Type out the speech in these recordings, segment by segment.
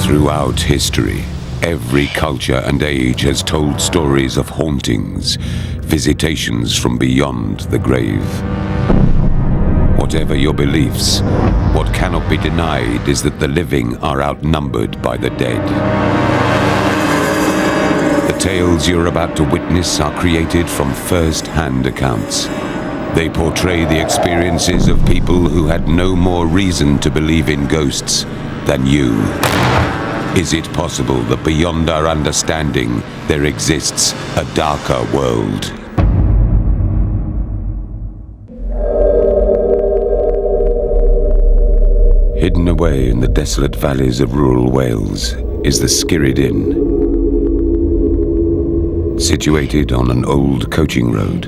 Throughout history, every culture and age has told stories of hauntings, visitations from beyond the grave. Whatever your beliefs, what cannot be denied is that the living are outnumbered by the dead. The tales you're about to witness are created from first-hand accounts. They portray the experiences of people who had no more reason to believe in ghosts than you. Is it possible that beyond our understanding, there exists a darker world? Hidden away in the desolate valleys of rural Wales is the Skirrid Inn. Situated on an old coaching road,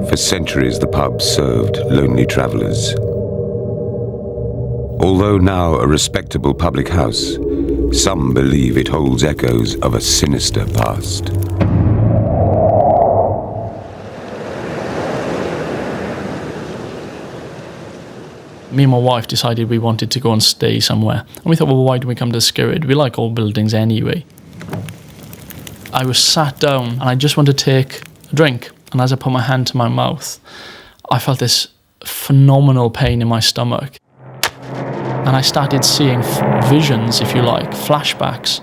for centuries the pub served lonely travellers. Although now a respectable public house, some believe it holds echoes of a sinister past. Me and my wife decided we wanted to go and stay somewhere. And we thought, well, why do we come to Skirrid? We like old buildings anyway. I was sat down and I just wanted to take a drink. And as I put my hand to my mouth, I felt this phenomenal pain in my stomach. And I started seeing visions, if you like, flashbacks.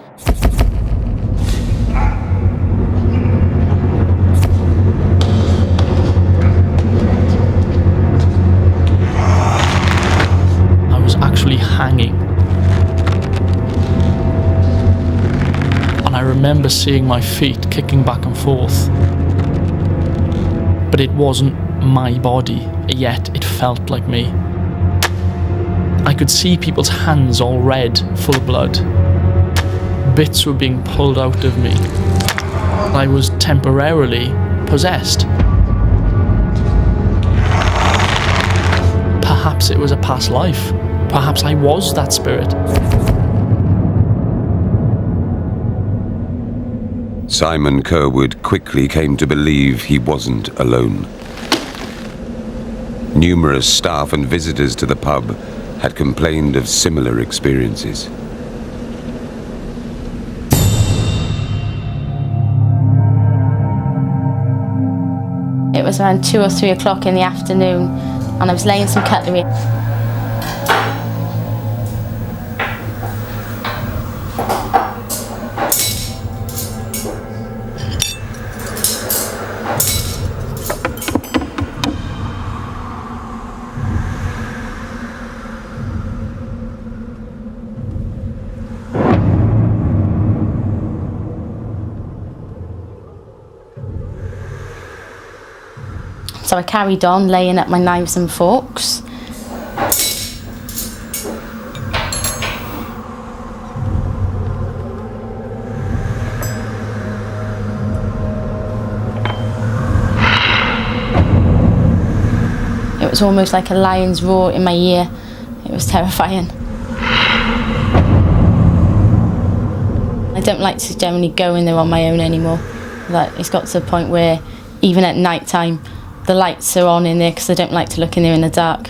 I was actually hanging. And I remember seeing my feet kicking back and forth. But it wasn't my body, yet it felt like me. I could see people's hands all red, full of blood. Bits were being pulled out of me. I was temporarily possessed. Perhaps it was a past life. Perhaps I was that spirit. Simon Kerwood quickly came to believe he wasn't alone. Numerous staff and visitors to the pub had complained of similar experiences. It was around 2 or 3 o'clock in the afternoon and I was laying some cutlery. So I carried on laying up my knives and forks. It was almost like a lion's roar in my ear. It was terrifying. I don't like to generally go in there on my own anymore. Like, it's got to the point where even at night time, the lights are on in there because I don't like to look in there in the dark.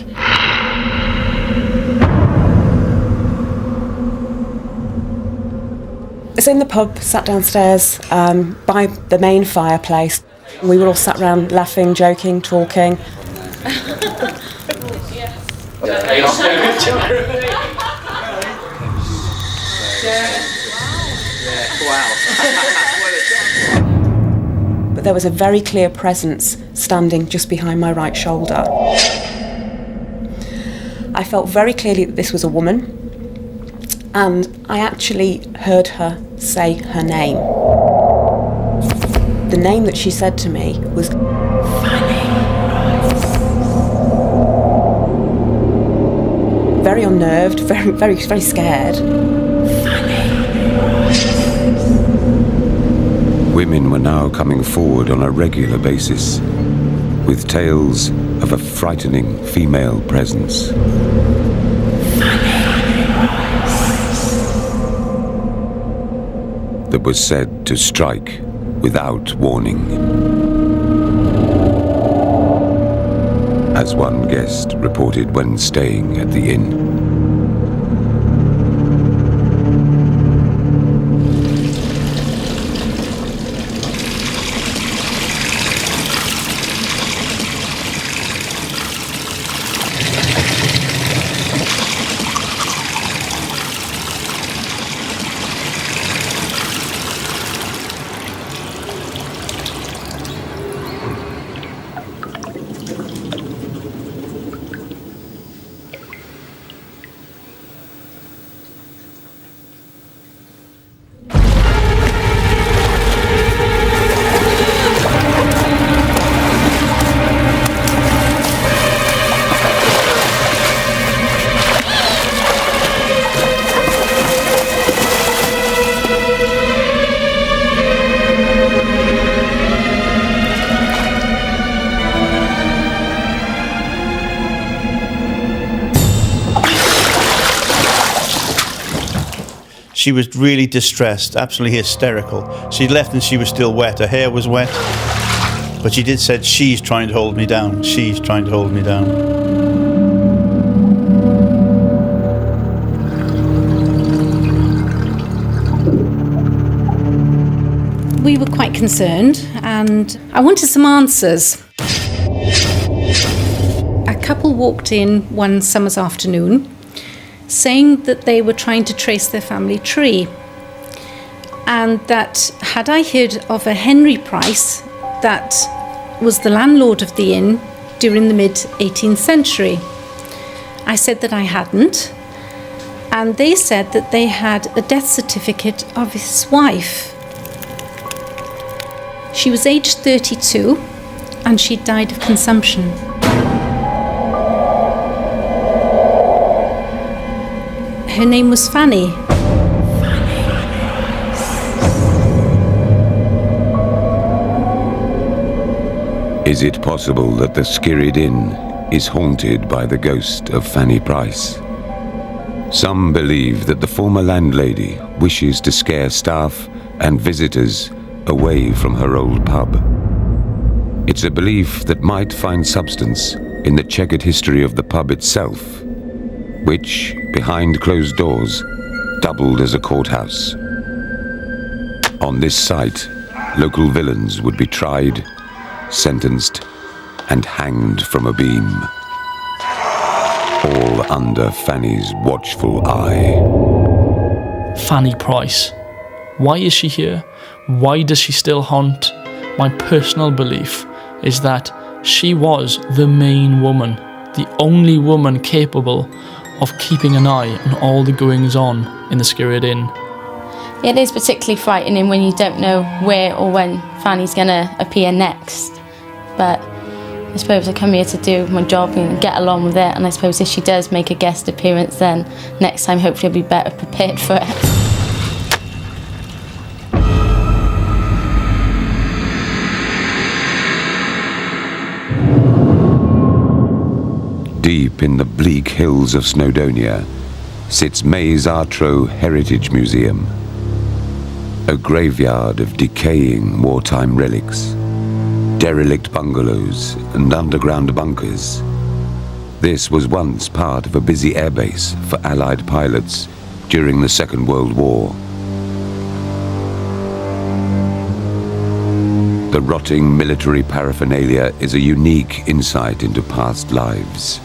So in the pub, sat downstairs by the main fireplace. We were all sat around laughing, joking, talking. But there was a very clear presence standing just behind my right shoulder. I felt very clearly that this was a woman, and I actually heard her say her name. The name that she said to me was Fanny. Very unnerved, very scared. Women were now coming forward on a regular basis, with tales of a frightening female presence. That was said to strike without warning. As one guest reported when staying at the inn. She was really distressed, absolutely hysterical. She'd left and she was still wet. Her hair was wet. But she did said, she's trying to hold me down. She's trying to hold me down. We were quite concerned and I wanted some answers. A couple walked in one summer's afternoon saying that they were trying to trace their family tree and that had I heard of a Henry Price that was the landlord of the inn during the mid-18th century. I said that I hadn't, and they said that they had a death certificate of his wife. She was aged 32 and she died of consumption. Her name was Fanny. Is it possible that the Skirrid Inn is haunted by the ghost of Fanny Price? Some believe that the former landlady wishes to scare staff and visitors away from her old pub. It's a belief that might find substance in the checkered history of the pub itself, which, behind closed doors, doubled as a courthouse. On this site, local villains would be tried, sentenced, and hanged from a beam. All under Fanny's watchful eye. Fanny Price. Why is she here? Why does she still haunt? My personal belief is that she was the main woman, the only woman capable of keeping an eye on all the goings-on in the Skirrid Inn. It is particularly frightening when you don't know where or when Fanny's going to appear next. But I suppose I come here to do my job and get along with it, and I suppose if she does make a guest appearance, then next time hopefully I'll be better prepared for it. Deep in the bleak hills of Snowdonia sits Maes Artrow Heritage Museum, a graveyard of decaying wartime relics, derelict bungalows and underground bunkers. This was once part of a busy airbase for Allied pilots during the Second World War. The rotting military paraphernalia is a unique insight into past lives.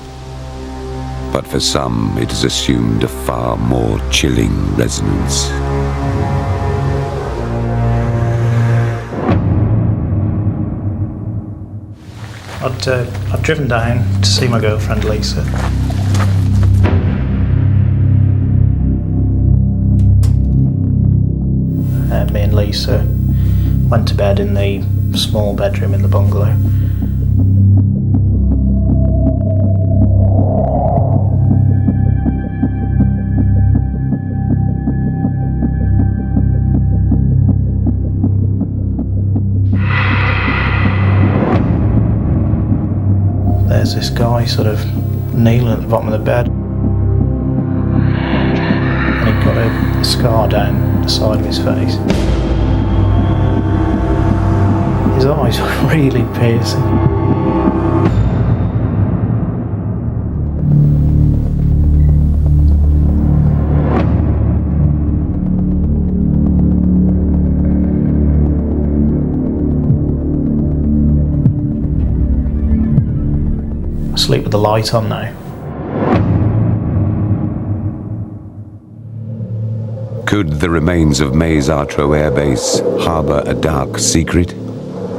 But for some, it has assumed a far more chilling resonance. I'd driven down to see my girlfriend Lisa. Me and Lisa went to bed in the small bedroom in the bungalow. There's this guy sort of kneeling at the bottom of the bed, and he'd got a scar down the side of his face. His eyes were really piercing. Sleep with the light on now. Could the remains of Maes Artrow Air Base harbour a dark secret?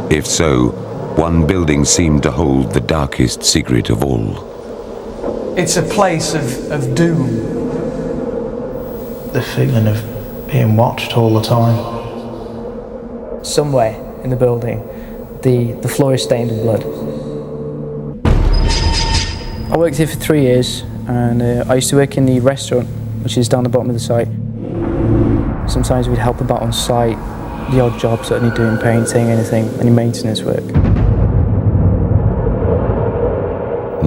If so, one building seemed to hold the darkest secret of all. It's a place of doom. The feeling of being watched all the time. Somewhere in the building, the floor is stained with blood. I worked here for 3 years, and I used to work in the restaurant, which is down the bottom of the site. Sometimes we'd help about on site, the odd jobs that I need doing, painting, anything, any maintenance work.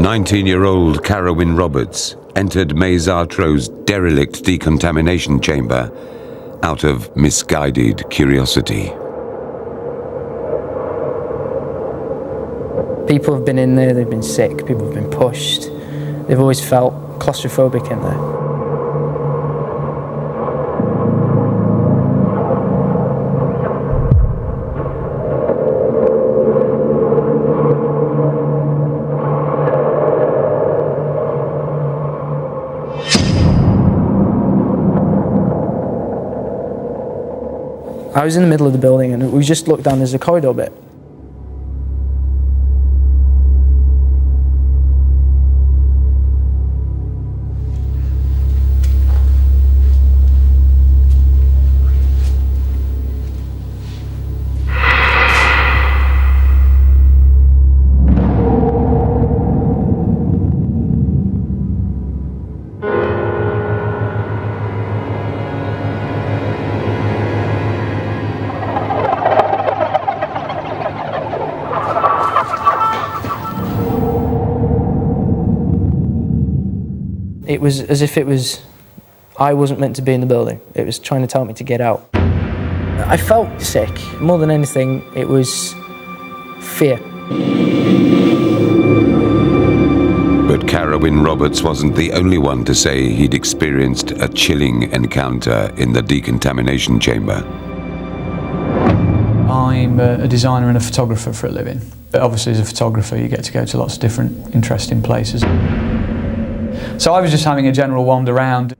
19-year-old Carowyn Roberts entered Maes Artrow's derelict decontamination chamber out of misguided curiosity. People have been in there, they've been sick, people have been pushed. They've always felt claustrophobic in there. I was in the middle of the building and we just looked down, there's a corridor bit. It was as if I wasn't meant to be in the building. It was trying to tell me to get out. I felt sick. More than anything, it was fear. But Carowyn Roberts wasn't the only one to say he'd experienced a chilling encounter in the decontamination chamber. I'm a designer and a photographer for a living. But obviously as a photographer you get to go to lots of different interesting places. So I was just having a general wander around.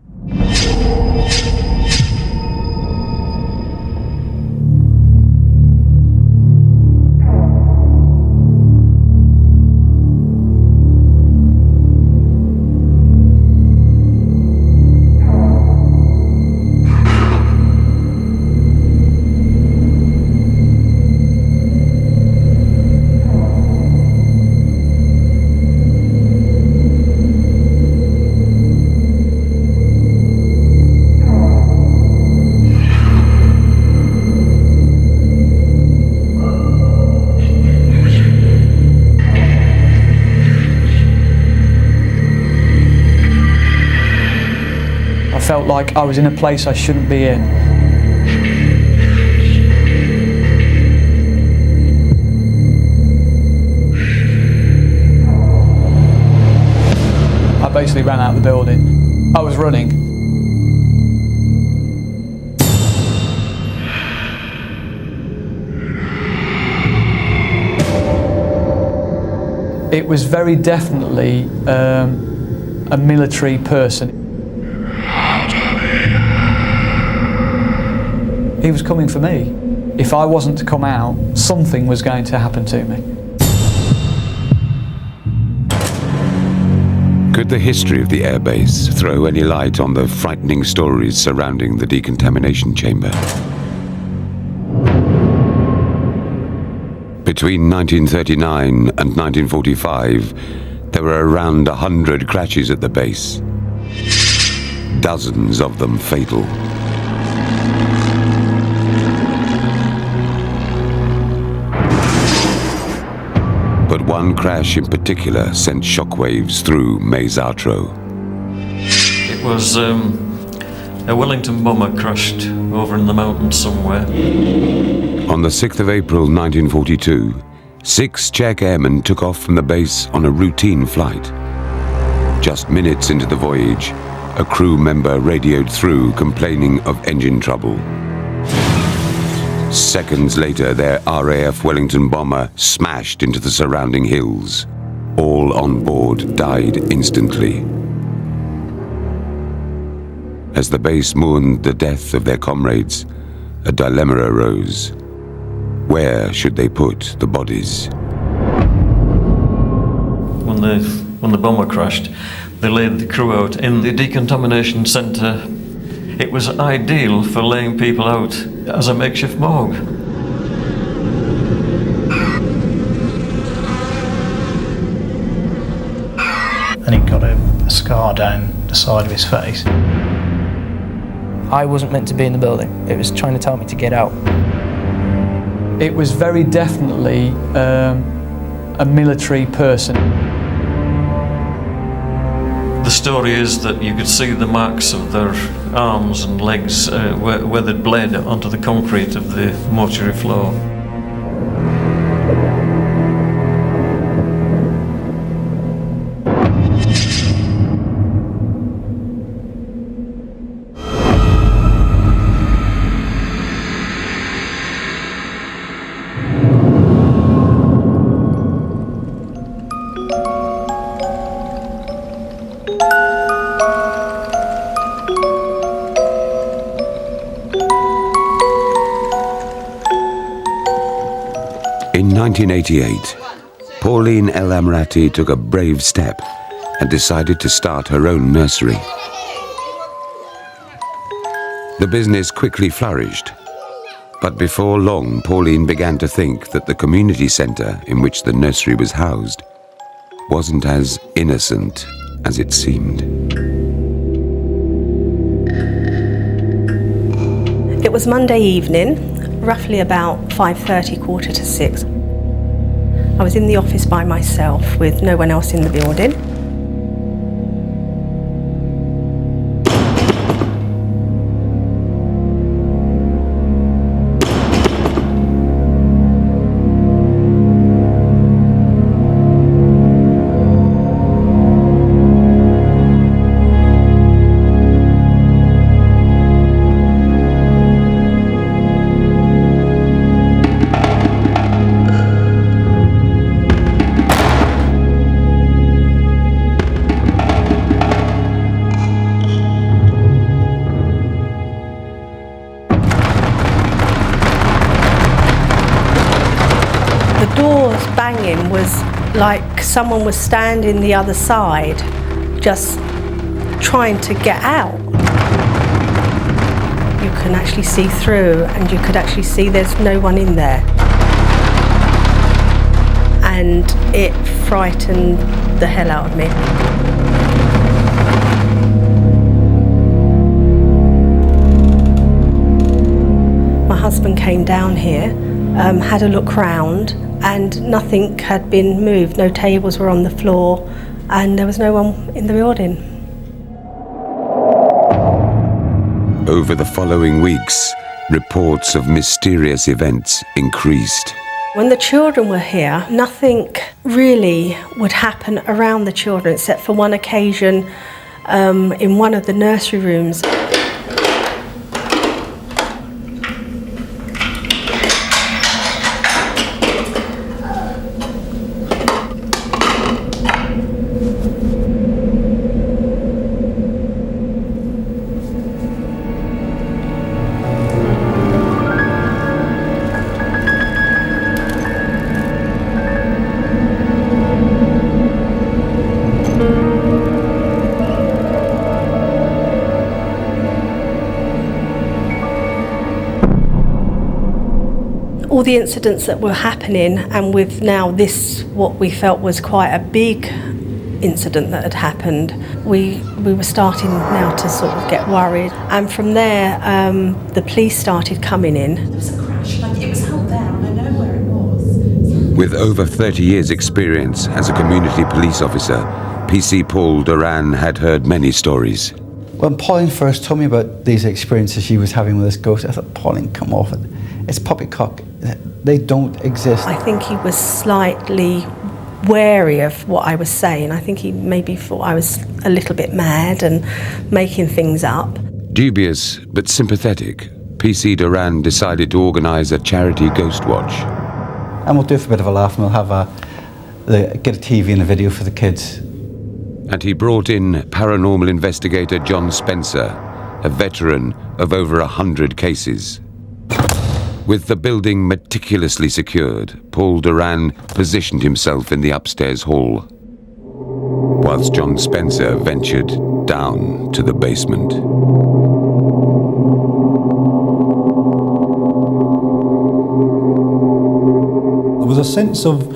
I felt like I was in a place I shouldn't be in. I basically ran out of the building. I was running. It was very definitely a military person. He was coming for me. If I wasn't to come out, something was going to happen to me. Could the history of the airbase throw any light on the frightening stories surrounding the decontamination chamber? Between 1939 and 1945, there were around 100 crashes at the base. Dozens of them fatal. But one crash in particular sent shockwaves through Maysartro. It was a Wellington bomber crashed over in the mountains somewhere. On the 6th of April 1942, 6 Czech airmen took off from the base on a routine flight. Just minutes into the voyage, a crew member radioed through complaining of engine trouble. Seconds later, their RAF Wellington bomber smashed into the surrounding hills. All on board died instantly. As the base mourned the death of their comrades, a dilemma arose. Where should they put the bodies? When the bomber crashed, they laid the crew out in the decontamination centre. It was ideal for laying people out as a makeshift morgue. And he got a scar down the side of his face. I wasn't meant to be in the building. It was trying to tell me to get out. It was very definitely a military person. The The story is that you could see the marks of their arms and legs where they'd bled onto the concrete of the mortuary floor. In 1988, Pauline El Amrati took a brave step and decided to start her own nursery. The business quickly flourished, but before long, Pauline began to think that the community centre in which the nursery was housed wasn't as innocent as it seemed. It was Monday evening, roughly about 5:30, 5:45. I was in the office by myself with no one else in the building. Was like someone was standing the other side, just trying to get out. You can actually see through, and you could actually see there's no one in there. And it frightened the hell out of me. My husband came down here, had a look round, and nothing had been moved. No tables were on the floor, and there was no one in the building. Over the following weeks, reports of mysterious events increased. When the children were here, nothing really would happen around the children, except for one occasion in one of the nursery rooms. All the incidents that were happening, and with now this, what we felt was quite a big incident that had happened, we were starting now to sort of get worried. And from there, the police started coming in. There was a crash, like it was out there, and I know where it was. With over 30 years' experience as a community police officer, PC Paul Duran had heard many stories. When Pauline first told me about these experiences she was having with this ghost, I thought, Pauline, come off it. It's poppycock. They don't exist. I think he was slightly wary of what I was saying. I think he maybe thought I was a little bit mad and making things up. Dubious but sympathetic, PC Duran decided to organise a charity ghost watch. And we'll do it for a bit of a laugh, and we'll have get a TV and a video for the kids. And he brought in paranormal investigator John Spencer, a veteran of over 100 cases. With the building meticulously secured, Paul Duran positioned himself in the upstairs hall, whilst John Spencer ventured down to the basement. There was a sense of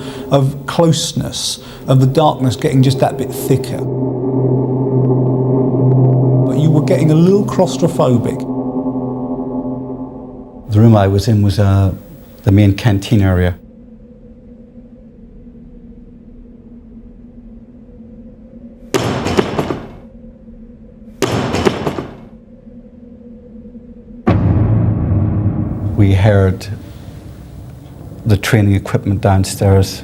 closeness, of the darkness getting just that bit thicker. But you were getting a little claustrophobic. The room I was in was the main canteen area. We heard the training equipment downstairs,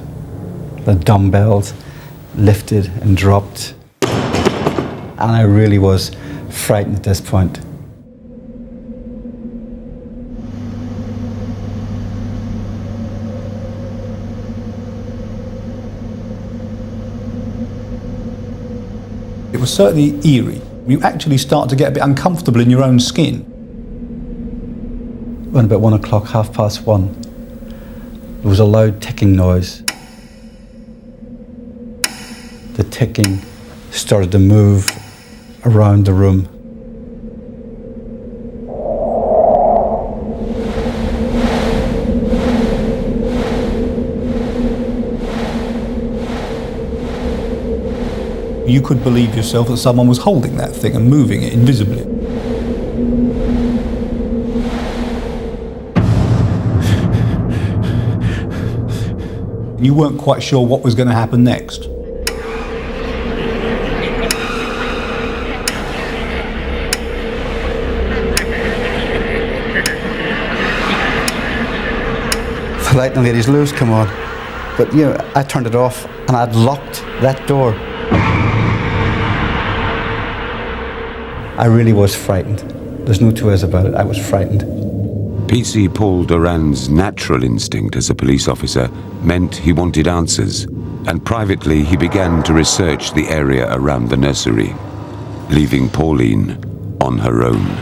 the dumbbells lifted and dropped. And I really was frightened at this point. It was certainly eerie. You actually start to get a bit uncomfortable in your own skin. When about 1 o'clock, 1:30, there was a loud ticking noise. The ticking started to move around the room. You could believe yourself that someone was holding that thing and moving it invisibly. You weren't quite sure what was going to happen next. The light in the ladies' loos come on. But you know, I turned it off and I'd locked that door. I really was frightened. There's no two ways about it, I was frightened. PC Paul Duran's natural instinct as a police officer meant he wanted answers, and privately he began to research the area around the nursery, leaving Pauline on her own.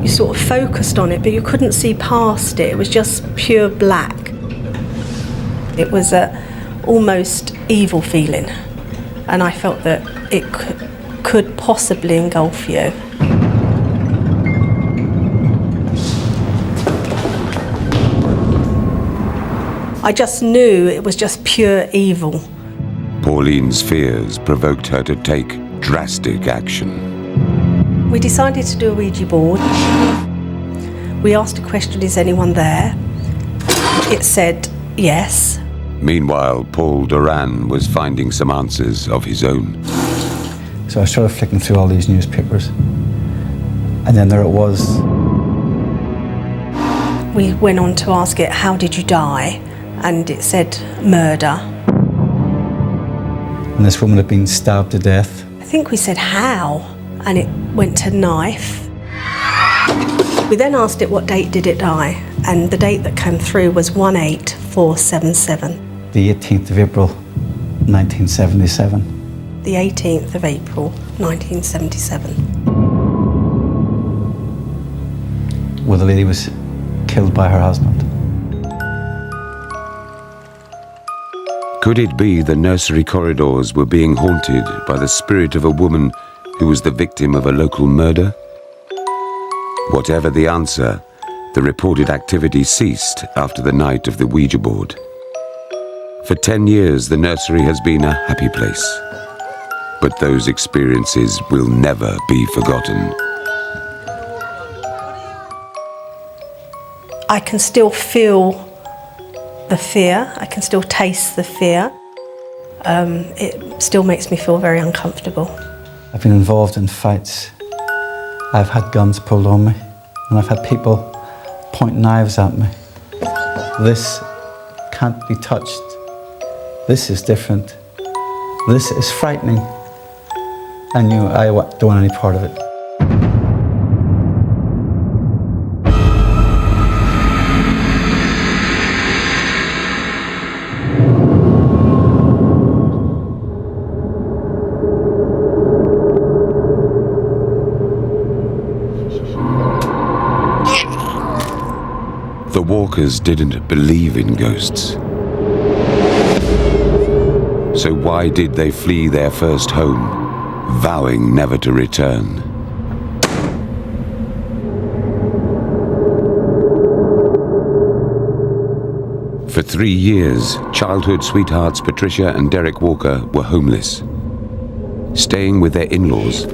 Sort of focused on it, but you couldn't see past it. It was just pure black. It was a almost evil feeling, and I felt that it could possibly engulf you. I just knew it was just pure evil. Pauline's fears provoked her to take drastic action. We decided to do a Ouija board. We asked a question, is anyone there? It said yes. Meanwhile, Paul Duran was finding some answers of his own. So I started flicking through all these newspapers. And then there it was. We went on to ask it, how did you die? And it said murder. And this woman had been stabbed to death. I think we said how? And it went to knife. We then asked it what date did it die, and the date that came through was 18477. The 18th of April, 1977. The 18th of April, 1977. Where the lady was killed by her husband. Could it be the nursery corridors were being haunted by the spirit of a woman who was the victim of a local murder? Whatever the answer, the reported activity ceased after the night of the Ouija board. For 10 years, the nursery has been a happy place. But those experiences will never be forgotten. I can still feel the fear. I can still taste the fear. It still makes me feel very uncomfortable. I've been involved in fights. I've had guns pulled on me, and I've had people point knives at me. This can't be touched. This is different. This is frightening. I knew I don't want any part of it. The walkers didn't believe in ghosts. So why did they flee their first home, vowing never to return? For 3 years, childhood sweethearts Patricia and Derek Walker were homeless. Staying with their in-laws,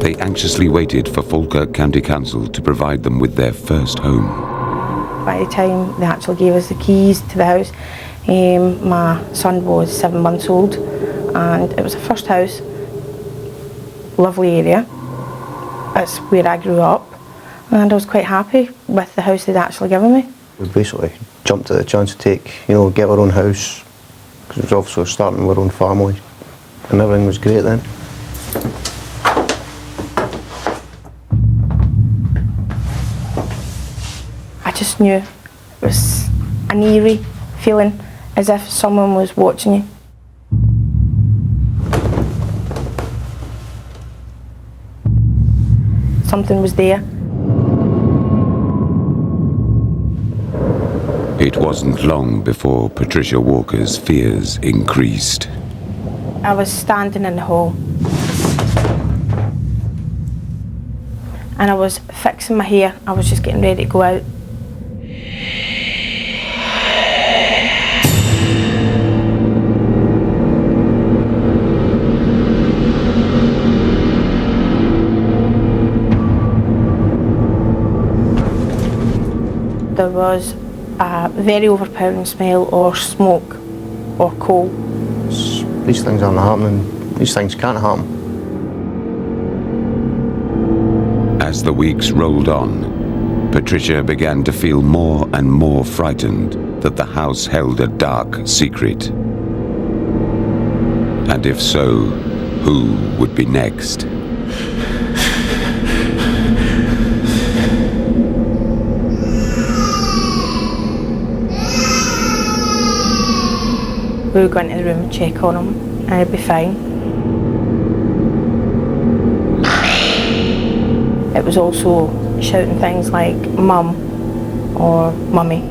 they anxiously waited for Falkirk County Council to provide them with their first home. By the time they actually gave us the keys to the house, my son was 7 months old, and it was the first house. Lovely area. It's where I grew up, and I was quite happy with the house they'd actually given me. We basically jumped at the chance to get our own house, because it was also starting our own family, and everything was great then. I just knew it was an eerie feeling, as if someone was watching you. Something was there. It wasn't long before Patricia Walker's fears increased. I was standing in the hall, and I was fixing my hair. I was just getting ready to go out. There was a very overpowering smell or smoke or coal. These things aren't happening. These things can't happen. As the weeks rolled on, Patricia began to feel more and more frightened that the house held a dark secret. And if so, who would be next? We would go into the room and check on him, and he'd be fine. It was also shouting things like mum or mummy,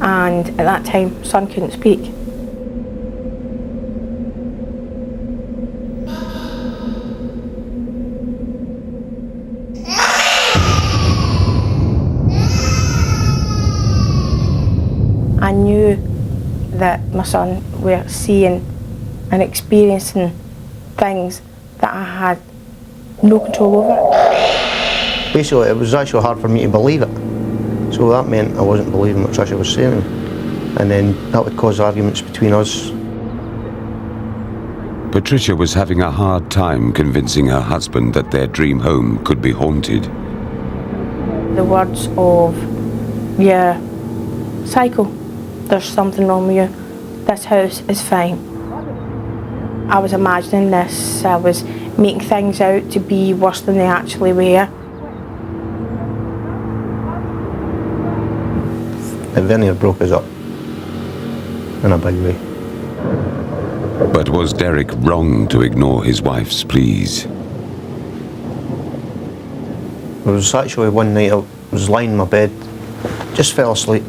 and at that time son couldn't speak. I knew that my son were seeing and experiencing things that I had no control over. Basically, it was actually hard for me to believe it. So that meant I wasn't believing what Tricia was saying. And then that would cause arguments between us. Patricia was having a hard time convincing her husband that their dream home could be haunted. The words of, "You're psycho, there's something wrong with you, this house is fine." I was imagining this, I was making things out to be worse than they actually were. It very near broke us up, in a big way. But was Derek wrong to ignore his wife's pleas? It was actually one night I was lying in my bed, just fell asleep.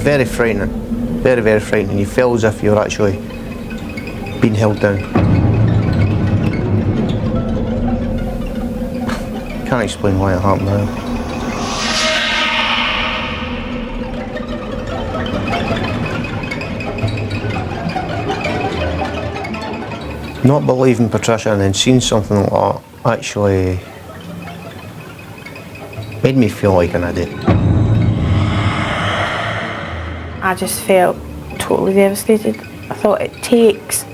Very frightening, very, very frightening. You feel as if you're actually being held down. Can't explain why it happened now. Not believing Patricia and then seeing something like that actually made me feel like an idiot. I just felt totally devastated. I thought it takes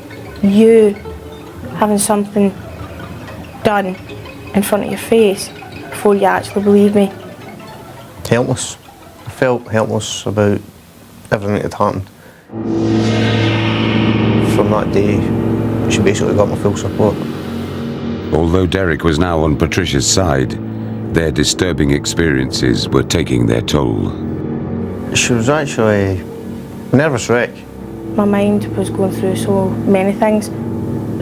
you having something done in front of your face before you actually believe me. Helpless. I felt helpless about everything that had happened. From that day, she basically got my full support. Although Derek was now on Patricia's side, their disturbing experiences were taking their toll. She was actually a nervous wreck. My mind was going through so many things.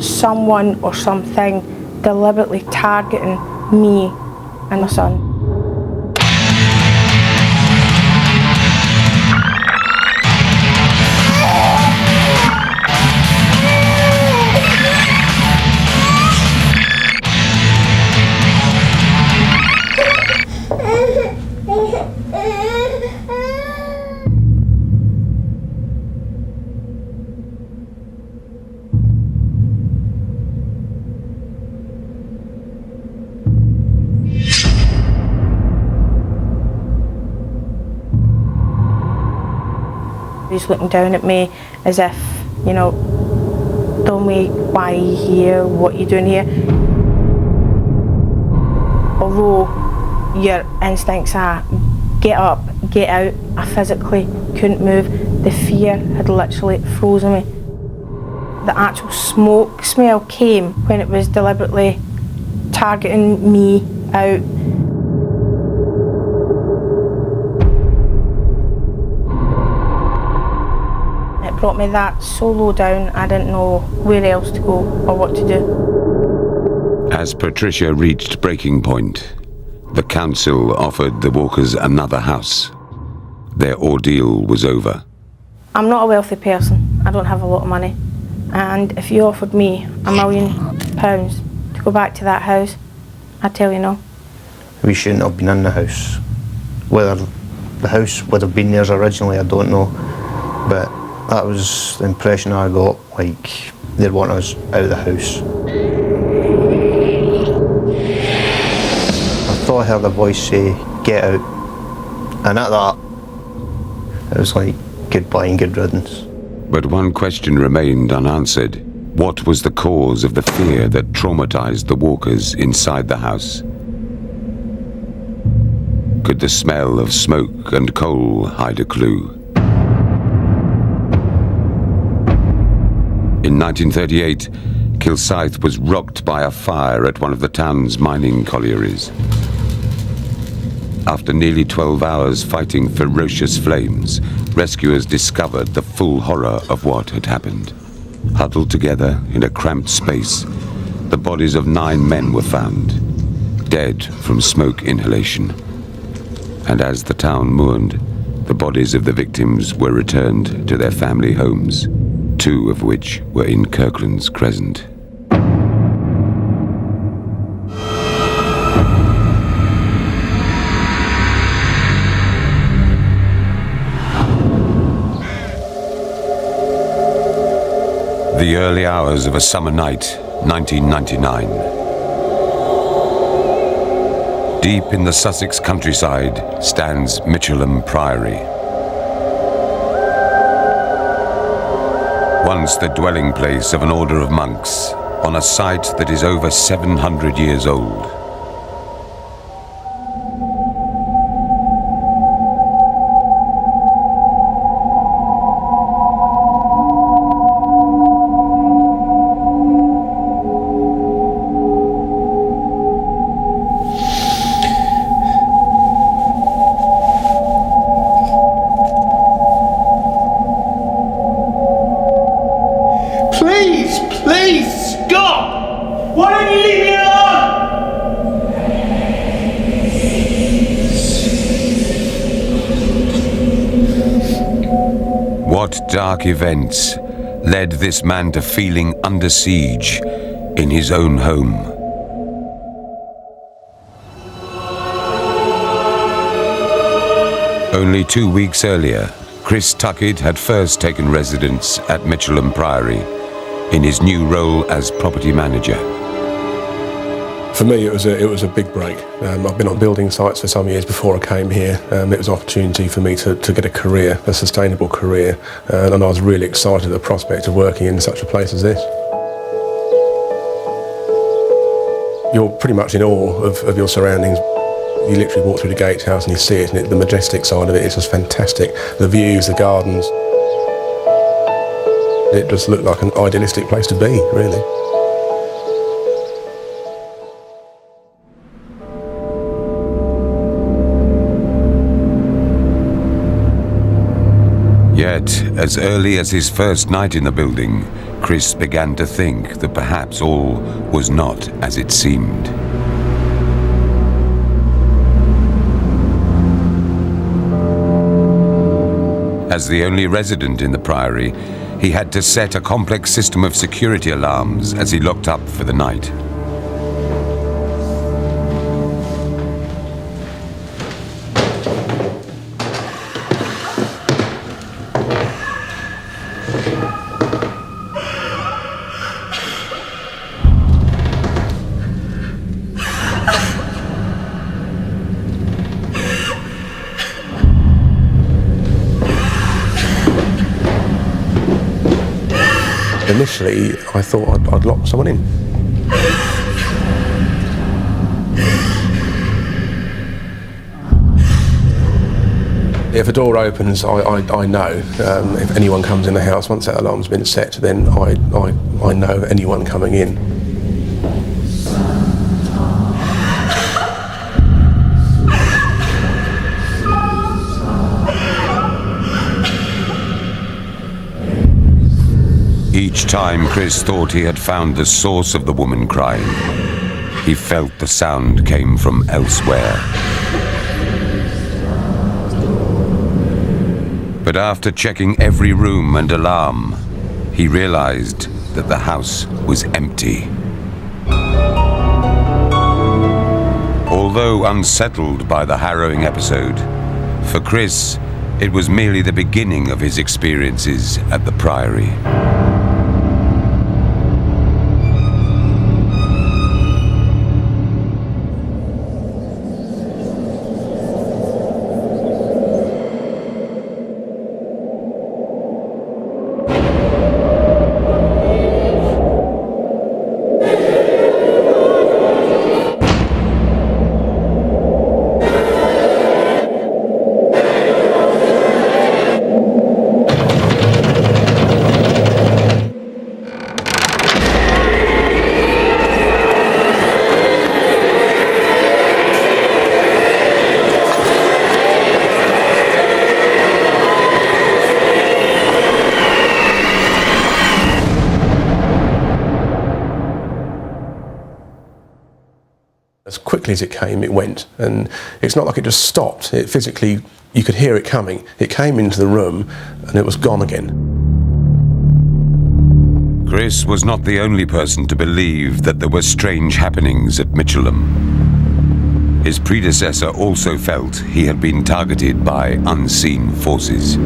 someone or something deliberately targeting me and my son. He's looking down at me as if, you know, tell me why are you here, what are you doing here? Although your instincts are get up, get out, I physically couldn't move. The fear had literally frozen me. The actual smoke smell came when it was deliberately targeting me out. Brought me that so low down I didn't know where else to go or what to do. As Patricia reached breaking point, the council offered the walkers another house. Their ordeal was over. I'm not a wealthy person, I don't have a lot of money, and if you offered me £1 million to go back to that house, I'd tell you no. We shouldn't have been in the house. Whether the house would have been theirs originally, I don't know, but that was the impression I got, like they'd want us out of the house. I thought I heard a voice say, get out. And at that, it was like, goodbye and good riddance. But one question remained unanswered. What was the cause of the fear that traumatized the walkers inside the house? Could the smell of smoke and coal hide a clue? In 1938, Kilsyth was rocked by a fire at one of the town's mining collieries. After nearly 12 hours fighting ferocious flames, rescuers discovered the full horror of what had happened. Huddled together in a cramped space, the bodies of 9 men were found, dead from smoke inhalation. And as the town mourned, the bodies of the victims were returned to their family homes, 2 of which were in Kirkland's Crescent. The early hours of a summer night, 1999. Deep in the Sussex countryside stands Mitchelham Priory. Once the dwelling place of an order of monks, on a site that is over 700 years old. What dark events led this man to feeling under siege in his own home? Only 2 weeks earlier, Chris Tuckett had first taken residence at Mitchelham Priory in his new role as property manager. For me, it was a big break. I've been on building sites for some years before I came here. It was an opportunity for me to get a career, a sustainable career, and I was really excited at the prospect of working in such a place as this. You're pretty much in awe of your surroundings. You literally walk through the gatehouse and you see it, and the majestic side of it is just fantastic. The views, the gardens. It just looked like an idealistic place to be, really. Yet, as early as his first night in the building, Chris began to think that perhaps all was not as it seemed. As the only resident in the Priory, he had to set a complex system of security alarms as he locked up for the night. Initially, I thought I'd locked someone in. If a door opens, I know if anyone comes in the house. Once that alarm's been set, then I know anyone coming in. Each time Chris thought he had found the source of the woman crying, he felt the sound came from elsewhere. But after checking every room and alarm, he realized that the house was empty. Although unsettled by the harrowing episode, for Chris, it was merely the beginning of his experiences at the Priory. As quickly as it came, it went, and it's not like it just stopped. It physically, you could hear it coming. It came into the room and it was gone again. Chris was not the only person to believe that there were strange happenings at Mitchelham. His predecessor also felt he had been targeted by unseen forces.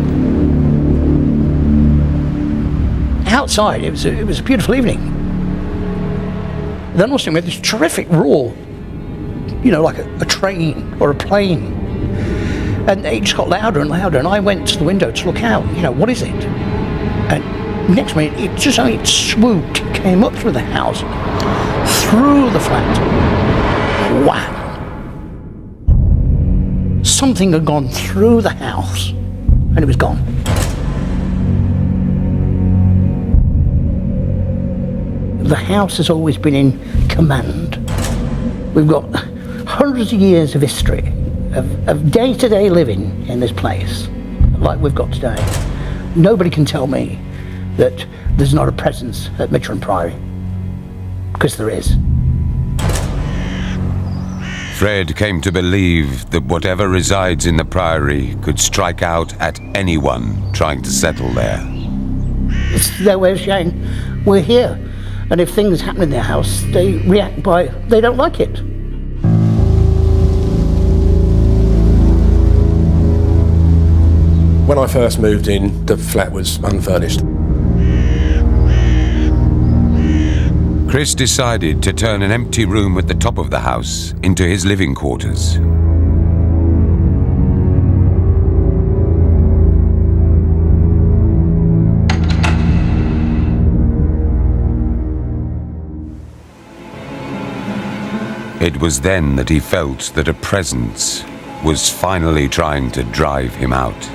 Outside, it was a beautiful evening. Then all of a sudden we had this terrific roar, you know, like a train or a plane. And it just got louder and louder, and I went to the window to look out, you know, what is it? And next minute, it swooped, came up through the house, through the flat. Wow. Something had gone through the house, and it was gone. The house has always been in command. We've got hundreds of years of history, of day-to-day living in this place, like we've got today. Nobody can tell me that there's not a presence at Mitchelham Priory, because there is. Fred came to believe that whatever resides in the Priory could strike out at anyone trying to settle there. It's their way of saying, we're here. And if things happen in their house, they react by, they don't like it. When I first moved in, the flat was unfurnished. Chris decided to turn an empty room at the top of the house into his living quarters. It was then that he felt that a presence was finally trying to drive him out.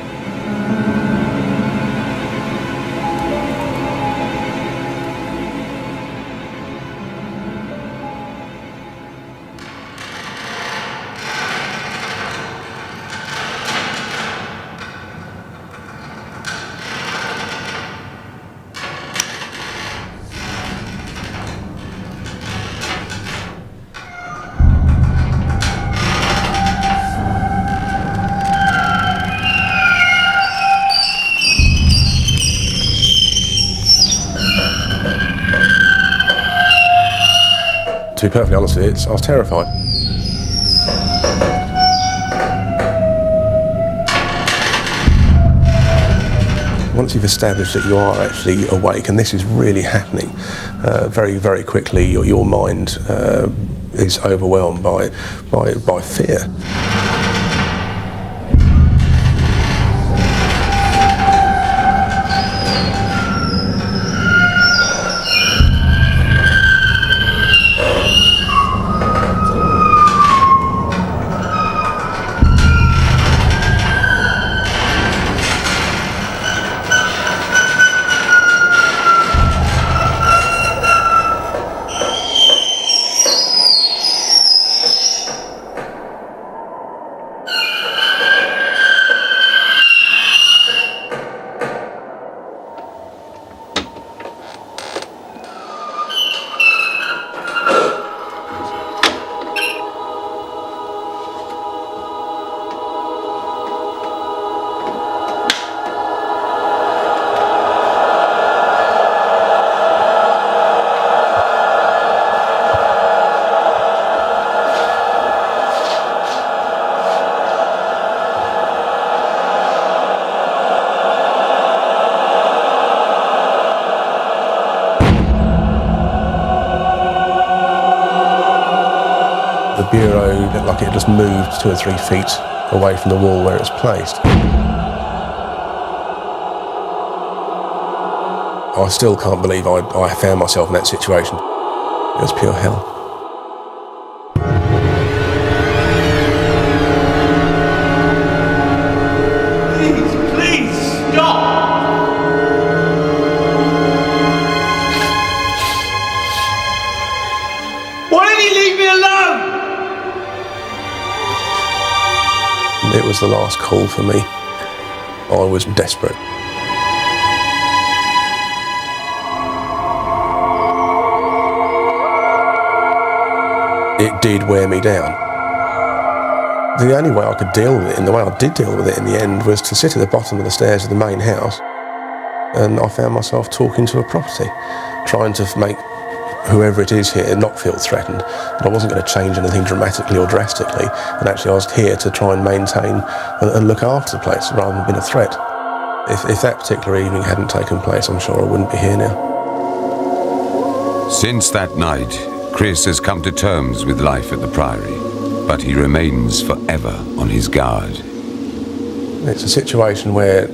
To be perfectly honest with you, I was terrified. Once you've established that you are actually awake and this is really happening, very, very quickly your mind is overwhelmed by fear. The bureau looked like it just moved 2 or 3 feet away from the wall where it's placed. I still can't believe I found myself in that situation. It was pure hell. Please, stop! Why didn't you leave me alone? It was the last call for me. I was desperate. It did wear me down. The only way I could deal with it, and the way I did deal with it in the end, was to sit at the bottom of the stairs of the main house, and I found myself talking to a property, trying to make whoever it is here not feel threatened. But I wasn't going to change anything dramatically or drastically, and actually I was here to try and maintain and look after the place rather than being a threat. If that particular evening hadn't taken place, I'm sure I wouldn't be here now. Since that night, Chris has come to terms with life at the Priory, but he remains forever on his guard. It's a situation where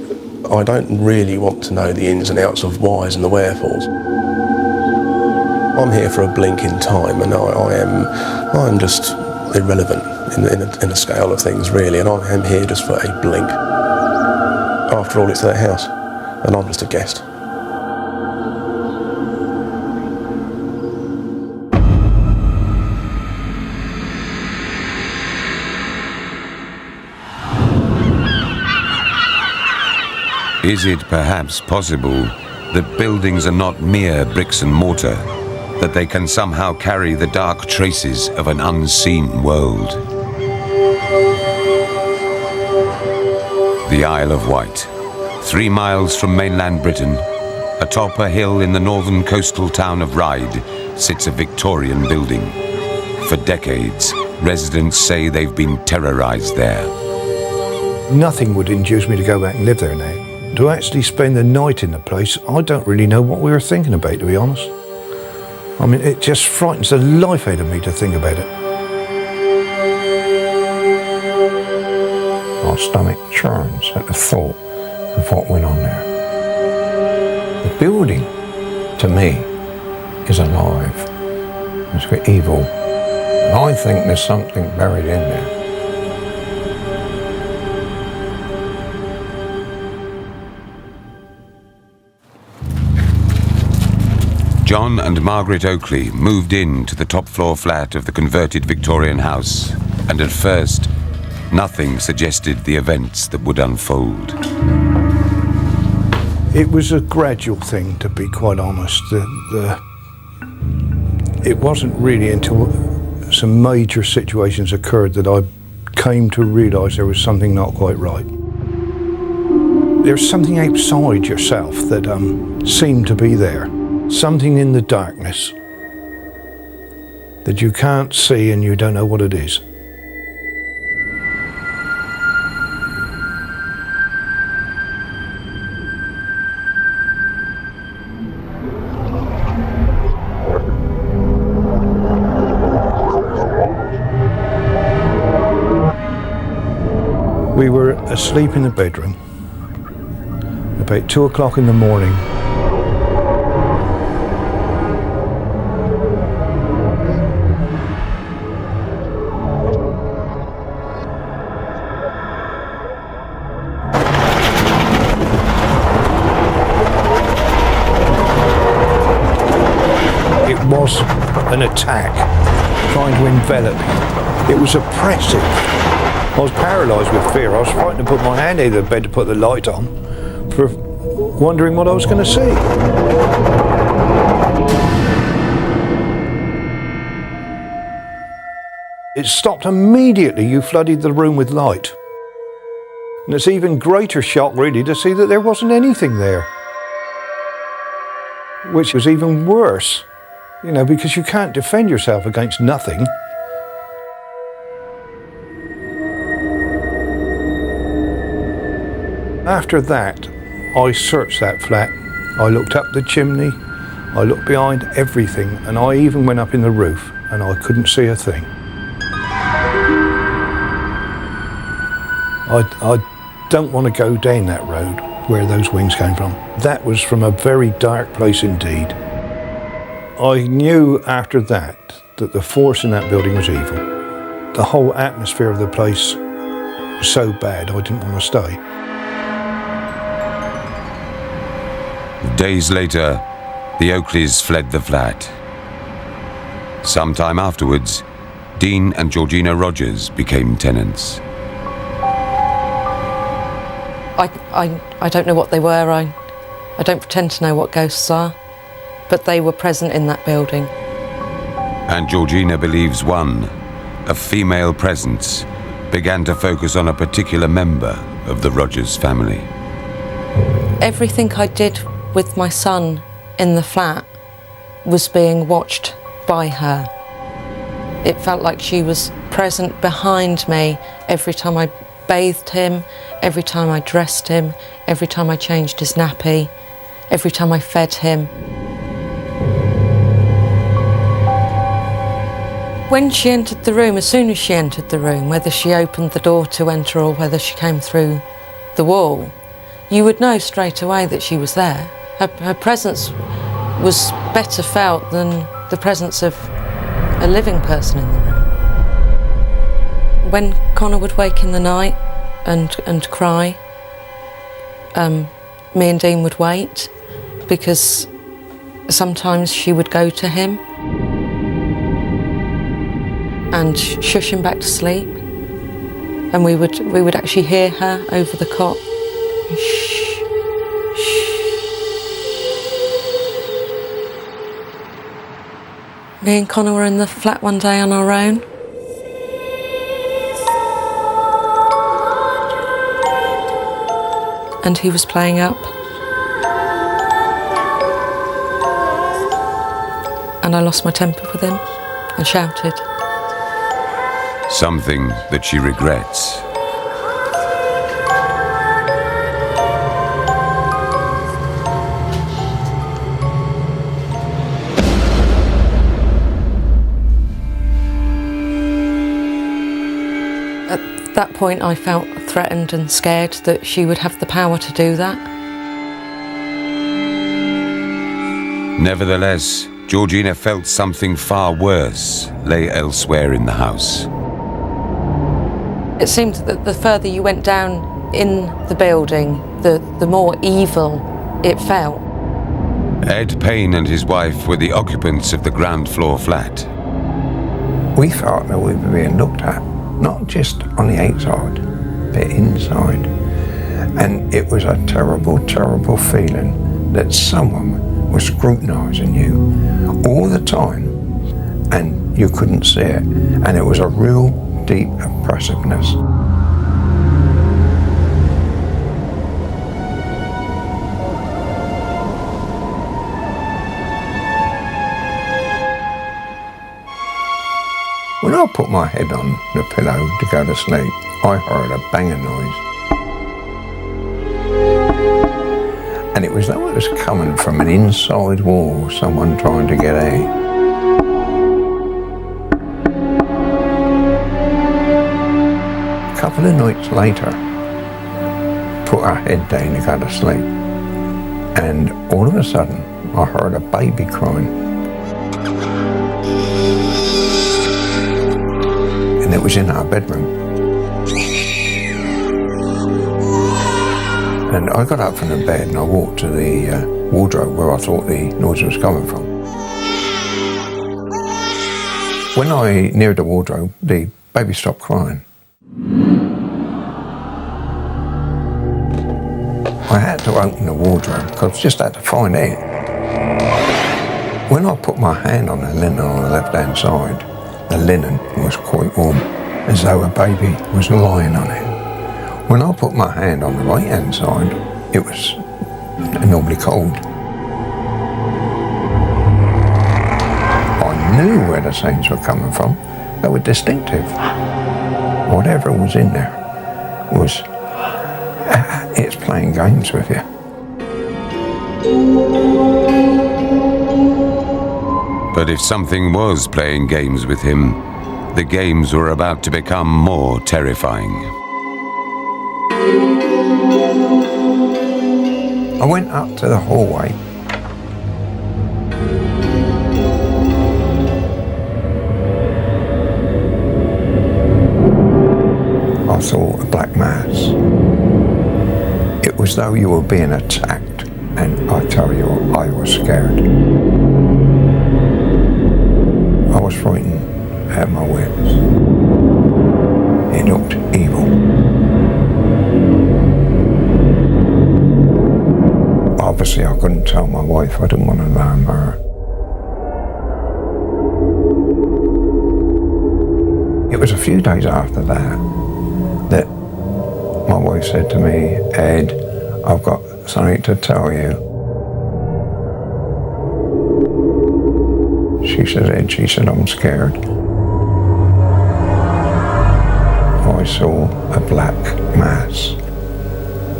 I don't really want to know the ins and outs of whys and the wherefores. I'm here for a blink in time, and I'm just irrelevant in a scale of things, really, and I am here just for a blink. After all, it's their house, and I'm just a guest. Is it perhaps possible that buildings are not mere bricks and mortar, that they can somehow carry the dark traces of an unseen world? The Isle of Wight, 3 miles from mainland Britain, atop a hill in the northern coastal town of Ryde, sits a Victorian building. For decades, residents say they've been terrorised there. Nothing would induce me to go back and live there now. To actually spend the night in the place, I don't really know what we were thinking about, to be honest. I mean, it just frightens the life out of me to think about it. My stomach churns at the thought of what went on there. The building, to me, is alive. It's got evil. And I think there's something buried in there. John and Margaret Oakley moved in to the top floor flat of the converted Victorian house, and at first, nothing suggested the events that would unfold. It was a gradual thing, to be quite honest. It wasn't really until some major situations occurred that I came to realise there was something not quite right. There's something outside yourself that seemed to be there. Something in the darkness. that you can't see and you don't know what it is. We were asleep in the bedroom about 2 o'clock in the morning. It was an attack, trying to envelop me. It was oppressive. I was paralysed with fear. I was frightened to put my hand into the bed to put the light on, for wondering what I was going to see. It stopped immediately. You flooded the room with light. And it's even greater shock, really, to see that there wasn't anything there. Which was even worse, you know, because you can't defend yourself against nothing. After that, I searched that flat. I looked up the chimney, I looked behind everything, and I even went up in the roof, and I couldn't see a thing. I don't want to go down that road where those wings came from. That was from a very dark place indeed. I knew after that the force in that building was evil. The whole atmosphere of the place was so bad I didn't want to stay. Days later, the Oakleys fled the flat. Sometime afterwards, Dean and Georgina Rogers became tenants. I don't know what they were. I don't pretend to know what ghosts are, but they were present in that building. And Georgina believes one, a female presence, began to focus on a particular member of the Rogers family. Everything I did with my son in the flat was being watched by her. It felt like she was present behind me every time I bathed him, every time I dressed him, every time I changed his nappy, every time I fed him. When she entered the room, as soon as she entered the room, whether she opened the door to enter or whether she came through the wall, you would know straight away that she was there. Her presence was better felt than the presence of a living person in the room. When Connor would wake in the night and cry, me and Dean would wait, because sometimes she would go to him and shush him back to sleep, and we would actually hear her over the cot. Shh. Me and Connor were in the flat one day on our own. And he was playing up. And I lost my temper with him and shouted. Something that she regrets. At that point, I felt threatened and scared that she would have the power to do that. Nevertheless, Georgina felt something far worse lay elsewhere in the house. It seemed that the further you went down in the building, the more evil it felt. Ed Payne and his wife were the occupants of the ground floor flat. We felt that we were being looked at, not just on the outside, but inside. And it was a terrible, terrible feeling that someone was scrutinising you all the time, and you couldn't see it. And it was a real deep oppressiveness. When I put my head on the pillow to go to sleep, I heard a banging noise. And it was though it was coming from an inside wall, someone trying to get out. A couple of nights later, put our head down to go to sleep, and all of a sudden I heard a baby crying. And it was in our bedroom. And I got up from the bed and I walked to the wardrobe where I thought the noise was coming from. When I neared the wardrobe, the baby stopped crying. I had to open the wardrobe because I just had to find out. When I put my hand on the linen on the left-hand side, the linen was quite warm, as though a baby was lying on it. When I put my hand on the right-hand side, it was normally cold. I knew where the sounds were coming from. They were distinctive. Whatever was in there was, it's playing games with you. But if something was playing games with him, the games were about to become more terrifying. I went up to the hallway. I saw a black mass. It was though you were being attacked, and I tell you, I was scared. I was frightened at my wits. It looked evil. Obviously, I couldn't tell my wife. I didn't want to alarm her. It was a few days after that that my wife said to me, "Ed, I've got something to tell you." She said, "Ed," she said, "I'm scared." I saw a black mass,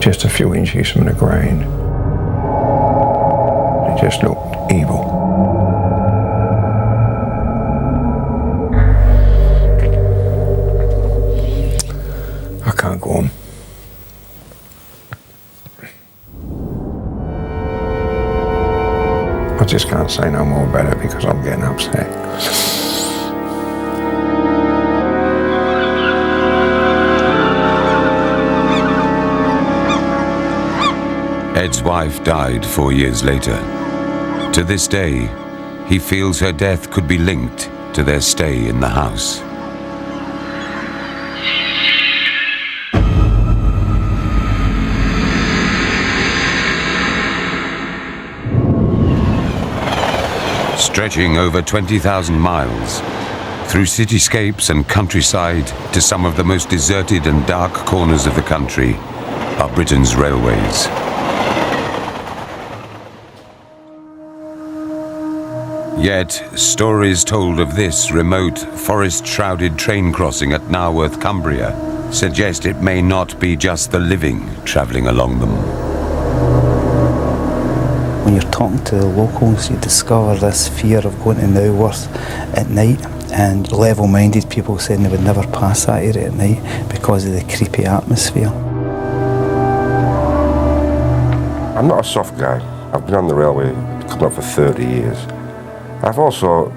just a few inches from the ground. It just looked evil. I can't go on. I just can't say no more about it because I'm getting upset. Ed's wife died 4 years later. To this day, he feels her death could be linked to their stay in the house. Stretching over 20,000 miles, through cityscapes and countryside to some of the most deserted and dark corners of the country, are Britain's railways. Yet, stories told of this remote, forest-shrouded train crossing at Naworth, Cumbria, suggest it may not be just the living travelling along them. When you're talking to the locals, you discover this fear of going to Naworth at night, and level-minded people saying they would never pass that area at night because of the creepy atmosphere. I'm not a soft guy. I've been on the railway coming up for 30 years. I've also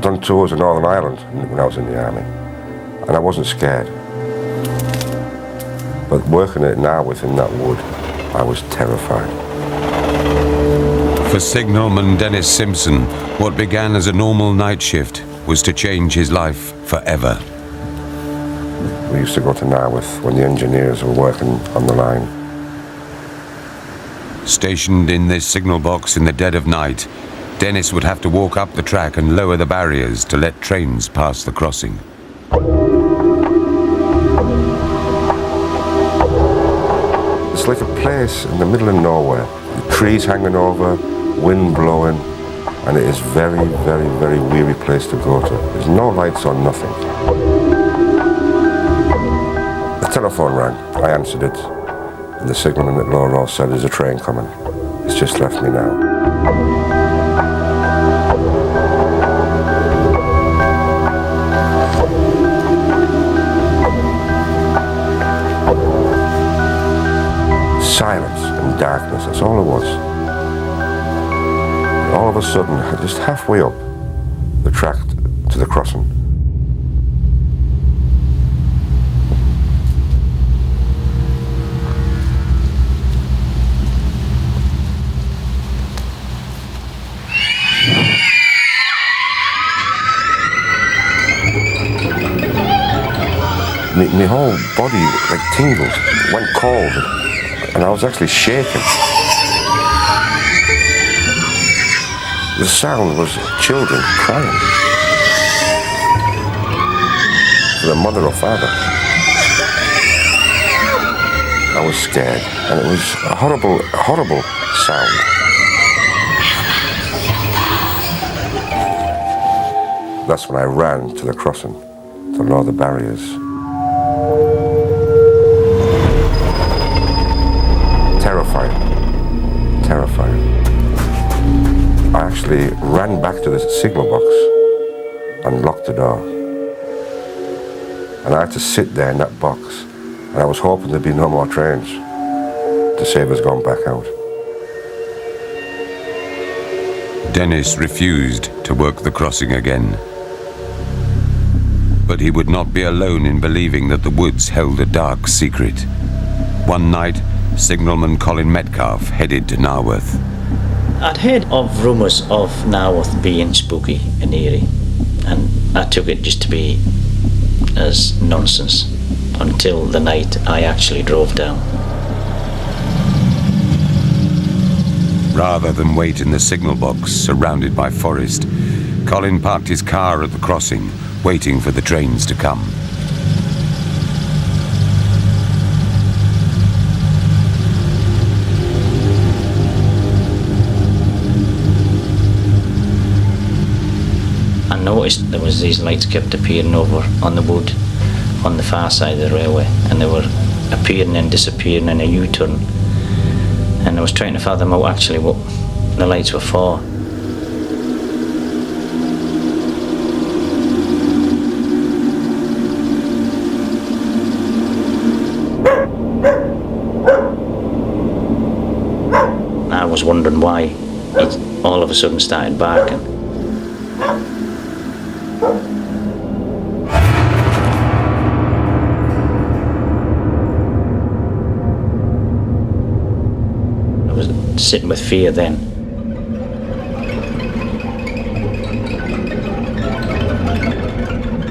done tours in Northern Ireland when I was in the army, and I wasn't scared. But working it now within that wood, I was terrified. For signalman Dennis Simpson, what began as a normal night shift was to change his life forever. We used to go to Naworth when the engineers were working on the line. Stationed in this signal box in the dead of night, Dennis would have to walk up the track and lower the barriers to let trains pass the crossing. It's like a place in the middle of nowhere. Trees hanging over, wind blowing, and it is very, very, very weary place to go to. There's no lights on, nothing. The telephone rang. I answered it, and the signalman at Lower Ross said, "There's a train coming. It's just left me now." Silence and darkness, that's all it was. And all of a sudden, just halfway up the track to the crossing, my whole body like tingled, went cold, and I was actually shaking. The sound was children crying for their mother or father. I was scared, and it was a horrible, horrible sound. That's when I ran to the crossing to lower the barriers. Terrifying. I actually ran back to the signal box and locked the door. And I had to sit there in that box, and I was hoping there'd be no more trains to save us going back out. Dennis refused to work the crossing again. But he would not be alone in believing that the woods held a dark secret. One night, signalman Colin Metcalf headed to Narworth. I'd heard of rumours of Narworth being spooky and eerie, and I took it just to be as nonsense until the night I actually drove down. Rather than wait in the signal box surrounded by forest, Colin parked his car at the crossing, waiting for the trains to come. I noticed there was these lights kept appearing over on the wood on the far side of the railway, and they were appearing and disappearing in a U-turn, and I was trying to fathom out actually what the lights were for. I was wondering why it all of a sudden started barking. I was sitting with fear then.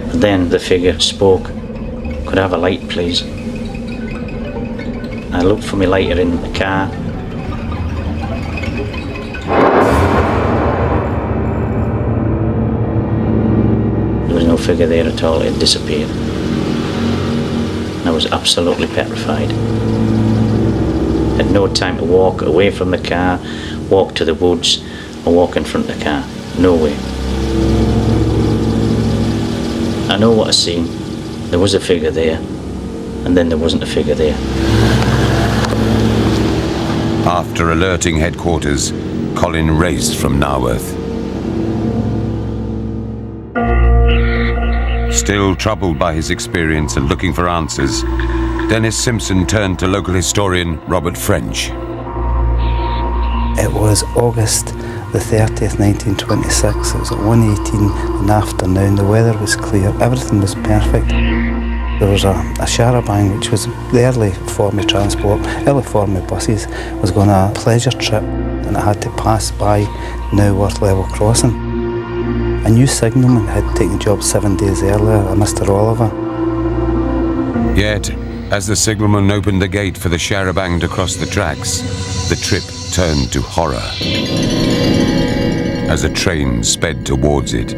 But then the figure spoke. "Could I have a light, please?" I looked for my lighter in the car. There was no figure there at all, it had disappeared. I was absolutely petrified. Had no time to walk away from the car, walk to the woods, or walk in front of the car. No way. I know what I seen. There was a figure there, and then there wasn't a figure there. After alerting headquarters, Colin raced from Narworth. Still troubled by his experience and looking for answers, Dennis Simpson turned to local historian Robert French. It was August the 30th, 1926. It was at 1:18 in the afternoon. The weather was clear. Everything was perfect. There was a charabanc, which was the early form of transport, early form of buses, was going on a pleasure trip, and it had to pass by Nouveaux level crossing. A new signalman had taken the job 7 days earlier, a Mr. Oliver. Yet, as the signalman opened the gate for the charabanc to cross the tracks, the trip turned to horror as a train sped towards it.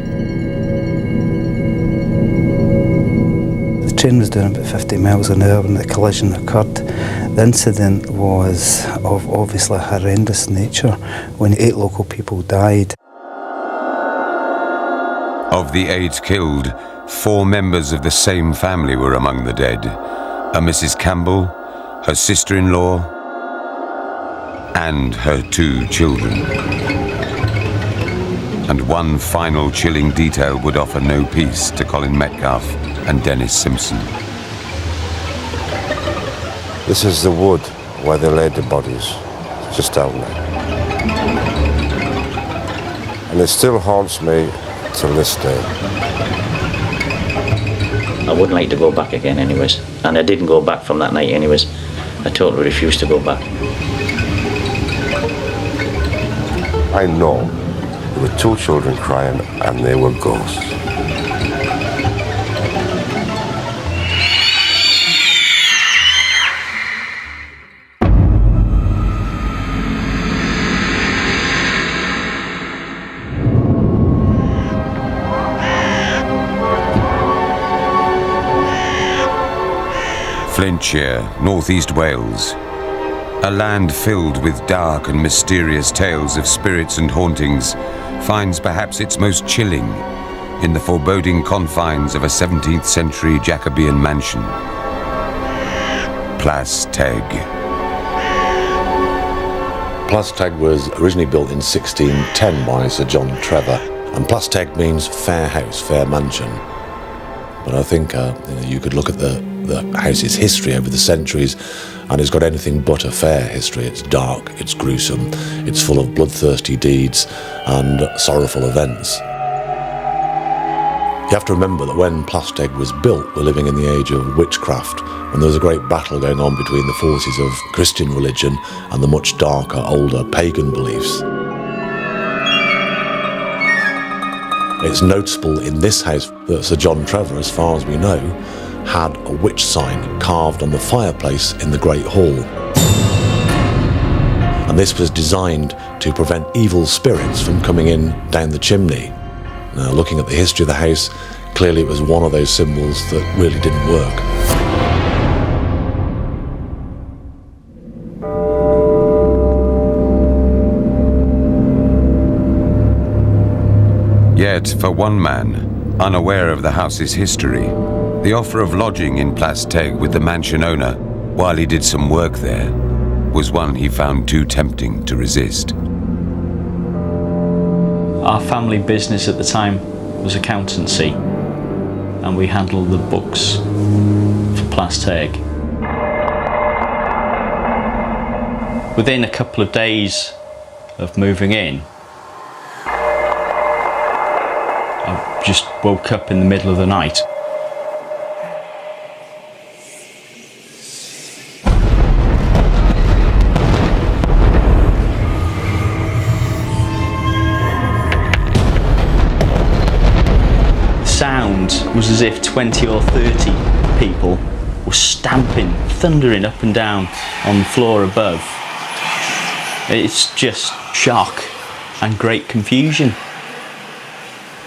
The train was doing about 50 miles an hour when the collision occurred. The incident was of obviously horrendous nature when 8 local people died. Of the 8 killed, 4 members of the same family were among the dead. A Mrs. Campbell, her sister-in-law, and her 2 children. And one final chilling detail would offer no peace to Colin Metcalfe and Dennis Simpson. This is the wood where they laid the bodies, just down there. And it still haunts me till this day. I wouldn't like to go back again anyways. And I didn't go back from that night anyways. I totally refused to go back. I know there were 2 children crying and they were ghosts. Flintshire, northeast Wales. A land filled with dark and mysterious tales of spirits and hauntings finds perhaps its most chilling in the foreboding confines of a 17th century Jacobean mansion. Plas Teg. Plas Teg was originally built in 1610 by Sir John Trevor, and Plas Teg means fair house, fair mansion. But I think you could look at the house's history over the centuries, and it's got anything but a fair history. It's dark, it's gruesome, it's full of bloodthirsty deeds and sorrowful events. You have to remember that when Plas Teg was built, we're living in the age of witchcraft, and there was a great battle going on between the forces of Christian religion and the much darker, older pagan beliefs. It's noticeable in this house that Sir John Trevor, as far as we know, had a witch sign carved on the fireplace in the Great Hall. And this was designed to prevent evil spirits from coming in down the chimney. Now, looking at the history of the house, clearly it was one of those symbols that really didn't work. Yet, for one man, unaware of the house's history, the offer of lodging in Plas Teg with the mansion owner, while he did some work there, was one he found too tempting to resist. Our family business at the time was accountancy, and we handled the books for Plas Teg. Within a couple of days of moving in, I just woke up in the middle of the night. Sound was as if 20 or 30 people were stamping, thundering up and down on the floor above. It's just shock and great confusion.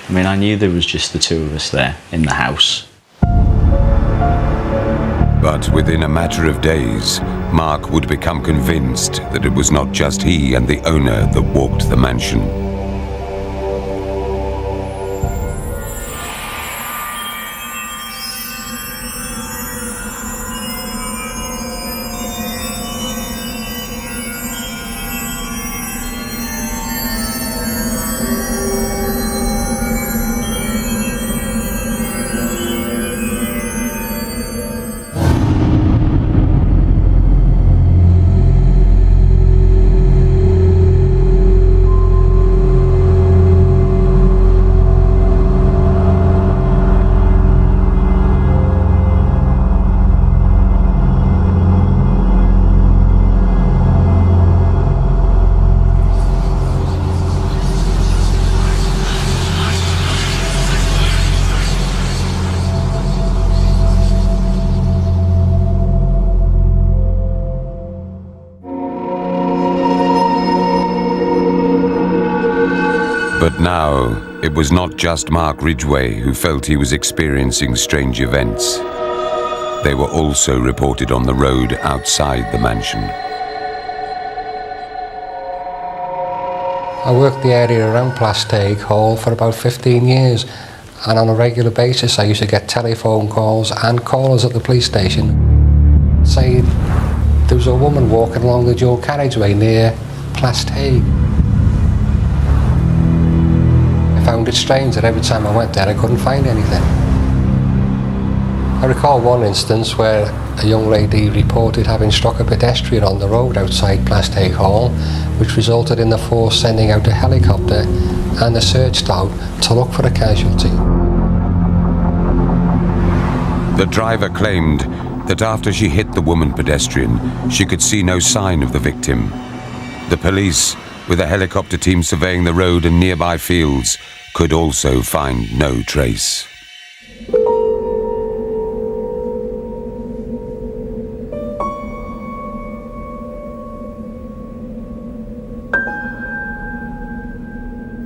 I mean, I knew there was just the 2 of us there in the house. But within a matter of days, Mark would become convinced that it was not just he and the owner that walked the mansion. But now, it was not just Mark Ridgway who felt he was experiencing strange events. They were also reported on the road outside the mansion. I worked the area around Plasteg Hall for about 15 years, and on a regular basis I used to get telephone calls and callers at the police station saying there was a woman walking along the dual carriageway near Plasteg. I found it strange that every time I went there I couldn't find anything. I recall one instance where a young lady reported having struck a pedestrian on the road outside Plasteg Hall, which resulted in the force sending out a helicopter and a search dog to look for a casualty. The driver claimed that after she hit the woman pedestrian, she could see no sign of the victim. The police, with a helicopter team surveying the road and nearby fields, could also find no trace.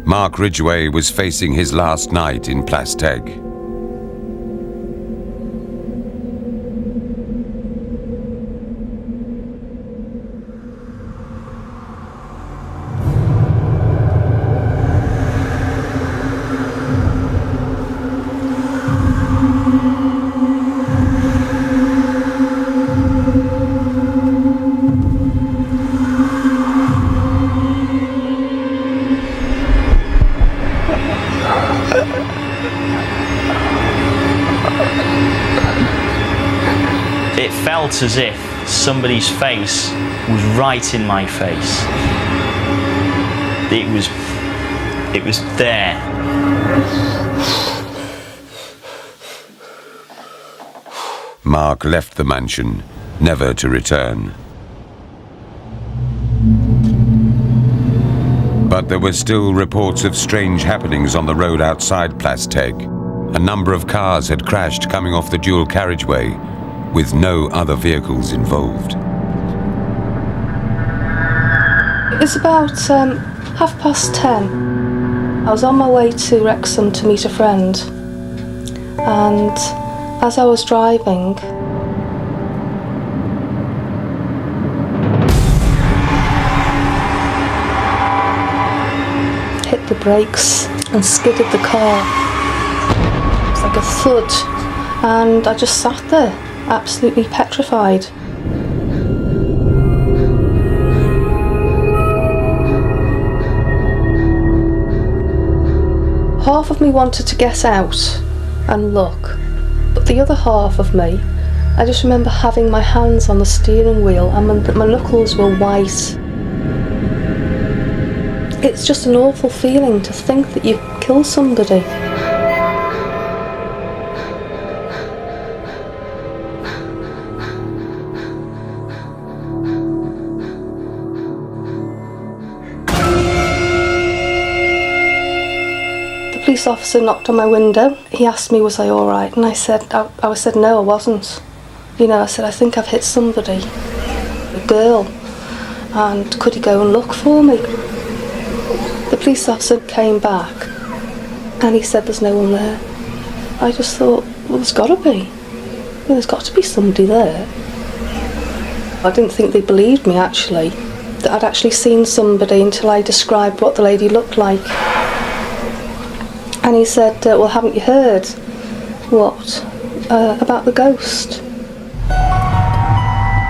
Mark Ridgway was facing his last night in Plasteg. It felt as if somebody's face was right in my face. It was there. Mark left the mansion, never to return. But there were still reports of strange happenings on the road outside Plasteg. A number of cars had crashed coming off the dual carriageway, with no other vehicles involved. It was about 10:30. I was on my way to Wrexham to meet a friend, and as I was driving, hit the brakes and skidded the car. It was like a thud, and I just sat there, absolutely petrified. Half of me wanted to get out and look, but the other half of me, I just remember having my hands on the steering wheel and my knuckles were white. It's just an awful feeling to think that you've killed somebody. The police officer knocked on my window. He asked me was I all right, and I said no, I wasn't. You know, I said I think I've hit somebody, a girl, and could he go and look for me? The police officer came back and he said there's no one there. I just thought, well, there's got to be. Well, there's got to be somebody there. I didn't think they believed me, actually, that I'd actually seen somebody until I described what the lady looked like. And he said, well, haven't you heard? What? About the ghost.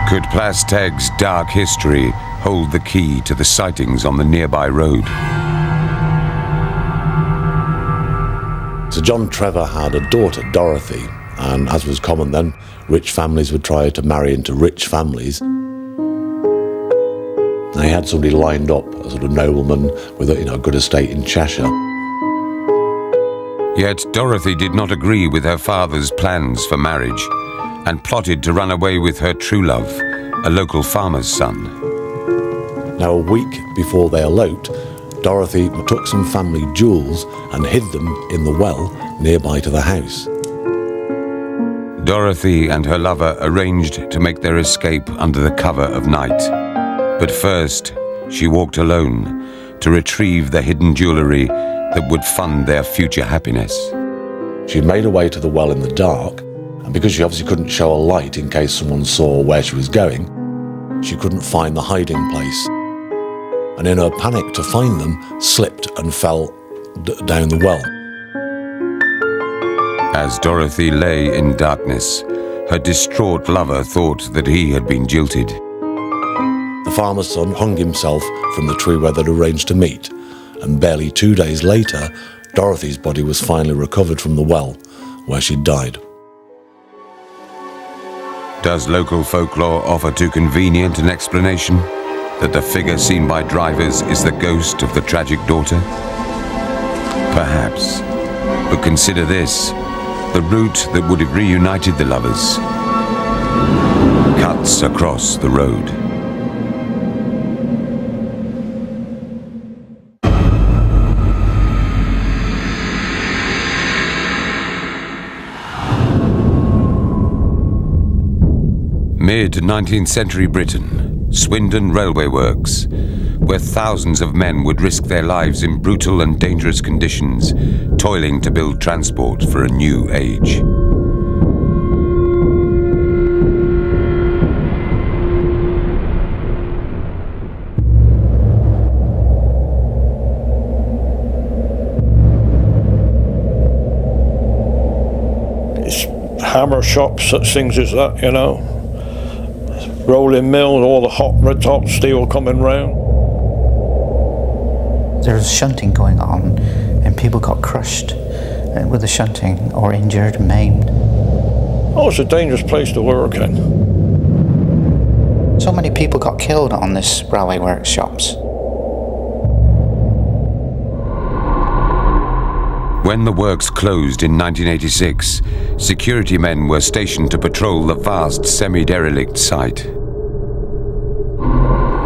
Could Plasteg's dark history hold the key to the sightings on the nearby road? So John Trevor had a daughter, Dorothy, and as was common then, rich families would try to marry into rich families. And he had somebody lined up, a sort of nobleman with a good estate in Cheshire. Yet Dorothy did not agree with her father's plans for marriage and plotted to run away with her true love, a local farmer's son. Now, a week before they eloped, Dorothy took some family jewels and hid them in the well nearby to the house. Dorothy and her lover arranged to make their escape under the cover of night. But first, she walked alone to retrieve the hidden jewellery that would fund their future happiness. She made her way to the well in the dark, and because she obviously couldn't show a light in case someone saw where she was going, she couldn't find the hiding place. and in her panic to find them, slipped and fell down the well. As Dorothy lay in darkness, her distraught lover thought that he had been jilted. The farmer's son hung himself from the tree where they'd arranged to meet, and barely 2 days later, Dorothy's body was finally recovered from the well, where she'd died. Does local folklore offer too convenient an explanation? That the figure seen by drivers is the ghost of the tragic daughter? Perhaps. But consider this, the route that would have reunited the lovers cuts across the road. Mid-19th century Britain, Swindon Railway Works, where thousands of men would risk their lives in brutal and dangerous conditions, toiling to build transport for a new age. It's hammer shops, such things as that, you know. Rolling mills, all the red hot steel coming round. There was shunting going on and people got crushed with the shunting or injured and maimed. Oh, it's a dangerous place to work in. So many people got killed on this railway workshops. When the works closed in 1986, security men were stationed to patrol the vast semi-derelict site.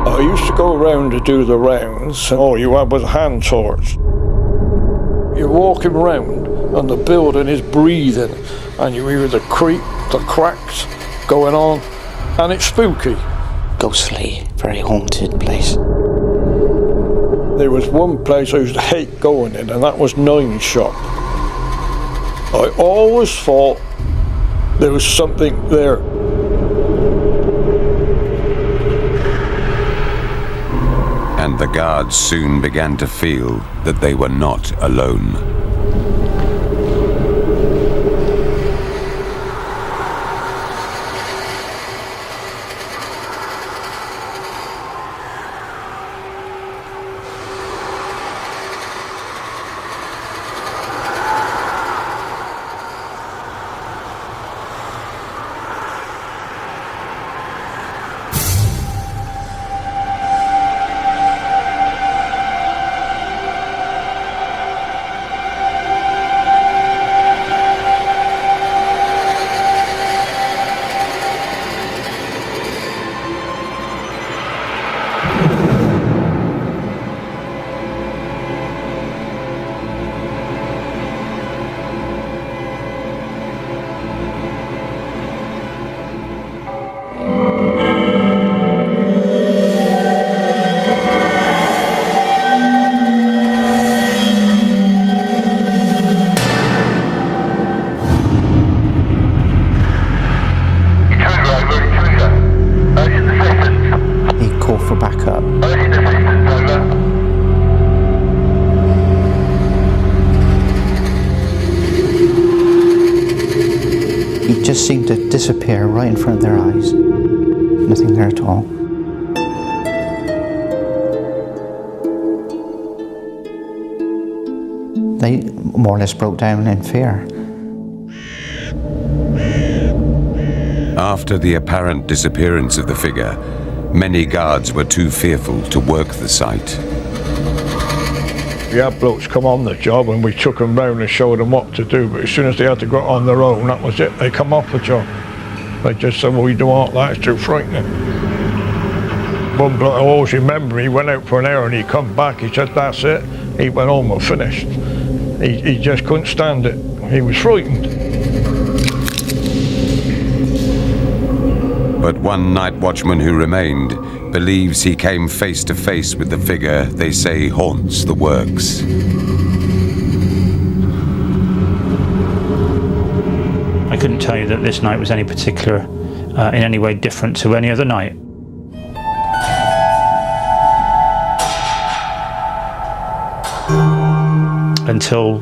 I used to go around to do the rounds, and all you had was a hand torch. You're walking around, and the building is breathing, and you hear the creak, the cracks going on, and it's spooky. Ghostly, very haunted place. There was one place I used to hate going in, and that was Nine Shop. I always thought there was something there. And the guards soon began to feel that they were not alone. Seemed to disappear right in front of their eyes. Nothing there at all. They more or less broke down in fear. After the apparent disappearance of the figure, many guards were too fearful to work the site. We had blokes come on the job and we took them round and showed them what to do, but as soon as they had to go on their own, that was it, they come off the job. They just said, well, we don't like that, it's too frightening. One bloke I always remember, he went out for an hour and he come back, he said, that's it, he went home and finished. He just couldn't stand it, he was frightened. But one night watchman who remained believes he came face to face with the figure they say haunts the works. I couldn't tell you that this night was any particular, in any way different to any other night. until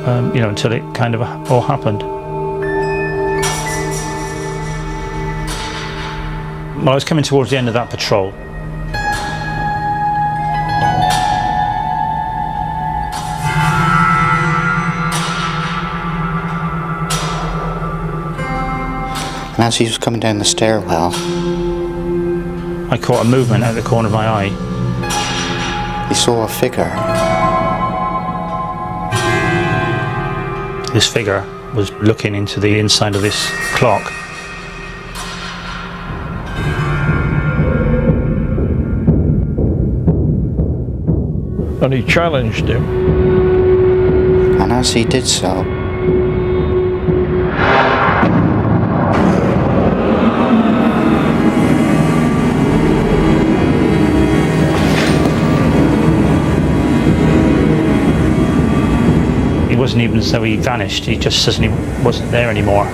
until it kind of all happened. Well, I was coming towards the end of that patrol. And as he was coming down the stairwell, I caught a movement at the corner of my eye. he saw a figure. This figure was looking into the inside of this clock. And he challenged him. And as he did so, It wasn't even as though he vanished, he just suddenly wasn't there anymore.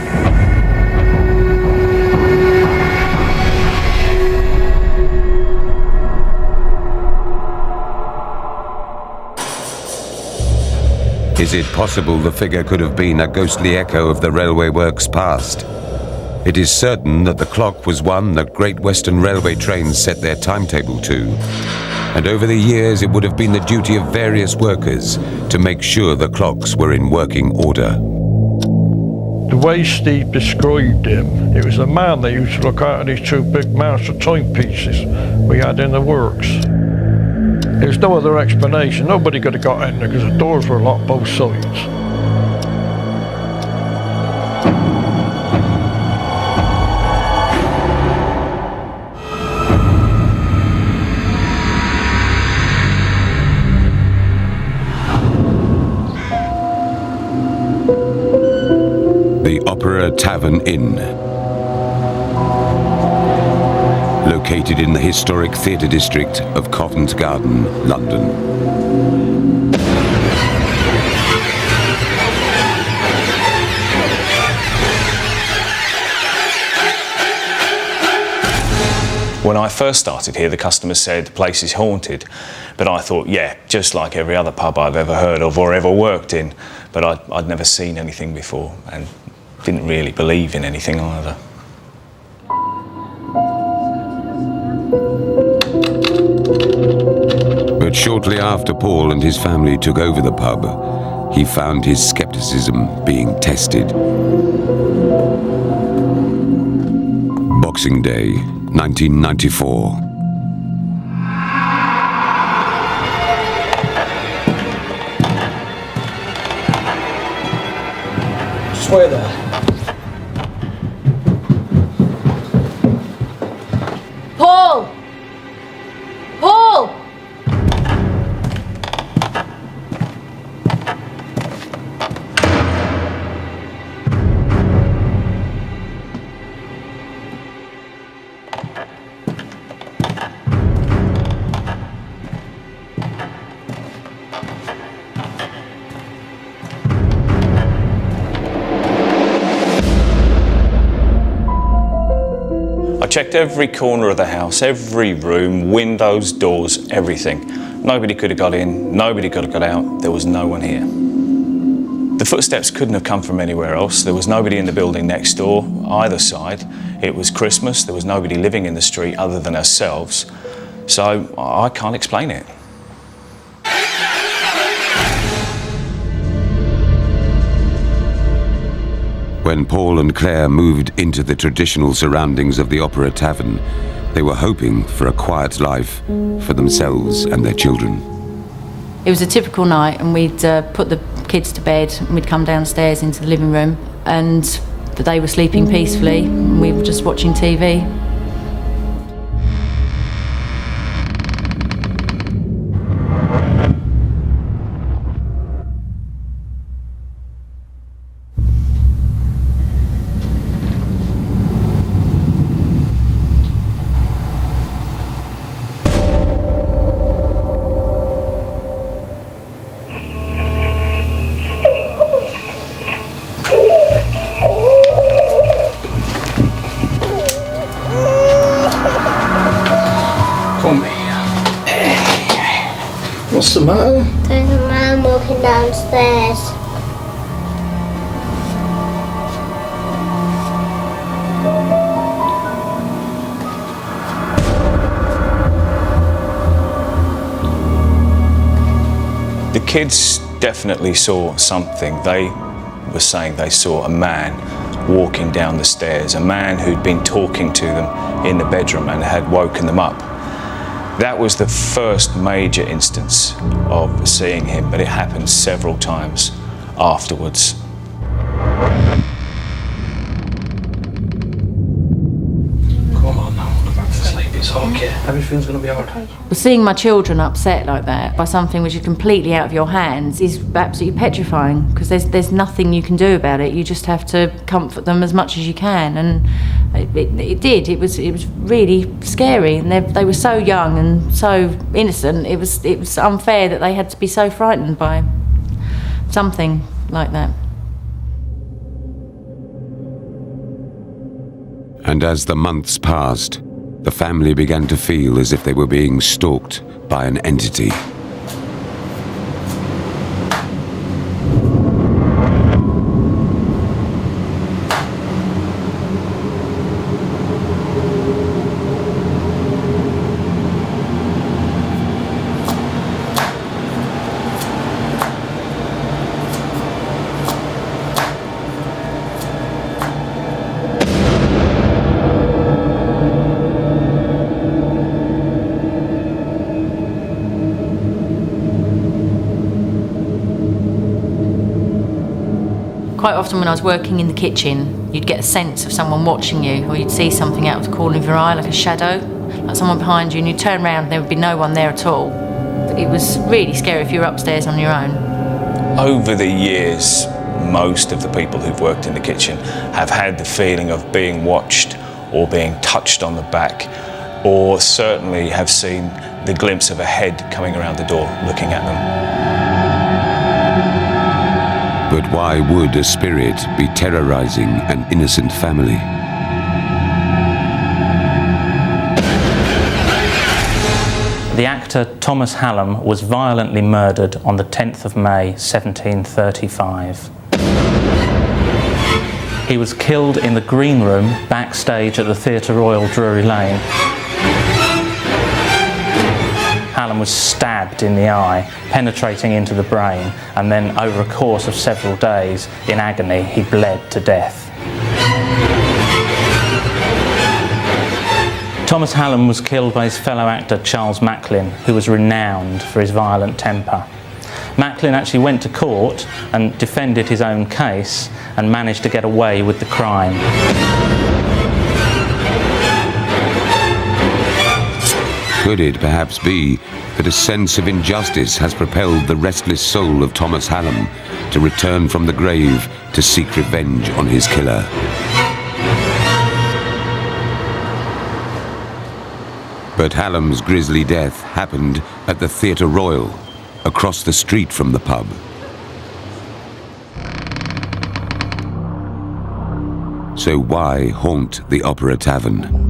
Is it possible the figure could have been a ghostly echo of the railway works past? It is certain that the clock was one that Great Western Railway trains set their timetable to. And over the years it would have been the duty of various workers to make sure the clocks were in working order. The way Steve described him, it was a man that used to look out of these two big master timepieces we had in the works. There's no other explanation. Nobody could have got in there because the doors were locked both sides. The Opera Tavern Inn, located in the historic theatre district of Covent Garden, London. When I first started here, the customers said the place is haunted, but I thought, yeah, just like every other pub I've ever heard of or ever worked in, but I'd never seen anything before and didn't really believe in anything either. But shortly after Paul and his family took over the pub, he found his skepticism being tested. Boxing Day, 1994. Swear there. Paul! Paul! I checked every corner of the house, every room, windows, doors, everything. Nobody could have got in, nobody could have got out, there was no one here. The footsteps couldn't have come from anywhere else. There was nobody in the building next door, either side. It was Christmas, there was nobody living in the street other than ourselves. So I can't explain it. When Paul and Claire moved into the traditional surroundings of the Opera Tavern, they were hoping for a quiet life for themselves and their children. It was a typical night, and we'd put the kids to bed and we'd come downstairs into the living room, and they were sleeping peacefully and we were just watching TV. What's the matter? There's a downstairs. The kids definitely saw something. They were saying they saw a man walking down the stairs, a man who'd been talking to them in the bedroom and had woken them up. That was the first major instance of seeing him, but it happened several times afterwards. Come on now, go back to sleep, it's okay. Everything's going to be alright. Well, seeing my children upset like that by something which is completely out of your hands is absolutely petrifying, because there's nothing you can do about it. You just have to comfort them as much as you can, and it was really scary. And they were so young and so innocent. It was unfair that they had to be so frightened by something like that. And as the months passed, the family began to feel as if they were being stalked by an entity. Quite often when I was working in the kitchen, you'd get a sense of someone watching you, or you'd see something out of the corner of your eye, like a shadow, like someone behind you, and you'd turn around and there would be no one there at all. It was really scary if you were upstairs on your own. Over the years, most of the people who've worked in the kitchen have had the feeling of being watched or being touched on the back, or certainly have seen the glimpse of a head coming around the door looking at them. But why would a spirit be terrorizing an innocent family? The actor Thomas Hallam was violently murdered on the 10th of May 1735. He was killed in the green room backstage at the Theatre Royal, Drury Lane. Hallam was stabbed in the eye, penetrating into the brain, and then over a course of several days, in agony, he bled to death. Thomas Hallam was killed by his fellow actor Charles Macklin, who was renowned for his violent temper. Macklin actually went to court and defended his own case and managed to get away with the crime. Could it perhaps be that a sense of injustice has propelled the restless soul of Thomas Hallam to return from the grave to seek revenge on his killer? But Hallam's grisly death happened at the Theatre Royal, across the street from the pub. So why haunt the Opera Tavern?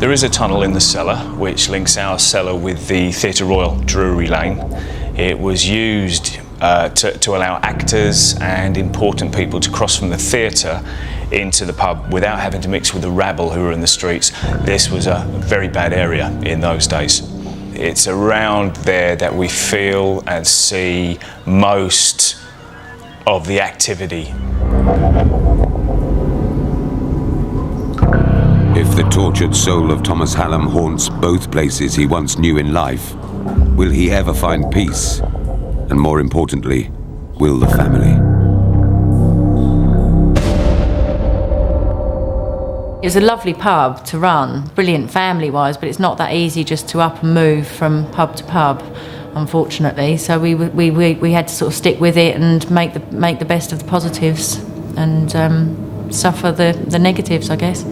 There is a tunnel in the cellar which links our cellar with the Theatre Royal, Drury Lane. It was used to allow actors and important people to cross from the theatre into the pub without having to mix with the rabble who were in the streets. This was a very bad area in those days. It's around there that we feel and see most of the activity. If the tortured soul of Thomas Hallam haunts both places he once knew in life, will he ever find peace? And more importantly, will the family? It was a lovely pub to run, brilliant family-wise, but it's not that easy just to up and move from pub to pub, unfortunately. So we had to sort of stick with it and make the best of the positives and suffer the negatives, I guess.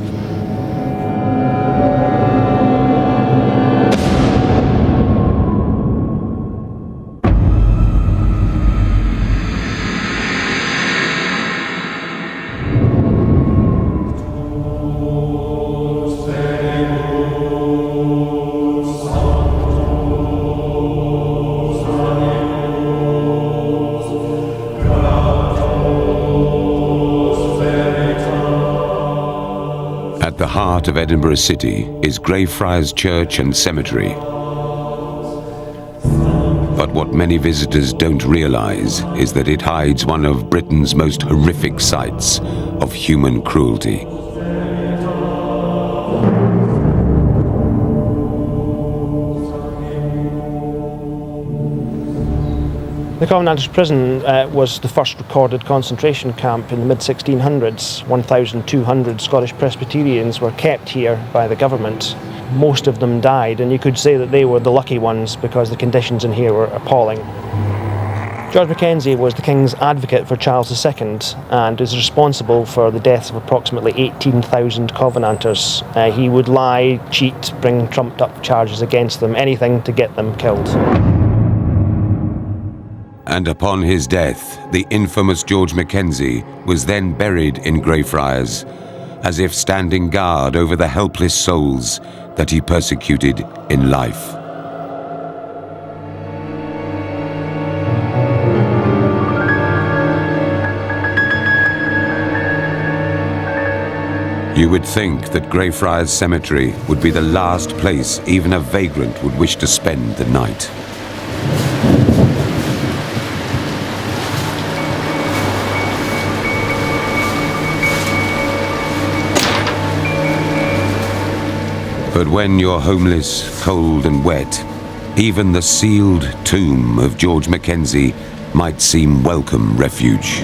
heart of Edinburgh City is Greyfriars Church and Cemetery. But what many visitors don't realise is that it hides one of Britain's most horrific sites of human cruelty. The Covenanters prison was the first recorded concentration camp in the mid-1600s. 1,200 Scottish Presbyterians were kept here by the government. Most of them died, and you could say that they were the lucky ones because the conditions in here were appalling. George Mackenzie was the King's advocate for Charles II and is responsible for the deaths of approximately 18,000 Covenanters. He would lie, cheat, bring trumped-up charges against them, anything to get them killed. And upon his death, the infamous George Mackenzie was then buried in Greyfriars, as if standing guard over the helpless souls that he persecuted in life. You would think that Greyfriars Cemetery would be the last place even a vagrant would wish to spend the night. But when you're homeless, cold and wet, even the sealed tomb of George Mackenzie might seem welcome refuge.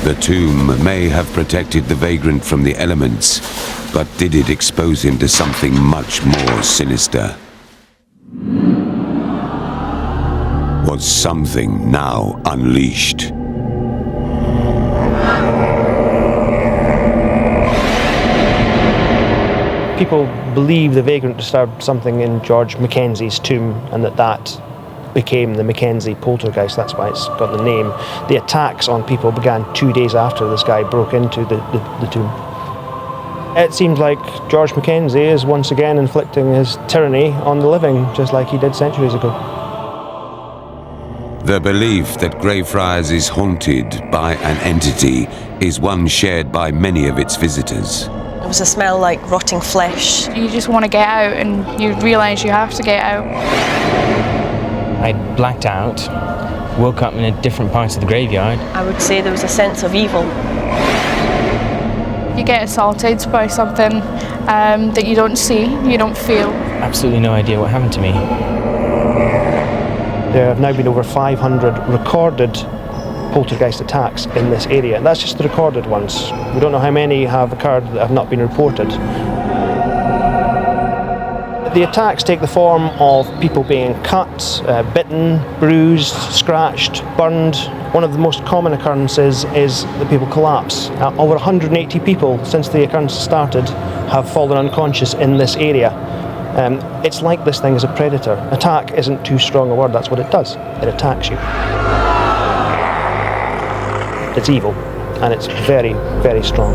The tomb may have protected the vagrant from the elements, but did it expose him to something much more sinister? Was something now unleashed? People believe the vagrant disturbed something in George Mackenzie's tomb and that became the Mackenzie poltergeist. That's why it's got the name. The attacks on people began 2 days after this guy broke into the tomb. It seems like George Mackenzie is once again inflicting his tyranny on the living, just like he did centuries ago. The belief that Greyfriars is haunted by an entity is one shared by many of its visitors. It was a smell like rotting flesh. You just want to get out and you realise you have to get out. I blacked out, woke up in a different part of the graveyard. I would say there was a sense of evil. You get assaulted by something that you don't see, you don't feel. Absolutely no idea what happened to me. There have now been over 500 recorded poltergeist attacks in this area. And that's just the recorded ones. We don't know how many have occurred that have not been reported. The attacks take the form of people being cut, bitten, bruised, scratched, burned. One of the most common occurrences is that people collapse. Over 180 people since the occurrence started have fallen unconscious in this area. It's like this thing is a predator. Attack isn't too strong a word, that's what it does. It attacks you. It's evil, and it's very, very strong.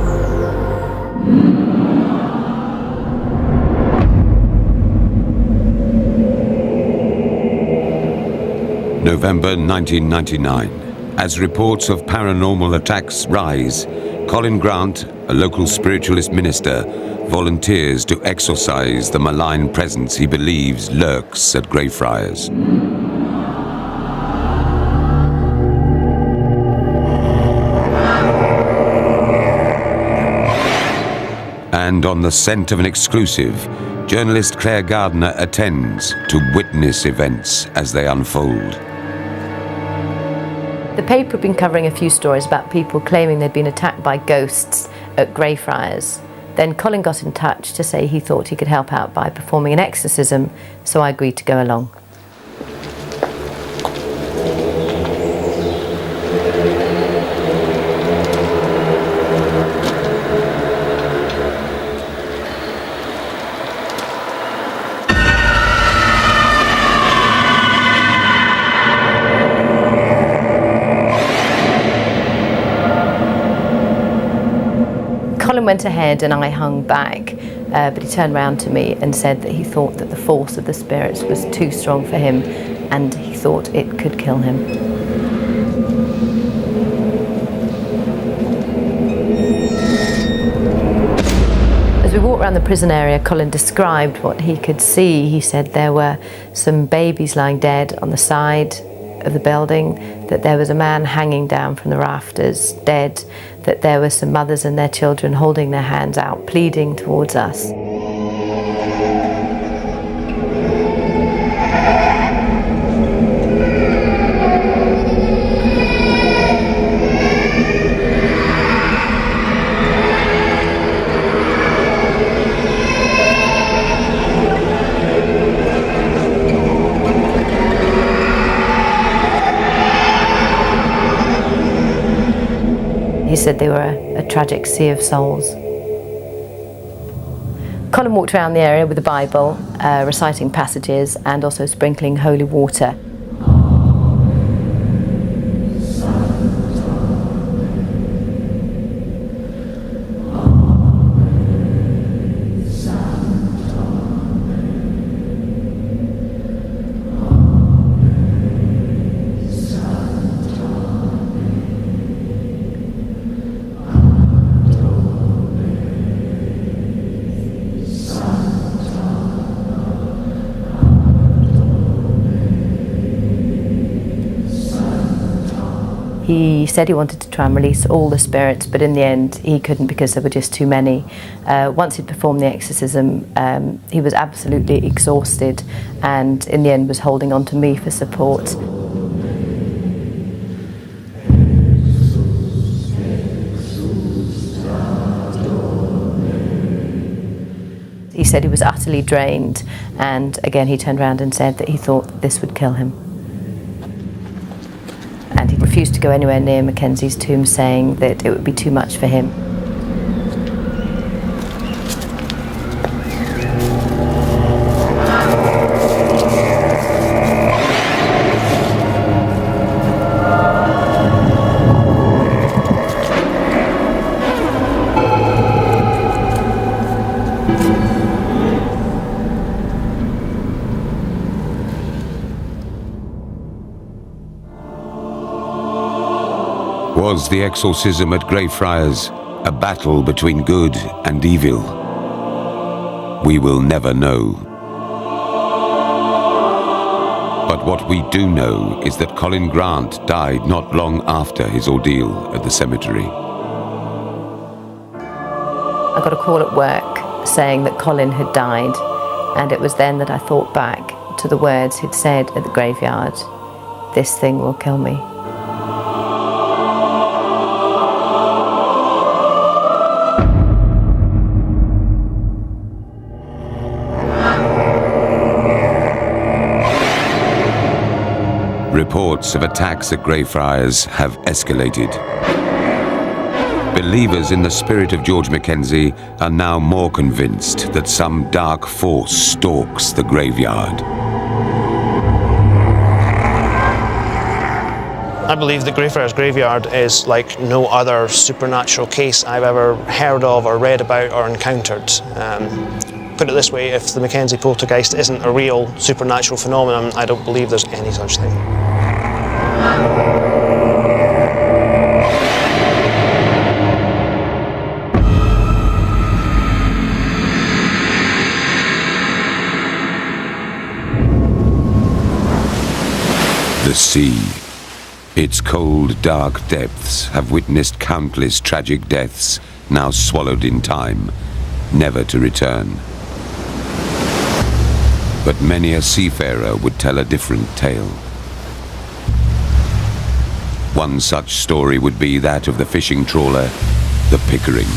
November 1999. As reports of paranormal attacks rise, Colin Grant, a local spiritualist minister, volunteers to exorcise the malign presence he believes lurks at Greyfriars. And on the scent of an exclusive, journalist Claire Gardner attends to witness events as they unfold. The paper had been covering a few stories about people claiming they'd been attacked by ghosts at Greyfriars. Then Colin got in touch to say he thought he could help out by performing an exorcism, so I agreed to go along. Colin went ahead and I hung back, but he turned round to me and said that he thought that the force of the spirits was too strong for him and he thought it could kill him. As we walked around the prison area, Colin described what he could see. He said there were some babies lying dead on the side of the building, that there was a man hanging down from the rafters, dead, that there were some mothers and their children holding their hands out, pleading towards us. He said they were a tragic sea of souls. Colin walked around the area with the Bible, reciting passages and also sprinkling holy water. He said he wanted to try and release all the spirits, but in the end he couldn't because there were just too many. Once he'd performed the exorcism, he was absolutely exhausted and in the end was holding on to me for support. He said he was utterly drained, and again he turned around and said that he thought this would kill him. And he refused to go anywhere near Mackenzie's tomb, saying that it would be too much for him. Was the exorcism at Greyfriars a battle between good and evil? We will never know. But what we do know is that Colin Grant died not long after his ordeal at the cemetery. I got a call at work saying that Colin had died, and it was then that I thought back to the words he'd said at the graveyard, "This thing will kill me." Reports of attacks at Greyfriars have escalated. Believers in the spirit of George Mackenzie are now more convinced that some dark force stalks the graveyard. I believe the Greyfriars Graveyard is like no other supernatural case I've ever heard of or read about or encountered. Put it this way, if the Mackenzie poltergeist isn't a real supernatural phenomenon, I don't believe there's any such thing. The sea. Its cold, dark depths have witnessed countless tragic deaths, now swallowed in time, never to return. But many a seafarer would tell a different tale. One such story would be that of the fishing trawler, the Pickering.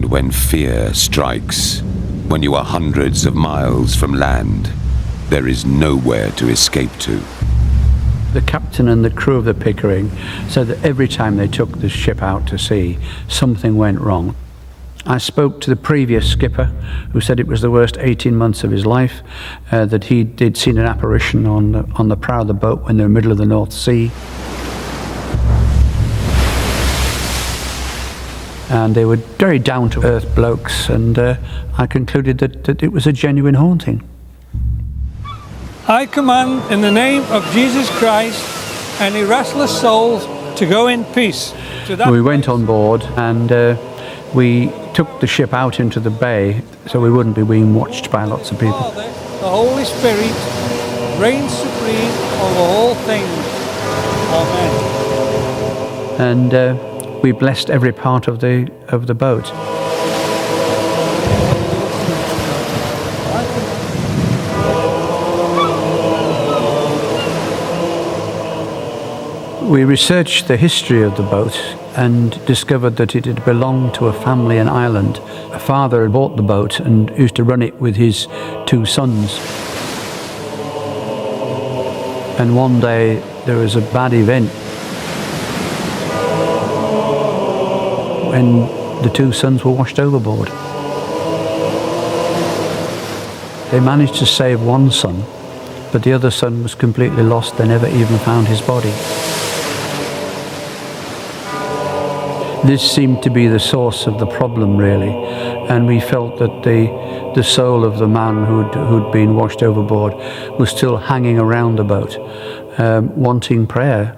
And when fear strikes, when you are hundreds of miles from land, there is nowhere to escape to. The captain and the crew of the Pickering said that every time they took the ship out to sea, something went wrong. I spoke to the previous skipper, who said it was the worst 18 months of his life, that he'd seen an apparition on the prow of the boat when they were in the middle of the North Sea. And they were very down-to-earth blokes, and I concluded that it was a genuine haunting. I command in the name of Jesus Christ any restless souls to go in peace. We went on board and we took the ship out into the bay so we wouldn't be being watched by lots of people. The Holy Spirit reigns supreme over all things. Amen. And we blessed every part of the boat. We researched the history of the boat and discovered that it had belonged to a family in Ireland. A father had bought the boat and used to run it with his 2 sons. And one day there was a bad event when the 2 sons were washed overboard. They managed to save one son, but the other son was completely lost. They never even found his body. This seemed to be the source of the problem, really, and we felt that the soul of the man who'd been washed overboard was still hanging around the boat, wanting prayer.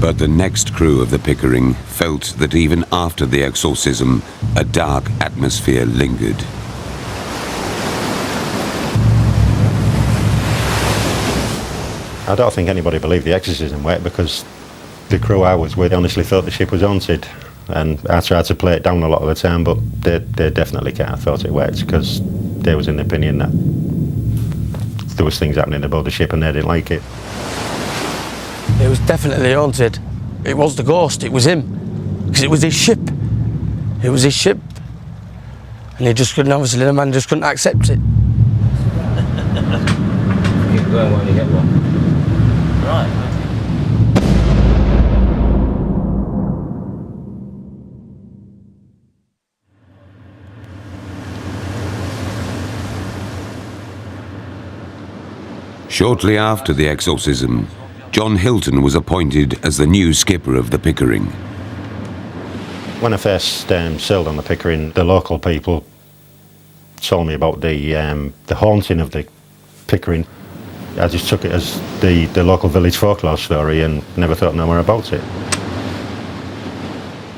But the next crew of the Pickering felt that even after the exorcism, a dark atmosphere lingered. I don't think anybody believed the exorcism worked because the crew I was with honestly thought the ship was haunted, and I tried to play it down a lot of the time, but they definitely can't have thought it worked because they was in the opinion that there was things happening aboard the ship and they didn't like it. It was definitely haunted. It was the ghost, it was him, because it was his ship. It was his ship, and he just couldn't, obviously the man just couldn't accept it. Keep going while you get one. Right. Shortly after the exorcism, John Hilton was appointed as the new skipper of the Pickering. When I first sailed on the Pickering, the local people told me about the haunting of the Pickering. I just took it as the local village folklore story and never thought no more about it.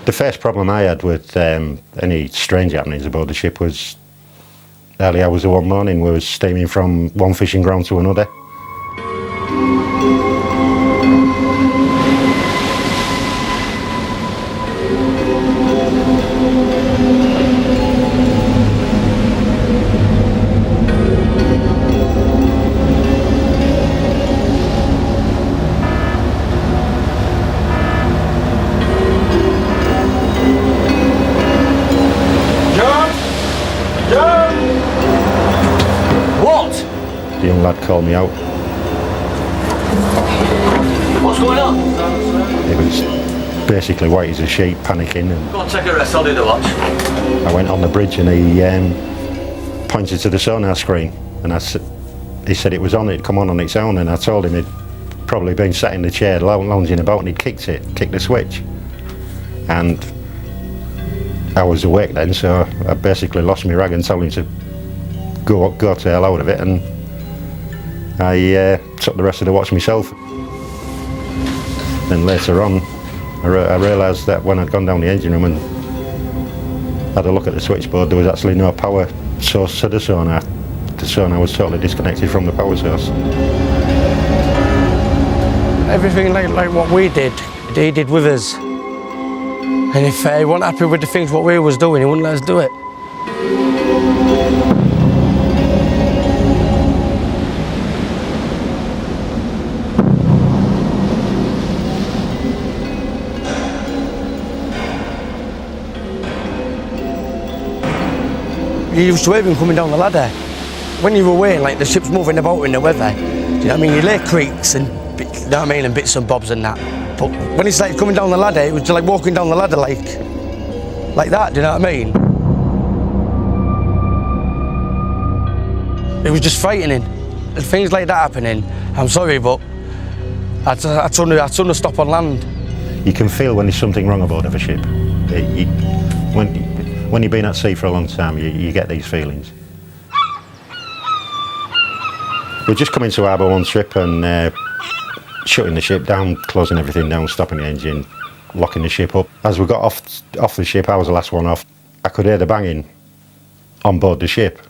The first problem I had with any strange happenings aboard the ship was early hours of one morning we was steaming from one fishing ground to another. The young lad called me out. What's going on? He was basically white as a sheet, panicking. And Go on, take a rest, I'll do the watch. I went on the bridge and he pointed to the sonar screen, and he said it was on, it'd come on its own, and I told him he'd probably been sat in the chair lounging about and he'd kicked the switch. And I was awake then, so I basically lost my rag and told him to go to hell out of it, and I took the rest of the watch myself. Then later on, I realised that when I'd gone down the engine room and had a look at the switchboard, there was actually no power source to the sonar. The sonar was totally disconnected from the power source. Everything like what we did, he did with us. And if he wasn't happy with the things what we was doing, he wouldn't let us do it. You used to hear him coming down the ladder. When you were away, like the ship's moving about in the weather, do you know what I mean? You lay creaks and, you know what I mean, and bits and bobs and that. But when it's like coming down the ladder, it was like walking down the ladder like that, do you know what I mean? It was just frightening. And things like that happening, I'm sorry, but I'd sooner stop on land. You can feel when there's something wrong aboard of a ship. When you've been at sea for a long time, you get these feelings. We're just coming to harbour one trip and shutting the ship down, closing everything down, stopping the engine, locking the ship up. As we got off the ship, I was the last one off. I could hear the banging on board the ship.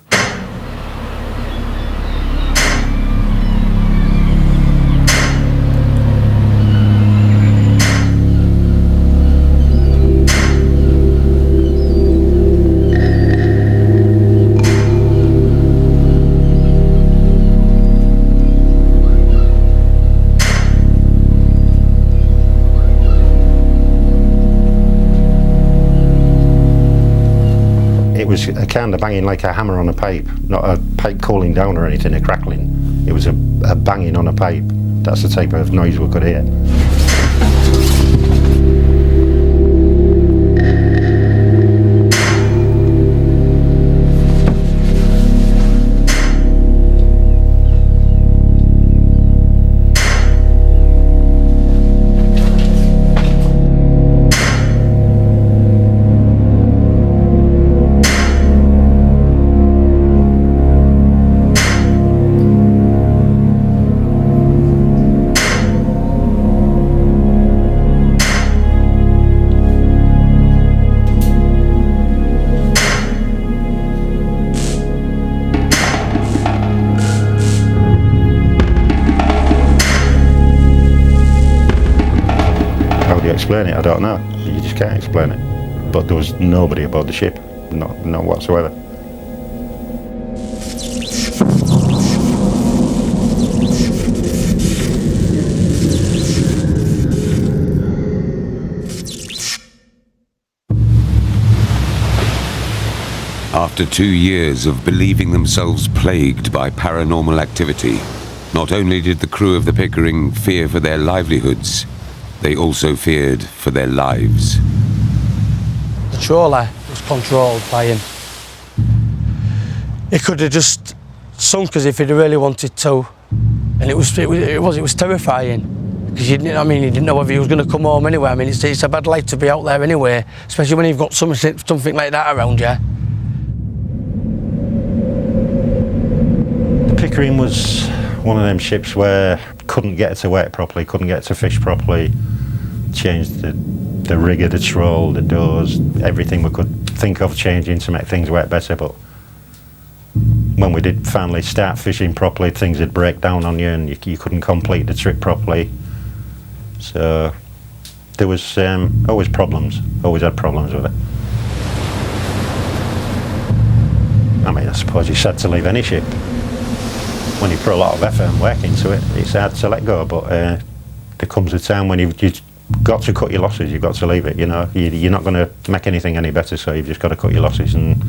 It was a kind of banging like a hammer on a pipe, not a pipe cooling down or anything, a crackling. It was a banging on a pipe. That's the type of noise we could hear. Explain it, I don't know. You just can't explain it. But there was nobody aboard the ship, not whatsoever. After 2 years of believing themselves plagued by paranormal activity, not only did the crew of the Pickering fear for their livelihoods, they also feared for their lives. The trawler was controlled by him. He could have just sunk us if he'd really wanted to, and it was terrifying because you didn't know whether he was going to come home anyway. I mean, it's a bad life to be out there anyway, especially when you've got something like that around you. The Pickering was one of them ships where couldn't get to work properly, couldn't get to fish properly, changed the rig of the trawl, the doors, everything we could think of changing to make things work better. But when we did finally start fishing properly, things would break down on you and you couldn't complete the trip properly. So there was always problems, always had problems with it. I mean, I suppose it's sad to leave any ship. When you put a lot of effort and work into it, it's hard to let go, but there comes a time when you've got to cut your losses, you've got to leave it, you know. You're not going to make anything any better, so you've just got to cut your losses and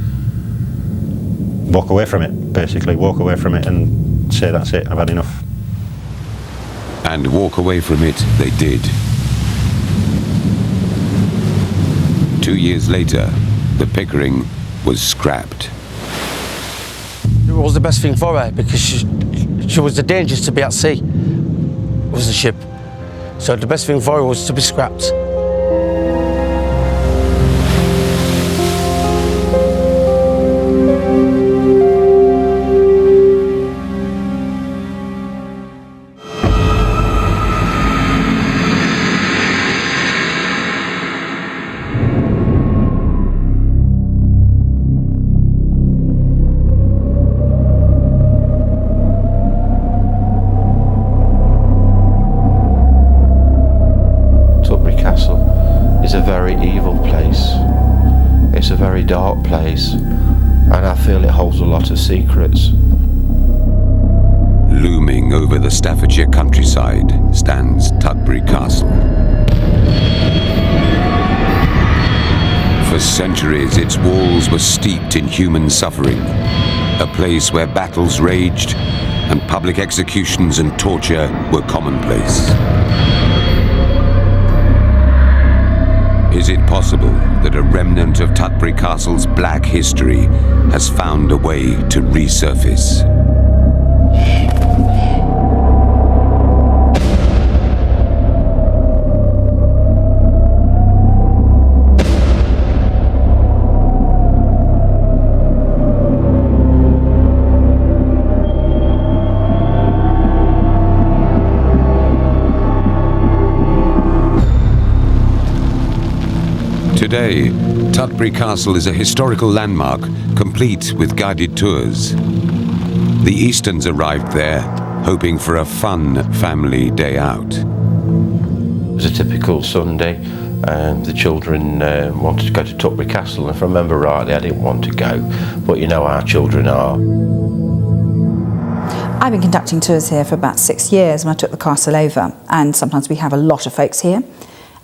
walk away from it, basically. Walk away from it and say, that's it, I've had enough. And walk away from it they did. 2 years later, the Pickering was scrapped. It was the best thing for her because she was the dangerous to be at sea, was the ship. So the best thing for her was to be scrapped. It's a very dark place, and I feel it holds a lot of secrets. Looming over the Staffordshire countryside stands Tutbury Castle. For For centuries, its walls were steeped in human suffering, a place where battles raged and public executions and torture were commonplace. Is it possible that a remnant of Tutbury Castle's black history has found a way to resurface? Today, Tutbury Castle is a historical landmark, complete with guided tours. The Easterns arrived there, hoping for a fun family day out. It was a typical Sunday, and the children wanted to go to Tutbury Castle, and if I remember rightly, I didn't want to go, but you know how children are. I've been conducting tours here for about 6 years when I took the castle over, and sometimes we have a lot of folks here.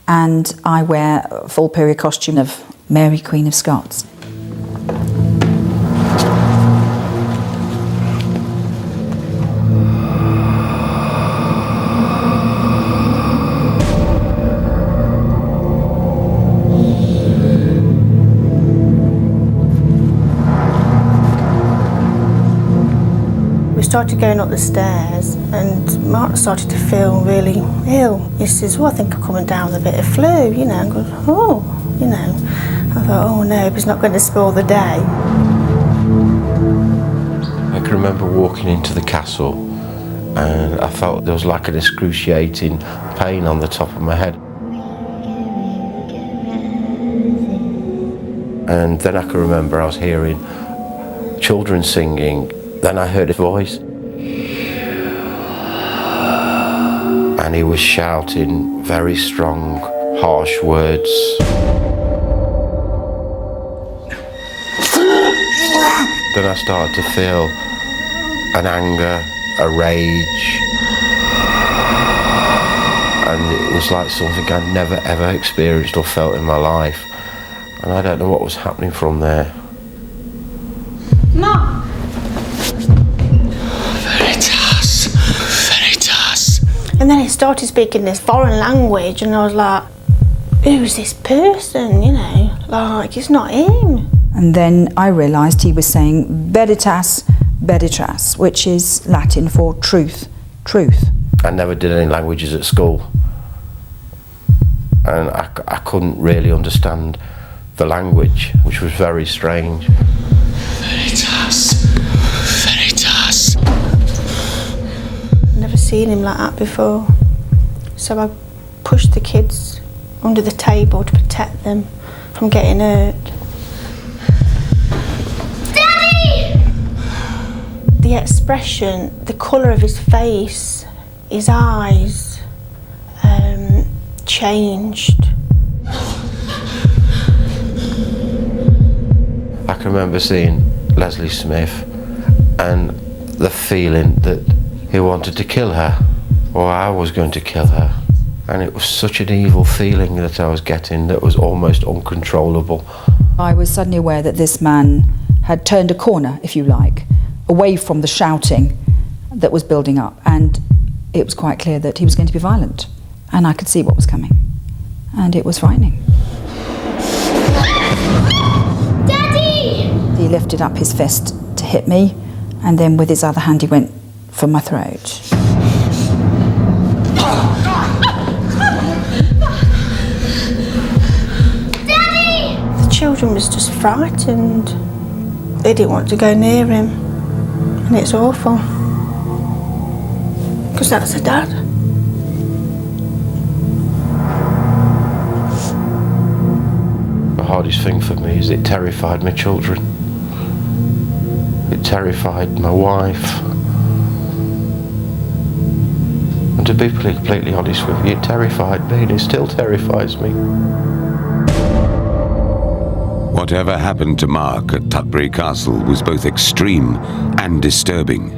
And I wear a full period costume of Mary, Queen of Scots. Started going up the stairs and Mark started to feel really ill. He says, well, I think I'm coming down with a bit of flu, you know, and goes, oh, you know. I thought, oh no, he's not going to spoil the day. I can remember walking into the castle and I felt there was like an excruciating pain on the top of my head. And then I can remember I was hearing children singing. Then I heard a voice, and he was shouting very strong, harsh words. Then I started to feel an anger, a rage, and it was like something I'd never ever experienced or felt in my life. And I don't know what was happening from there. Mom! And then he started speaking this foreign language and I was like, who's this person, you know, like it's not him. And then I realised he was saying veritas, veritas, which is Latin for truth, truth. I never did any languages at school and I couldn't really understand the language, which was very strange. Veritas, veritas. Never seen him like that before. So I pushed the kids under the table to protect them from getting hurt. Daddy! The expression, the colour of his face, his eyes, changed. I can remember seeing Leslie Smith and the feeling that he wanted to kill her, or I was going to kill her. And it was such an evil feeling that I was getting that was almost uncontrollable. I was suddenly aware that this man had turned a corner, if you like, away from the shouting that was building up, and it was quite clear that he was going to be violent, and I could see what was coming, and it was frightening. Daddy! He lifted up his fist to hit me, and then with his other hand he went for my throat. Daddy! The children was just frightened. They didn't want to go near him, and it's awful. Because that's a dad. The hardest thing for me is it terrified my children. It terrified my wife. And to be completely honest with you, it terrified me and it still terrifies me. Whatever happened to Mark at Tutbury Castle was both extreme and disturbing.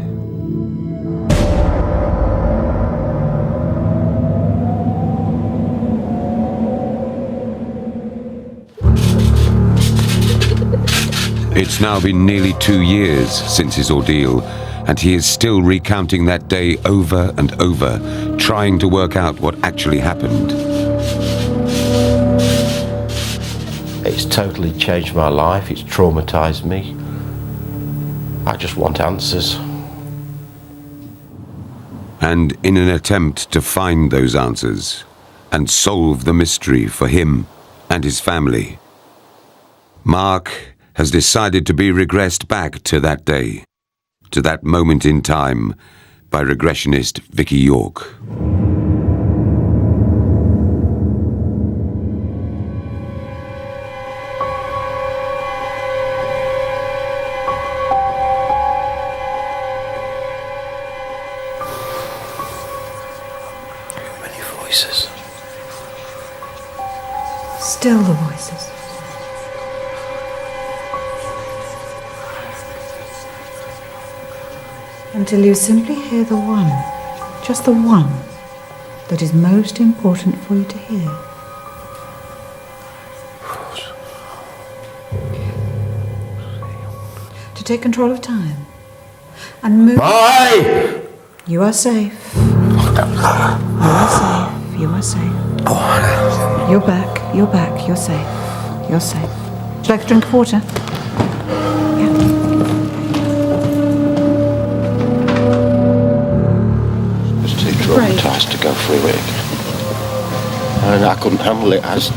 It's now been nearly 2 years since his ordeal, and he is still recounting that day over and over, trying to work out what actually happened. It's totally changed my life, it's traumatised me. I just want answers. And in an attempt to find those answers and solve the mystery for him and his family, Mark has decided to be regressed back to that day, to that moment in time, by regressionist Vicky York. Voices. Still the voices. Until you simply hear the one, just the one, that is most important for you to hear. To take control of time and move. Bye! You are safe. You are safe. You are safe. You're back. You're back. You're safe. You're safe. Would you like a drink of water? I was too traumatised to go through it. And I couldn't handle it as...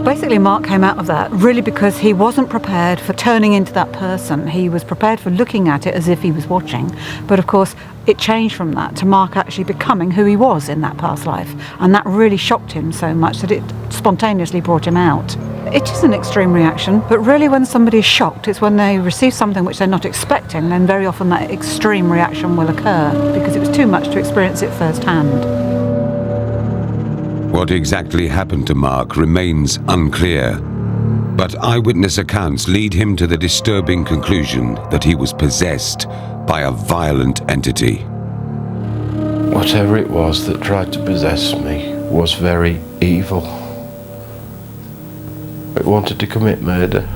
Basically, Mark came out of that really because he wasn't prepared for turning into that person. He was prepared for looking at it as if he was watching. But of course, it changed from that to Mark actually becoming who he was in that past life. And that really shocked him so much that it spontaneously brought him out. It is an extreme reaction, but really when somebody is shocked, it's when they receive something which they're not expecting, then very often that extreme reaction will occur because it was too much to experience it firsthand. What exactly happened to Mark remains unclear, but eyewitness accounts lead him to the disturbing conclusion that he was possessed by a violent entity. Whatever it was that tried to possess me was very evil. It wanted to commit murder.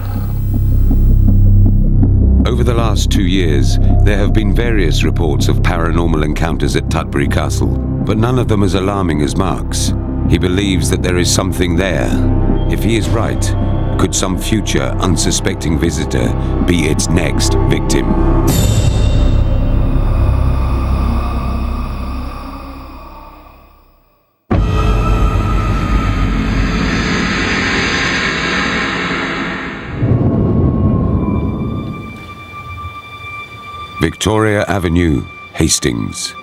Over the last 2 years, there have been various reports of paranormal encounters at Tutbury Castle, but none of them as alarming as Mark's. He believes that there is something there. If he is right, could some future unsuspecting visitor be its next victim? Victoria Avenue, Hastings.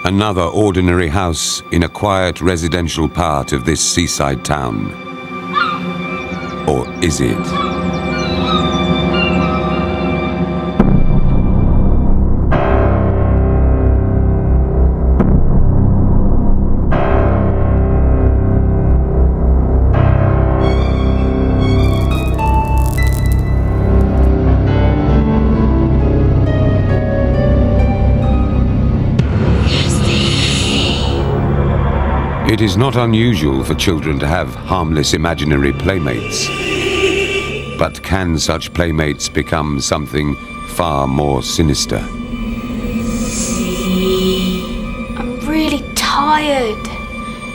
Another ordinary house in a quiet residential part of this seaside town. Or is it? It is not unusual for children to have harmless imaginary playmates. But can such playmates become something far more sinister? I'm really tired.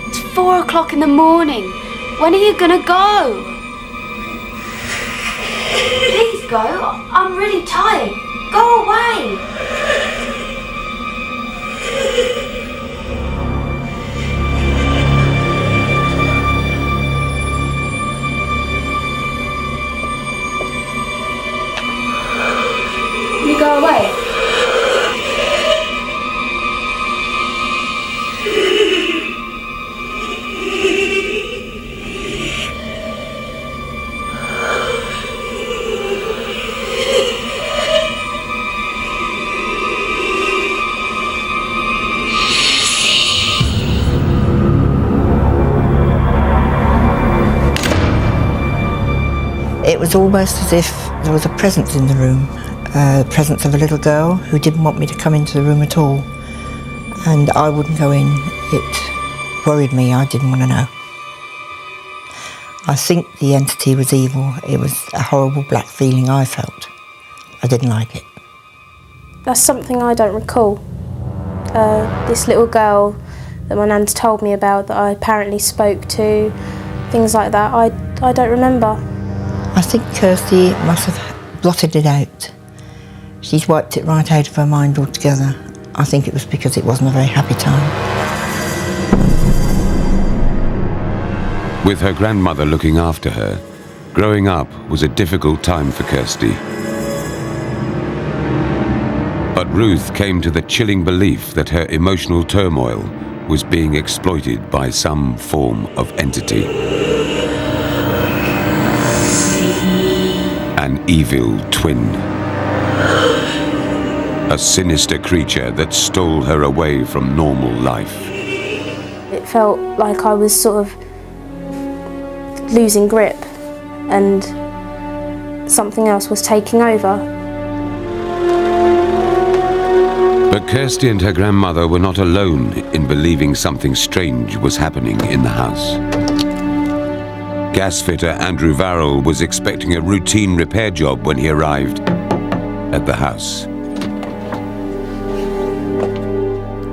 It's 4 o'clock in the morning. When are you gonna go? Please go. I'm really tired. Go away. You go away. It was almost as if there was a presence in the room. The presence of a little girl who didn't want me to come into the room at all, and I wouldn't go in. It worried me. I didn't want to know. I think the entity was evil. It was a horrible black feeling I felt. I didn't like it. That's something I don't recall. This little girl that my nan's told me about that I apparently spoke to, things like that, I don't remember. I think Kirsty must have blotted it out. She's wiped it right out of her mind altogether. I think it was because it wasn't a very happy time. With her grandmother looking after her, growing up was a difficult time for Kirsty. But Ruth came to the chilling belief that her emotional turmoil was being exploited by some form of entity. An evil twin. A sinister creature that stole her away from normal life. It felt like I was sort of losing grip and something else was taking over. But Kirsty and her grandmother were not alone in believing something strange was happening in the house. Gas fitter Andrew Varrell was expecting a routine repair job when he arrived at the house.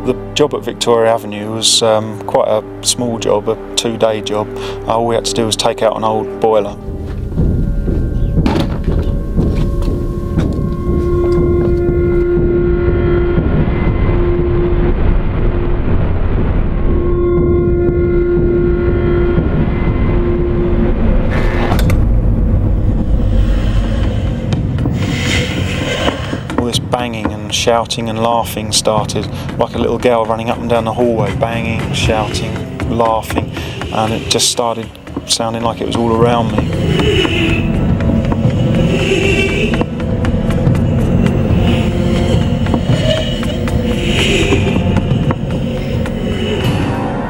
The job at Victoria Avenue was quite a small job, a 2-day job. All we had to do was take out an old boiler. Banging and shouting and laughing started, like a little girl running up and down the hallway, banging, shouting, laughing, and it just started sounding like it was all around me.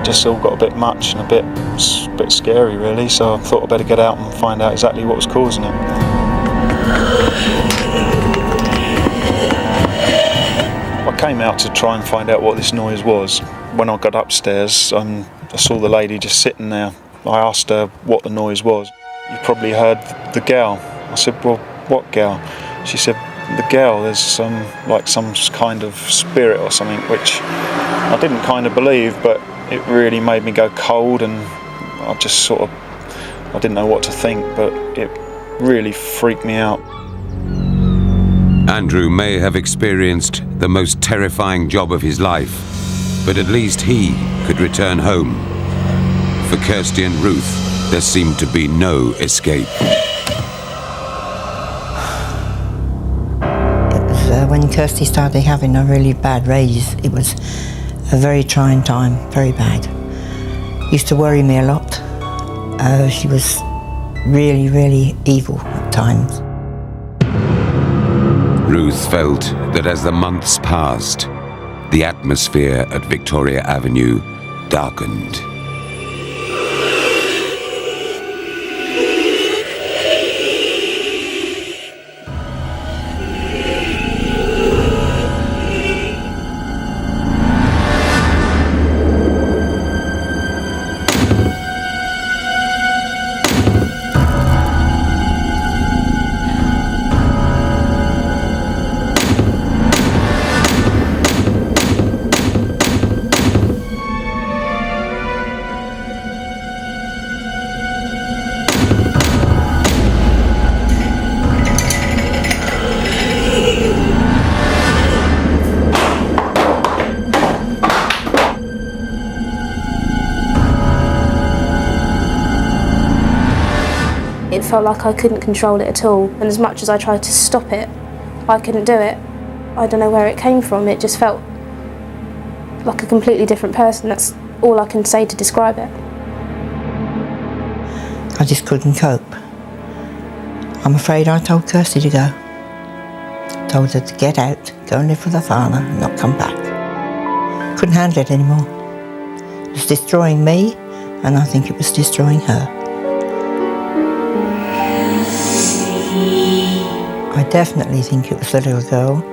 Just all got a bit much and a bit scary really, so I thought I'd better get out and find out exactly what was causing it. I came out to try and find out what this noise was. When I got upstairs, I saw the lady just sitting there. I asked her what the noise was. You probably heard the gal. I said, well, what gal? She said, the gal, there's some kind of spirit or something, which I didn't kind of believe, but it really made me go cold, and I just I didn't know what to think, but it really freaked me out. Andrew may have experienced the most terrifying job of his life, but at least he could return home. For Kirsty and Ruth, there seemed to be no escape. It was when Kirsty started having a really bad rage. It was a very trying time, very bad. Used to worry me a lot. She was really, really evil at times. Ruth felt that as the months passed, the atmosphere at Victoria Avenue darkened. It felt like I couldn't control it at all, and as much as I tried to stop it, I couldn't do it. I don't know where it came from, it just felt like a completely different person. That's all I can say to describe it. I just couldn't cope. I'm afraid I told Kirsty to go. Told her to get out, go and live with her father, and not come back. Couldn't handle it anymore. It was destroying me, and I think it was destroying her. I definitely think it was the little girl.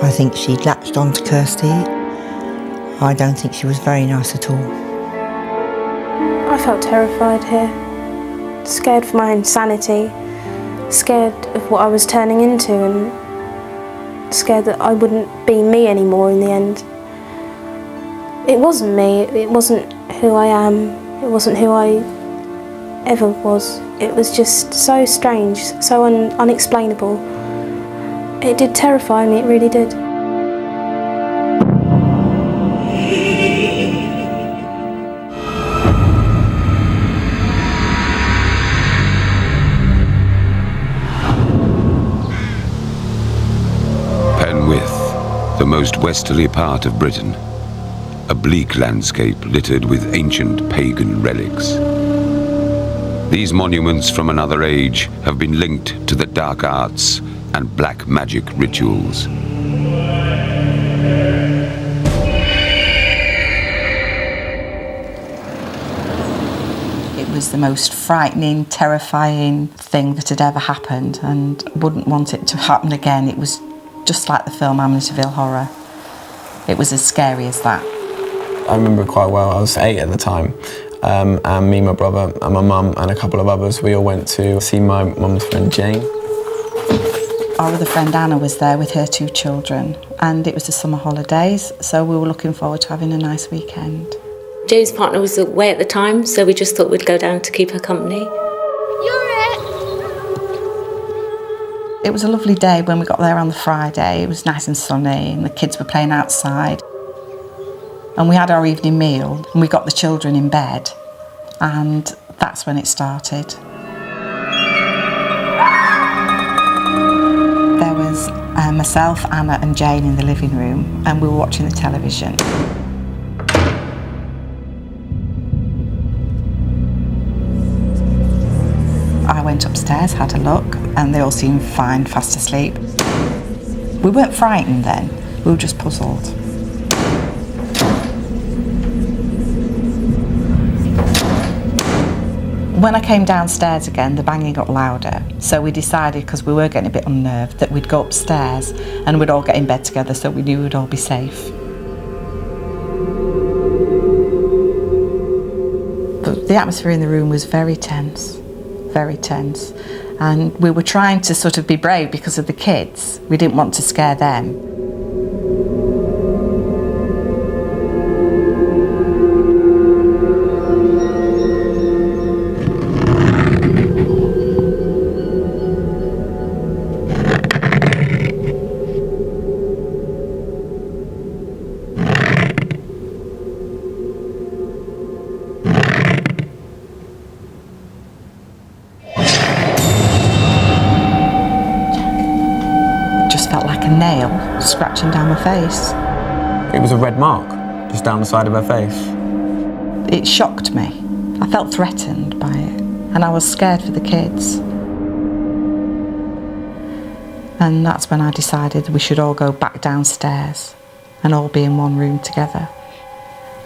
I think she'd latched on to Kirsty. I don't think she was very nice at all. I felt terrified here. scared for my own sanity, scared of what I was turning into, and scared that I wouldn't be me anymore in the end. It wasn't me, it wasn't who I am, it wasn't who I ever was. It was just so strange, so unexplainable. It did terrify me, it really did. The most westerly part of Britain, a bleak landscape littered with ancient pagan relics. These monuments from another age have been linked to the dark arts and black magic rituals. It was the most frightening, terrifying thing that had ever happened, and I wouldn't want it to happen again. It was just like the film Amityville Horror. It was as scary as that. I remember it quite well. I was 8 at the time, and me, my brother, and my mum, and a couple of others, we all went to see my mum's friend Jane. Our other friend Anna was there with her 2 children, and it was the summer holidays, so we were looking forward to having a nice weekend. Jane's partner was away at the time, so we just thought we'd go down to keep her company. It was a lovely day when we got there on the Friday. It was nice and sunny and the kids were playing outside. And we had our evening meal and we got the children in bed, and that's when it started. There was myself, Anna and Jane in the living room, and we were watching the television. I went upstairs, had a look, and they all seemed fine, fast asleep. We weren't frightened then, we were just puzzled. When I came downstairs again, the banging got louder, so we decided, because we were getting a bit unnerved, that we'd go upstairs and we'd all get in bed together so we knew we'd all be safe. But the atmosphere in the room was very tense, and we were trying to sort of be brave because of the kids. We didn't want to scare them. Scratching down my face. It was a red mark, just down the side of her face. It shocked me. I felt threatened by it, and I was scared for the kids. And that's when I decided we should all go back downstairs and all be in one room together.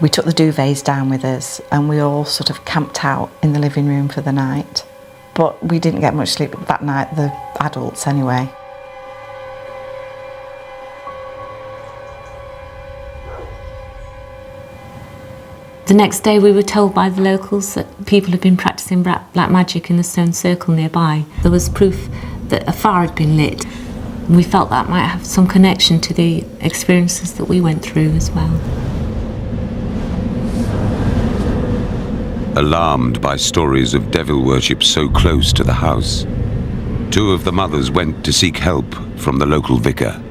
We took the duvets down with us and we all sort of camped out in the living room for the night. But we didn't get much sleep that night, the adults anyway. The next day we were told by the locals that people had been practising black magic in the stone circle nearby. There was proof that a fire had been lit. We felt that might have some connection to the experiences that we went through as well. Alarmed by stories of devil worship so close to the house, 2 of the mothers went to seek help from the local vicar.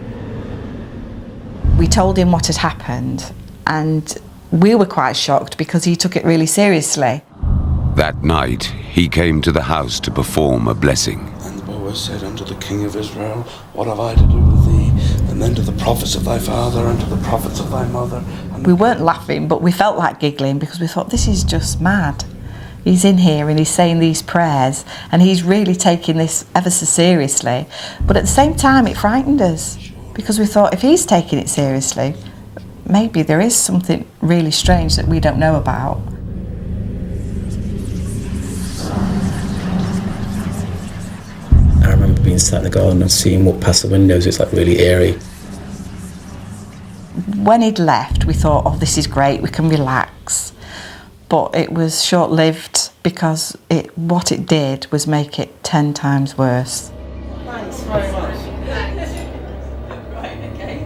We told him what had happened, and we were quite shocked because he took it really seriously. That night, he came to the house to perform a blessing. And the boy said unto the king of Israel, what have I to do with thee? And then to the prophets of thy father and to the prophets of thy mother. We weren't laughing, but we felt like giggling because we thought, this is just mad. He's in here and he's saying these prayers and he's really taking this ever so seriously. But at the same time, it frightened us because we thought, if he's taking it seriously, maybe there is something really strange that we don't know about. I remember being sat in the garden and seeing walk past the windows. It's like really eerie. When he'd left, we thought, oh, this is great, we can relax. But it was short-lived. because what it did was make it 10 times worse. Thanks very much. Right, okay.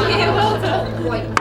Yeah, well done.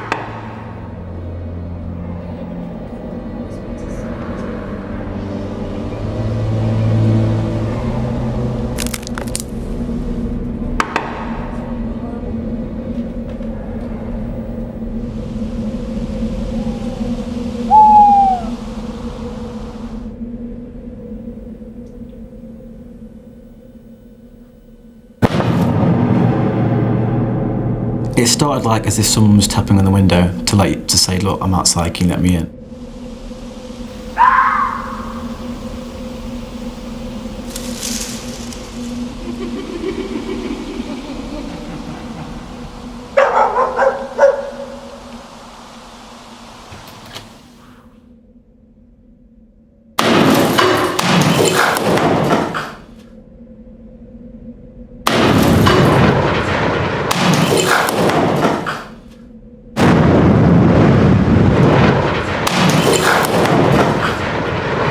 It started like as if someone was tapping on the window to say, look, I'm outside, can you let me in?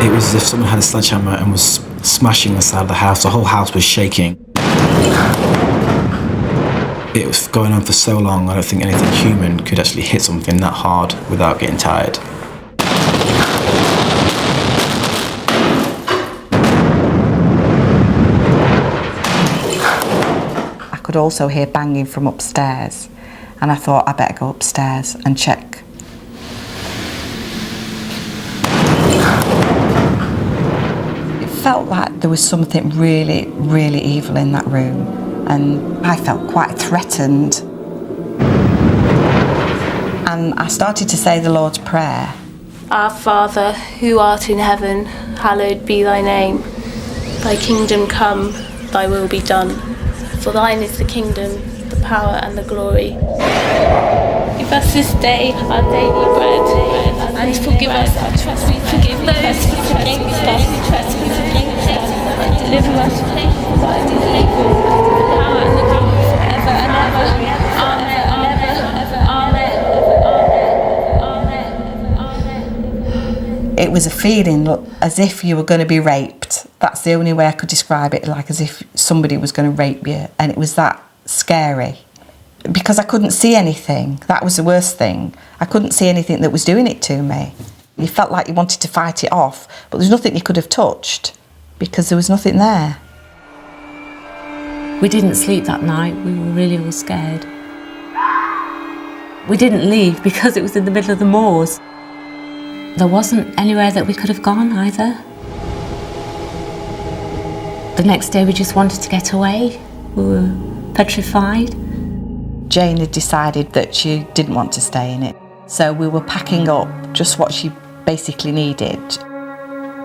It was as if someone had a sledgehammer and was smashing the side of the house. The whole house was shaking. It was going on for so long, I don't think anything human could actually hit something that hard without getting tired. I could also hear banging from upstairs, and I thought I better go upstairs and check. It felt like there was something really, really evil in that room, and I felt quite threatened. And I started to say the Lord's Prayer. Our Father, who art in heaven, hallowed be thy name. Thy kingdom come, thy will be done. For thine is the kingdom, the power and the glory. Give us this day our daily bread, and forgive us our trespasses. Forgive those who trespass against us, and deliver us from evil. The power and the glory forever and ever. Amen. It was a feeling as if you were going to be raped. That's the only way I could describe it, like as if somebody was going to rape you. And it was that scary. Because I couldn't see anything. That was the worst thing. I couldn't see anything that was doing it to me. You felt like you wanted to fight it off, but there's nothing you could have touched because there was nothing there. We didn't sleep that night. We were really all scared. We didn't leave because it was in the middle of the moors. There wasn't anywhere that we could have gone either. The next day we just wanted to get away. We were petrified. Jane had decided that she didn't want to stay in it. So we were packing up just what she basically needed.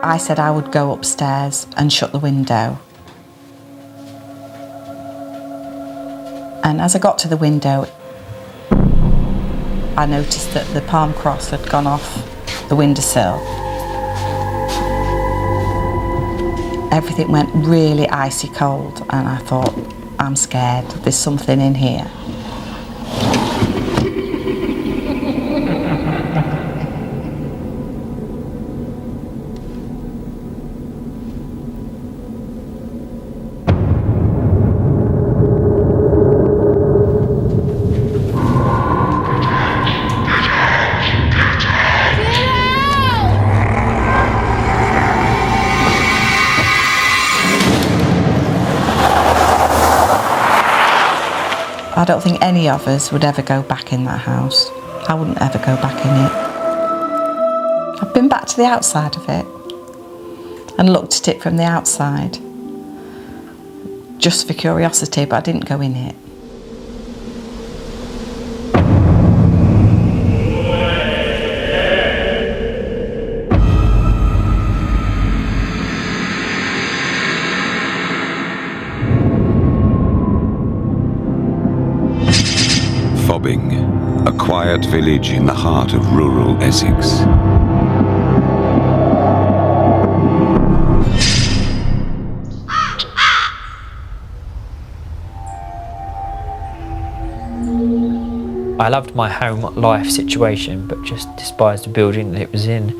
I said I would go upstairs and shut the window. And as I got to the window, I noticed that the palm cross had gone off the windowsill. Everything went really icy cold, and I thought, I'm scared, there's something in here. I don't think any of us would ever go back in that house. I wouldn't ever go back in it. I've been back to the outside of it and looked at it from the outside, just for curiosity, but I didn't go in it. A quiet village in the heart of rural Essex. I loved my home life situation, but just despised the building that it was in.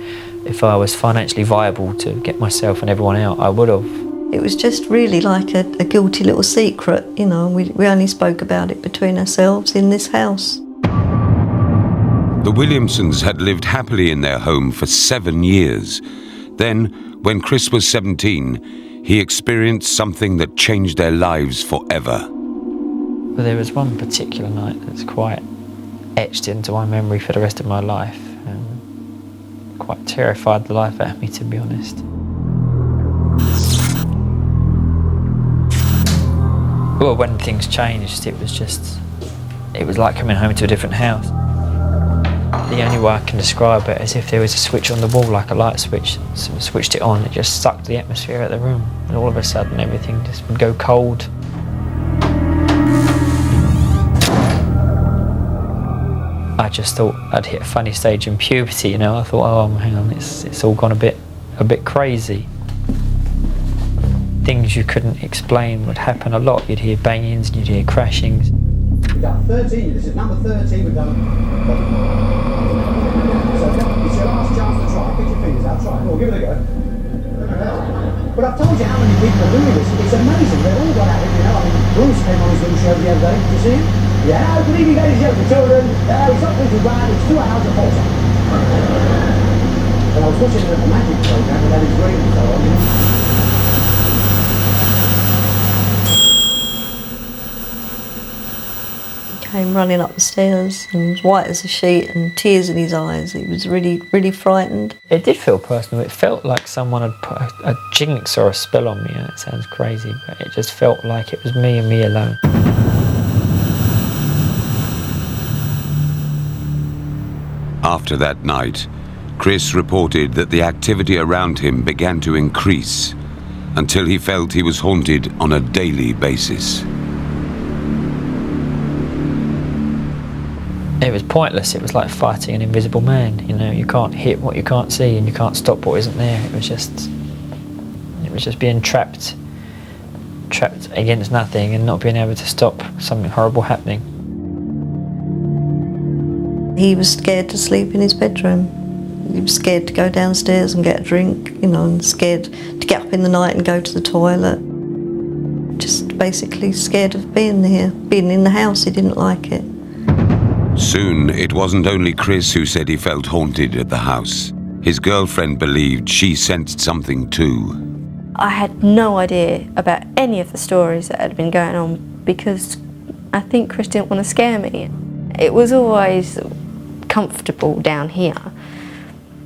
If I was financially viable to get myself and everyone out, I would have. It was just really like a guilty little secret, you know, we only spoke about it between ourselves in this house. The Williamsons had lived happily in their home for 7 years. Then, when Chris was 17, he experienced something that changed their lives forever. But there was one particular night that's quite etched into my memory for the rest of my life, and quite terrified the life out of me, to be honest. Well, when things changed, it was like coming home to a different house. The only way I can describe it is if there was a switch on the wall, like a light switch, so switched it on, it just sucked the atmosphere out of the room, and all of a sudden everything just would go cold. I just thought I'd hit a funny stage in puberty, you know. I thought, oh, hang on, it's all gone a bit crazy. Things you couldn't explain would happen a lot. You'd hear bangings and you'd hear crashings. We've done 13, this is number 13, we've done. So it's your last chance to try. Get your fingers out, try. Well, give it a go. But I've told you how many people are doing this. It's amazing. They've all got at it, you know. I mean, Bruce came on his little show the other day. Did you see him? Yeah, good evening, ladies and gentlemen, children. He's not going to ride, it's 2 hours of Polter. And I was watching a magic program, but that is great, so I mean. Came running up the stairs and was white as a sheet and tears in his eyes. He was really, really frightened. It did feel personal. It felt like someone had put a jinx or a spell on me. And it sounds crazy, but it just felt like it was me and me alone. After that night, Chris reported that the activity around him began to increase until he felt he was haunted on a daily basis. It was pointless. It was like fighting an invisible man. You know, you can't hit what you can't see, and you can't stop what isn't there. It was just being trapped against nothing and not being able to stop something horrible happening. He was scared to sleep in his bedroom. He was scared to go downstairs and get a drink, you know, and scared to get up in the night and go to the toilet. Just basically scared of being here, being in the house. He didn't like it. Soon, it wasn't only Chris who said he felt haunted at the house. His girlfriend believed she sensed something too. I had no idea about any of the stories that had been going on because I think Chris didn't want to scare me. It was always comfortable down here.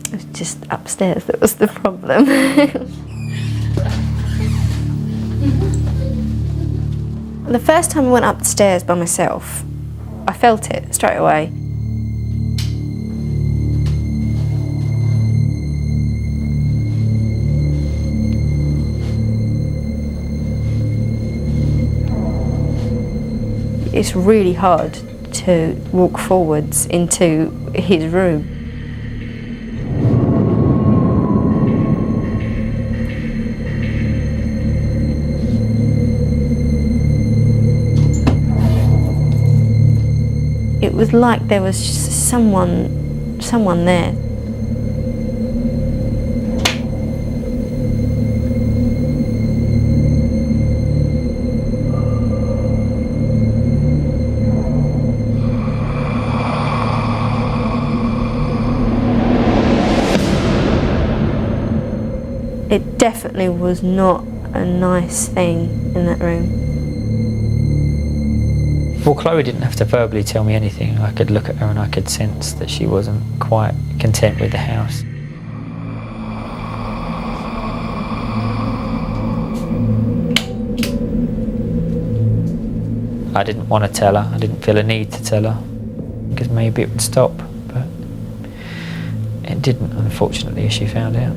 It was just upstairs that was the problem. The first time I went up the stairs by myself, I felt it straight away. It's really hard to walk forwards into his room. It was like there was someone there. It definitely was not a nice thing in that room. Well, Chloe didn't have to verbally tell me anything. I could look at her and I could sense that she wasn't quite content with the house. I didn't want to tell her. I didn't feel a need to tell her because maybe it would stop, but it didn't, unfortunately, as she found out.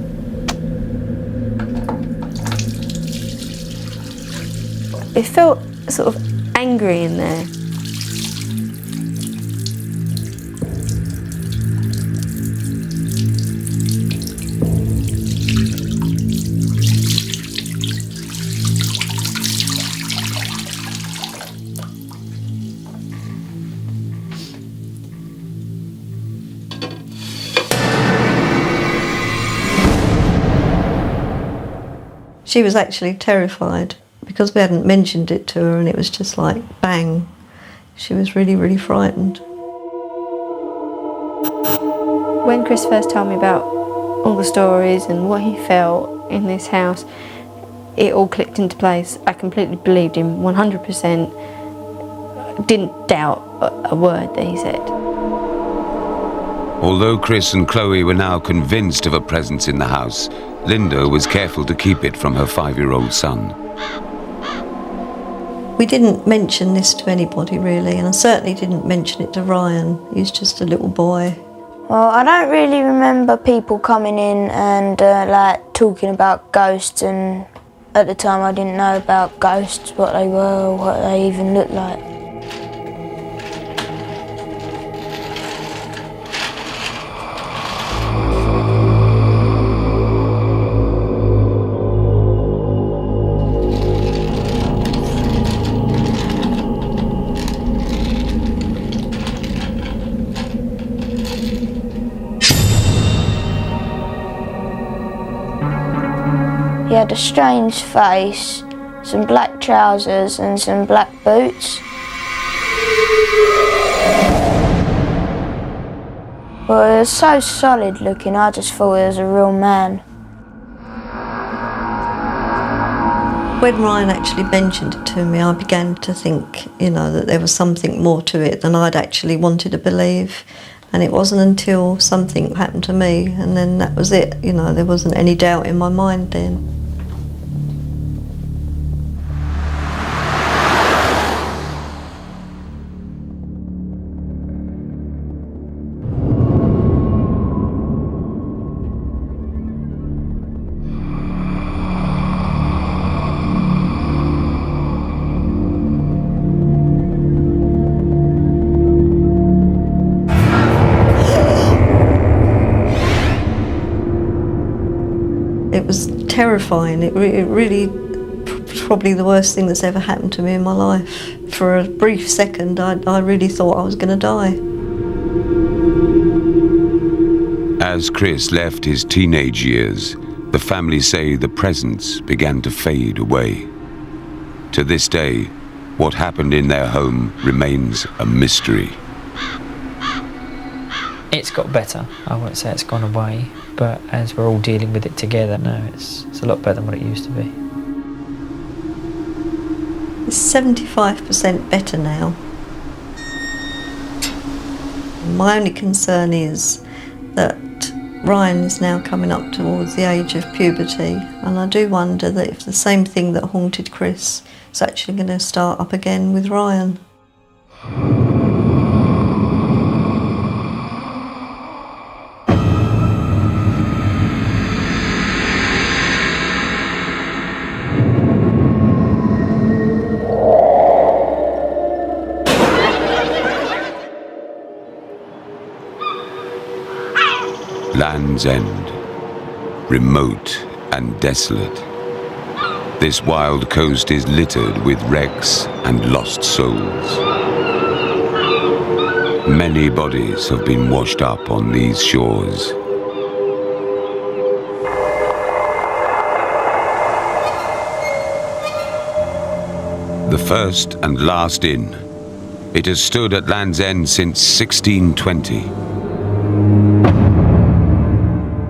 It felt sort of angry in there. She was actually terrified because we hadn't mentioned it to her, and it was just like bang. She was really, really frightened. When Chris first told me about all the stories and what he felt in this house, it all clicked into place. I completely believed him 100%. Didn't doubt a word that he said. Although Chris and Chloe were now convinced of a presence in the house, Linda was careful to keep it from her 5-year-old son. We didn't mention this to anybody really, and I certainly didn't mention it to Ryan. He was just a little boy. Well, I don't really remember people coming in and like talking about ghosts, and at the time I didn't know about ghosts, what they were or what they even looked like. He had a strange face, some black trousers and some black boots. Well, it was so solid looking, I just thought it was a real man. When Ryan actually mentioned it to me, I began to think, that there was something more to it than I'd actually wanted to believe. And it wasn't until something happened to me, and then that was it. There wasn't any doubt in my mind then. It was terrifying. It really, probably the worst thing that's ever happened to me in my life. For a brief second, I really thought I was going to die. As Chris left his teenage years, the family say the presence began to fade away. To this day, what happened in their home remains a mystery. It's got better. I won't say it's gone away, but as we're all dealing with it together, no, it's a lot better than what it used to be. It's 75% better now. My only concern is that Ryan is now coming up towards the age of puberty, and I do wonder that if the same thing that haunted Chris is actually going to start up again with Ryan. Land's End, remote and desolate. This wild coast is littered with wrecks and lost souls. Many bodies have been washed up on these shores. The first and last inn. It has stood at Land's End since 1620.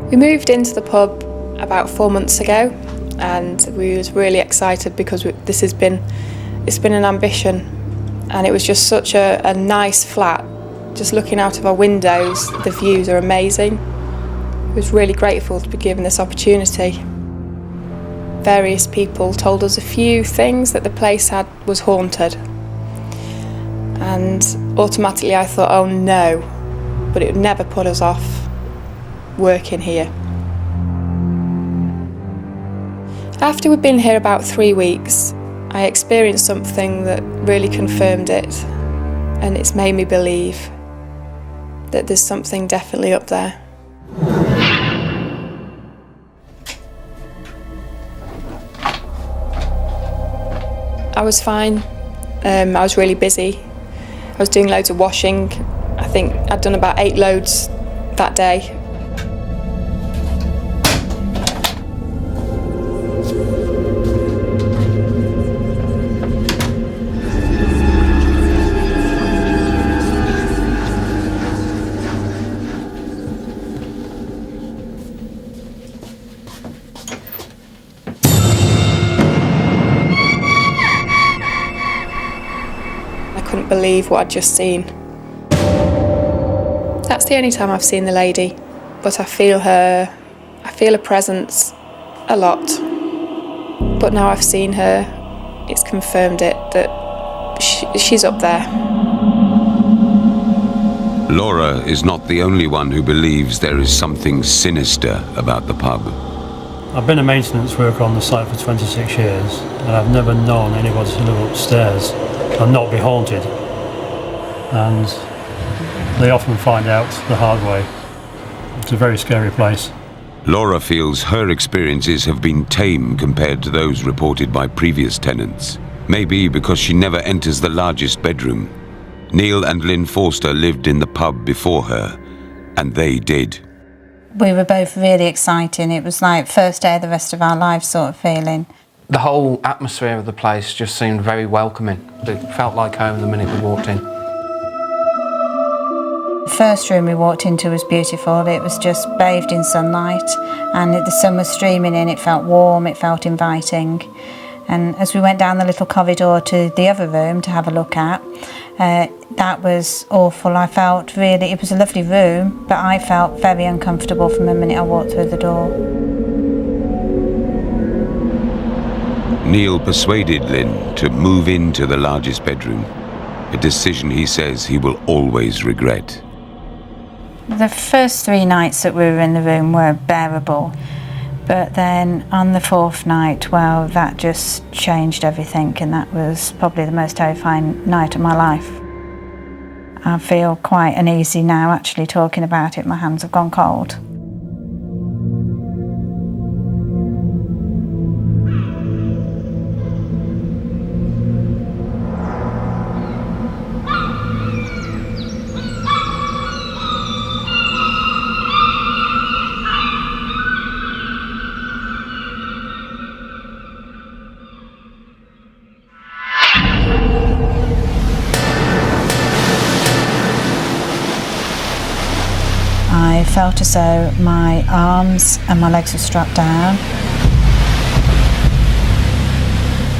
We moved into the pub about 4 months ago, and we was really excited because it's been an ambition, and it was just such a nice flat. Just looking out of our windows, the views are amazing. I was really grateful to be given this opportunity. Various people told us a few things that the place was haunted, and automatically I thought, oh no, but it would never put us off working here. After we'd been here about 3 weeks, I experienced something that really confirmed it, and it's made me believe that there's something definitely up there. I was fine. I was really busy. I was doing loads of washing. I think I'd done about 8 loads that day. believe what I'd just seen. That's the only time I've seen the lady, but I feel her presence a lot. But now I've seen her, it's confirmed it, that she's up there. Laura is not the only one who believes there is something sinister about the pub. I've been a maintenance worker on the site for 26 years, and I've never known anybody to live upstairs and not be haunted. And they often find out the hard way. It's a very scary place. Laura feels her experiences have been tame compared to those reported by previous tenants. Maybe because she never enters the largest bedroom. Neil and Lynn Forster lived in the pub before her, and they did. We were both really excited. It was like first day of the rest of our lives sort of feeling. The whole atmosphere of the place just seemed very welcoming. It felt like home the minute we walked in. The first room we walked into was beautiful. It was just bathed in sunlight, and the sun was streaming in. It felt warm, it felt inviting. And as we went down the little corridor to the other room to have a look at, that was awful. I felt really, it was a lovely room, but I felt very uncomfortable from the minute I walked through the door. Neil persuaded Lynn to move into the largest bedroom, a decision he says he will always regret. The first 3 nights that we were in the room were bearable, but then on the 4th night, well, that just changed everything, and that was probably the most terrifying night of my life. I feel quite uneasy now actually talking about it. My hands have gone cold. I felt as though my arms and my legs were strapped down.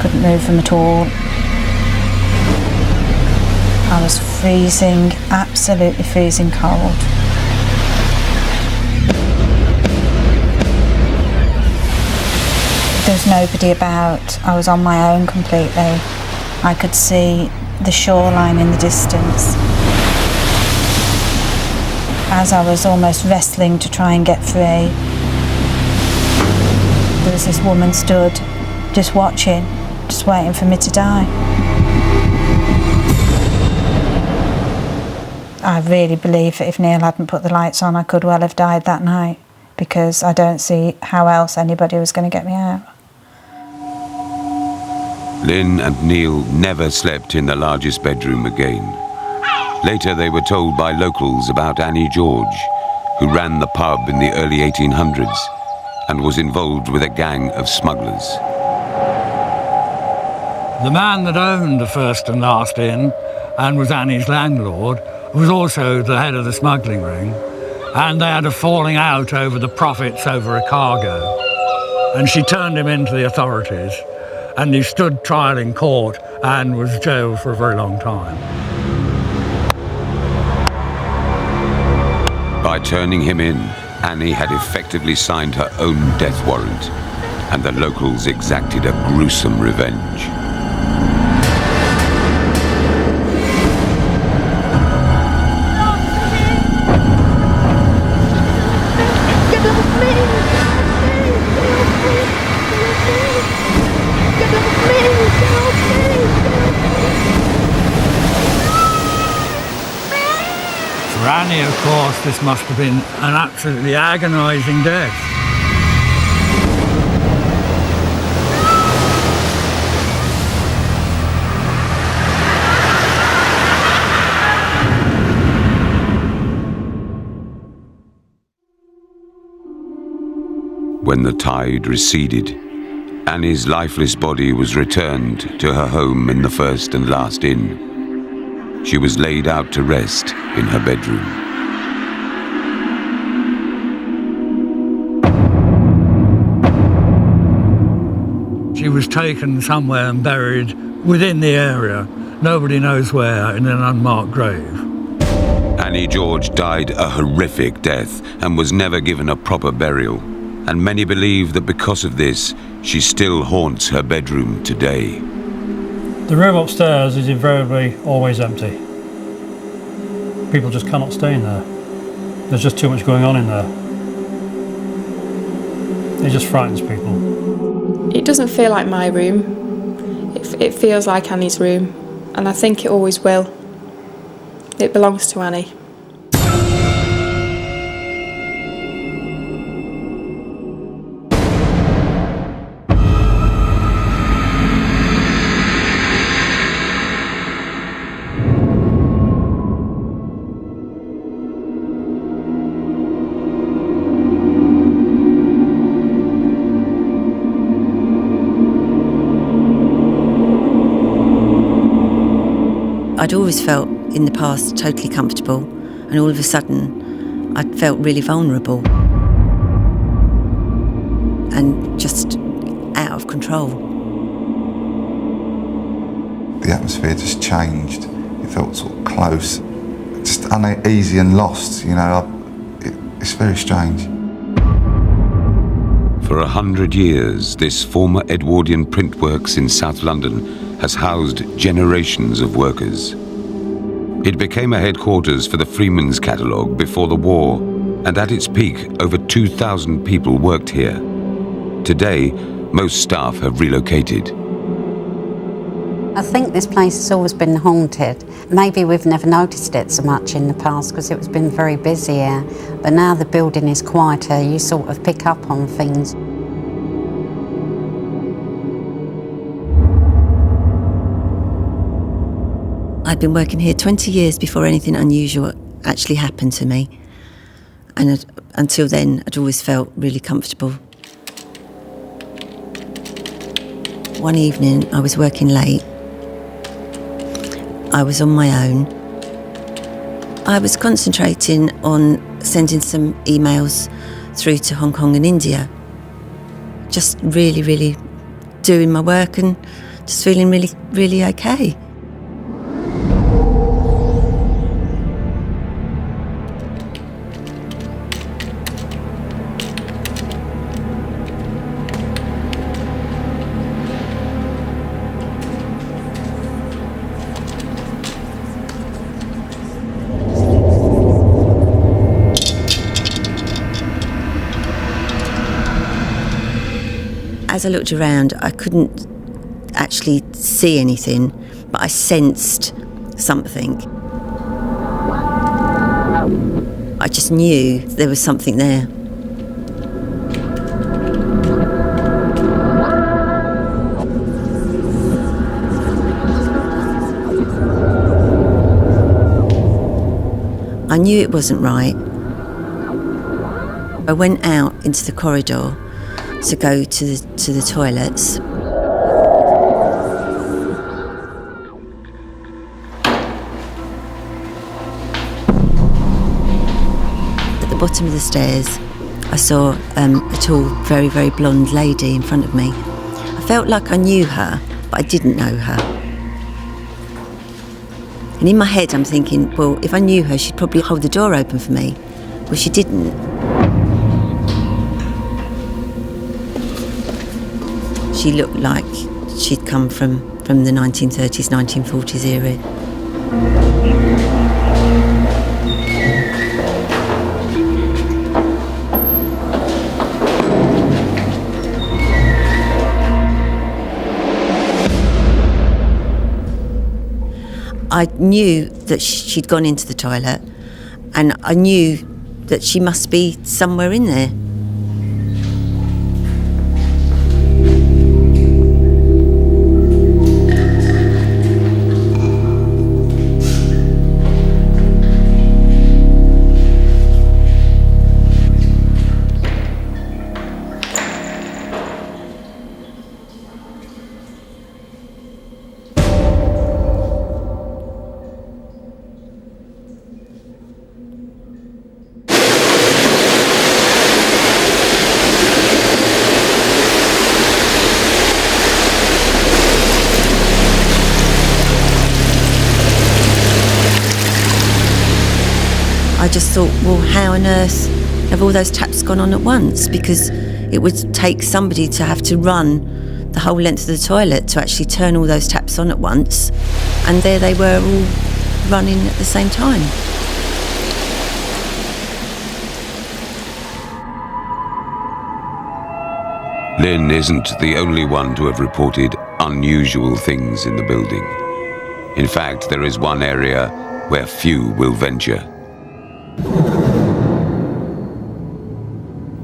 Couldn't move them at all. I was freezing, absolutely freezing cold. There was nobody about. I was on my own completely. I could see the shoreline in the distance. As I was almost wrestling to try and get free, there was this woman stood, just watching, just waiting for me to die. I really believe that if Neil hadn't put the lights on, I could well have died that night, because I don't see how else anybody was going to get me out. Lynn and Neil never slept in the largest bedroom again. Later they were told by locals about Annie George, who ran the pub in the early 1800s and was involved with a gang of smugglers. The man that owned the First and Last Inn and was Annie's landlord was also the head of the smuggling ring, and they had a falling out over the profits over a cargo. And she turned him into the authorities, and he stood trial in court and was jailed for a very long time. By turning him in, Annie had effectively signed her own death warrant, and the locals exacted a gruesome revenge. For Annie, of course, this must have been an absolutely agonising death. When the tide receded, Annie's lifeless body was returned to her home in the First and Last Inn. She was laid out to rest in her bedroom. She was taken somewhere and buried within the area, nobody knows where, in an unmarked grave. Annie George died a horrific death and was never given a proper burial. And many believe that because of this, she still haunts her bedroom today. The room upstairs is invariably always empty. People just cannot stay in there. There's just too much going on in there. It just frightens people. It doesn't feel like my room. It feels like Annie's room, and I think it always will. It belongs to Annie. I'd always felt in the past totally comfortable, and all of a sudden I'd felt really vulnerable and just out of control. The atmosphere just changed. It felt sort of close, just uneasy and lost, you know. It's very strange. For 100 years, this former Edwardian printworks in South London has housed generations of workers. It became a headquarters for the Freeman's Catalogue before the war, and at its peak, over 2,000 people worked here. Today, most staff have relocated. I think this place has always been haunted. Maybe we've never noticed it so much in the past because it's been very busy here, but now the building is quieter, you sort of pick up on things. I'd been working here 20 years before anything unusual actually happened to me. And until then, I'd always felt really comfortable. One evening, I was working late. I was on my own. I was concentrating on sending some emails through to Hong Kong and India. Just really doing my work and just feeling really okay. As I looked around, I couldn't actually see anything, but I sensed something. I just knew there was something there. I knew it wasn't right. I went out into the corridor to go to the toilets. At the bottom of the stairs, I saw a tall, very blonde lady in front of me. I felt like I knew her, but I didn't know her. And in my head, I'm thinking, well, if I knew her, she'd probably hold the door open for me. Well, she didn't. She looked like she'd come from the 1930s, 1940s era. I knew that she'd gone into the toilet, and I knew that she must be somewhere in there. just thought, well, how on earth have all those taps gone on at once? Because it would take somebody to have to run the whole length of the toilet to actually turn all those taps on at once. And there they were all running at the same time. Lynn isn't the only one to have reported unusual things in the building. In fact, there is one area where few will venture.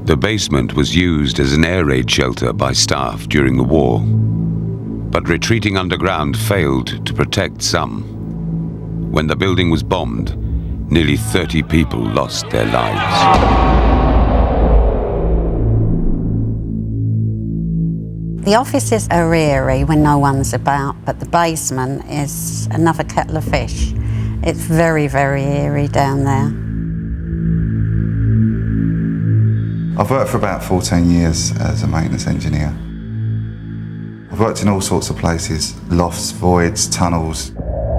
The basement was used as an air raid shelter by staff during the war, but retreating underground failed to protect some. When the building was bombed, nearly 30 people lost their lives. The offices are eerie when no one's about, but the basement is another kettle of fish. It's very, very eerie down there. I've worked for about 14 years as a maintenance engineer. I've worked in all sorts of places, lofts, voids, tunnels.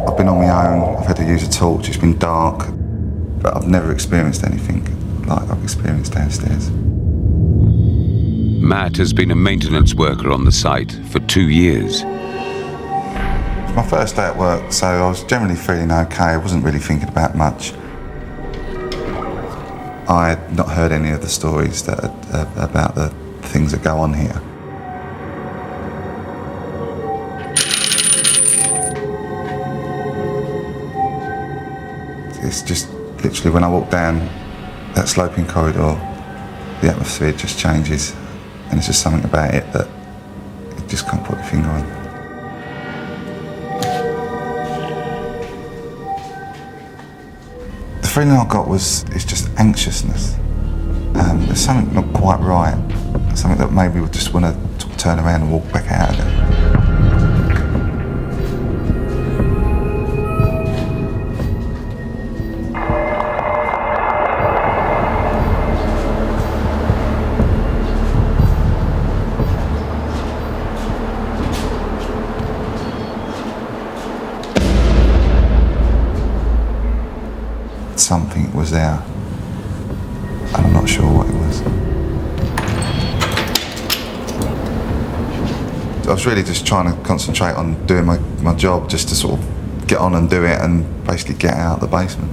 I've been on my own, I've had to use a torch, it's been dark, but I've never experienced anything like I've experienced downstairs. Matt has been a maintenance worker on the site for 2 years. It's my first day at work, so I was generally feeling okay. I wasn't really thinking about much. I had not heard any of the stories about the things that go on here. It's just literally when I walk down that sloping corridor, the atmosphere just changes. And it's just something about it that you just can't put your finger on. The feeling I got it's just anxiousness. There's something not quite right. Something that maybe would just want to turn around and walk back out of it. Something was there, and I'm not sure what it was. I was really just trying to concentrate on doing my job, just to sort of get on and do it and basically get out of the basement.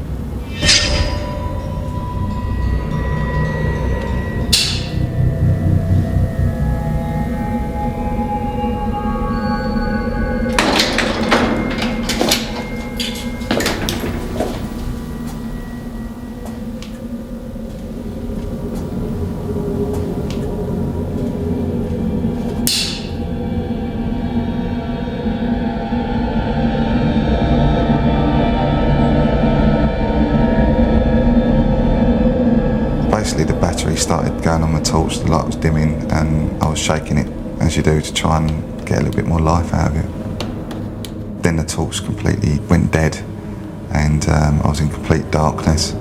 The battery started going on my torch, the light was dimming, and I was shaking it, as you do, to try and get a little bit more life out of it. Then the torch completely went dead, and I was in complete darkness.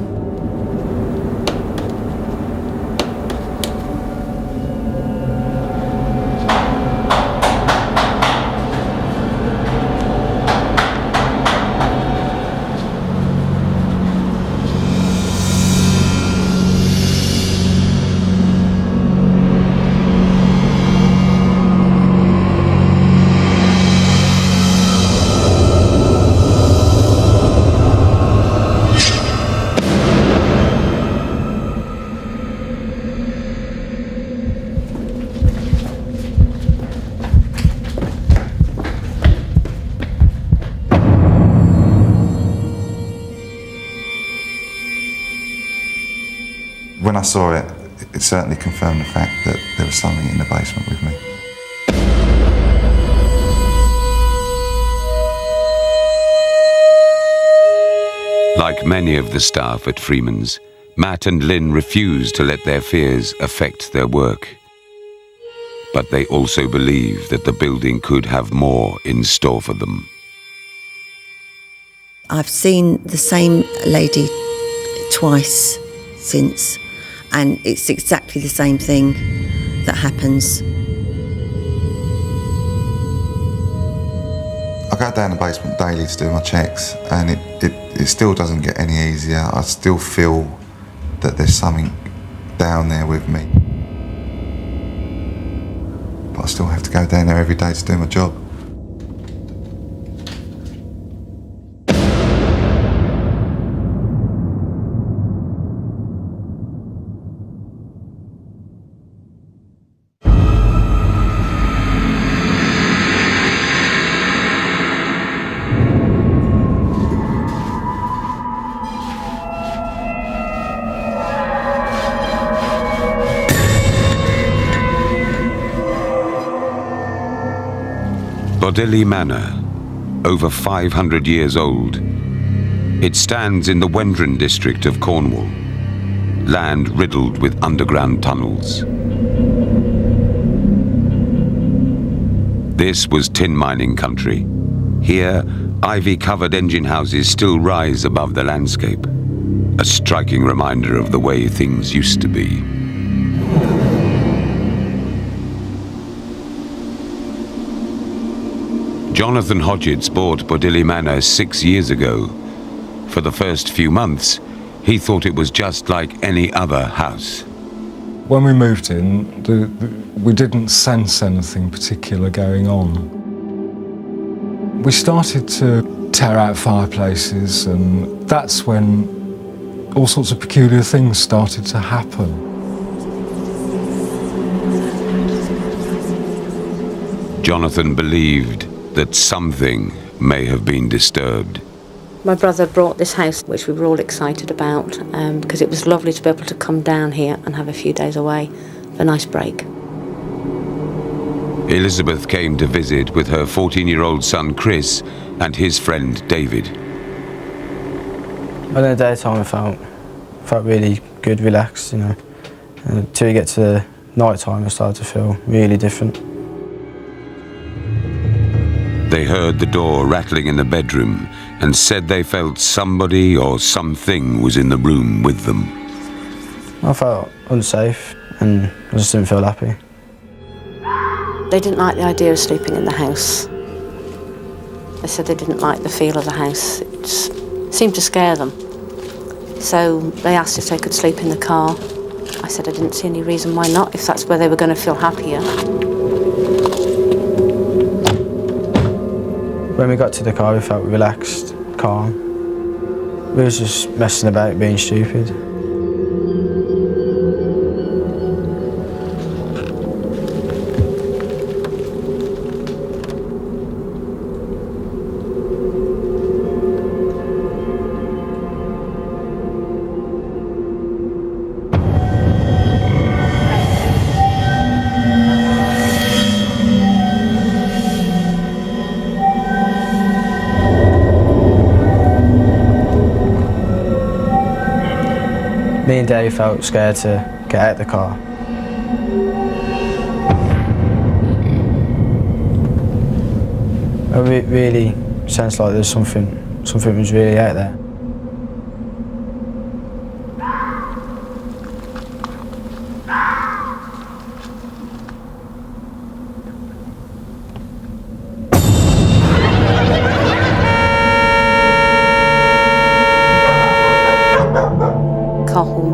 When I saw it, it certainly confirmed the fact that there was something in the basement with me. Like many of the staff at Freeman's, Matt and Lynn refuse to let their fears affect their work. But they also believe that the building could have more in store for them. I've seen the same lady twice since, and it's exactly the same thing that happens. I go down the basement daily to do my checks, and it still doesn't get any easier. I still feel that there's something down there with me. But I still have to go down there every day to do my job. Delà Manor, over 500 years old. It stands in the Wendron district of Cornwall, land riddled with underground tunnels. This was tin mining country. Here, ivy-covered engine houses still rise above the landscape, a striking reminder of the way things used to be. Jonathan Hodgetts bought Delà Manor 6 years ago. For the first few months, he thought it was just like any other house. When we moved in, we didn't sense anything particular going on. We started to tear out fireplaces, and that's when all sorts of peculiar things started to happen. Jonathan believed that something may have been disturbed. My brother brought this house, which we were all excited about, because it was lovely to be able to come down here and have a few days away, a nice break. Elizabeth came to visit with her 14-year-old son Chris and his friend David. Well, in the daytime I felt really good, relaxed, you know. Until you get to the night time, I started to feel really different. They heard the door rattling in the bedroom and said they felt somebody or something was in the room with them. I felt unsafe and I just didn't feel happy. They didn't like the idea of sleeping in the house. They said they didn't like the feel of the house. It seemed to scare them. So they asked if they could sleep in the car. I said I didn't see any reason why not, if that's where they were going to feel happier. When we got to the car, we felt relaxed, calm. We was just messing about, being stupid. Me and Dave felt scared to get out of the car. I really sensed like there's something was really out there.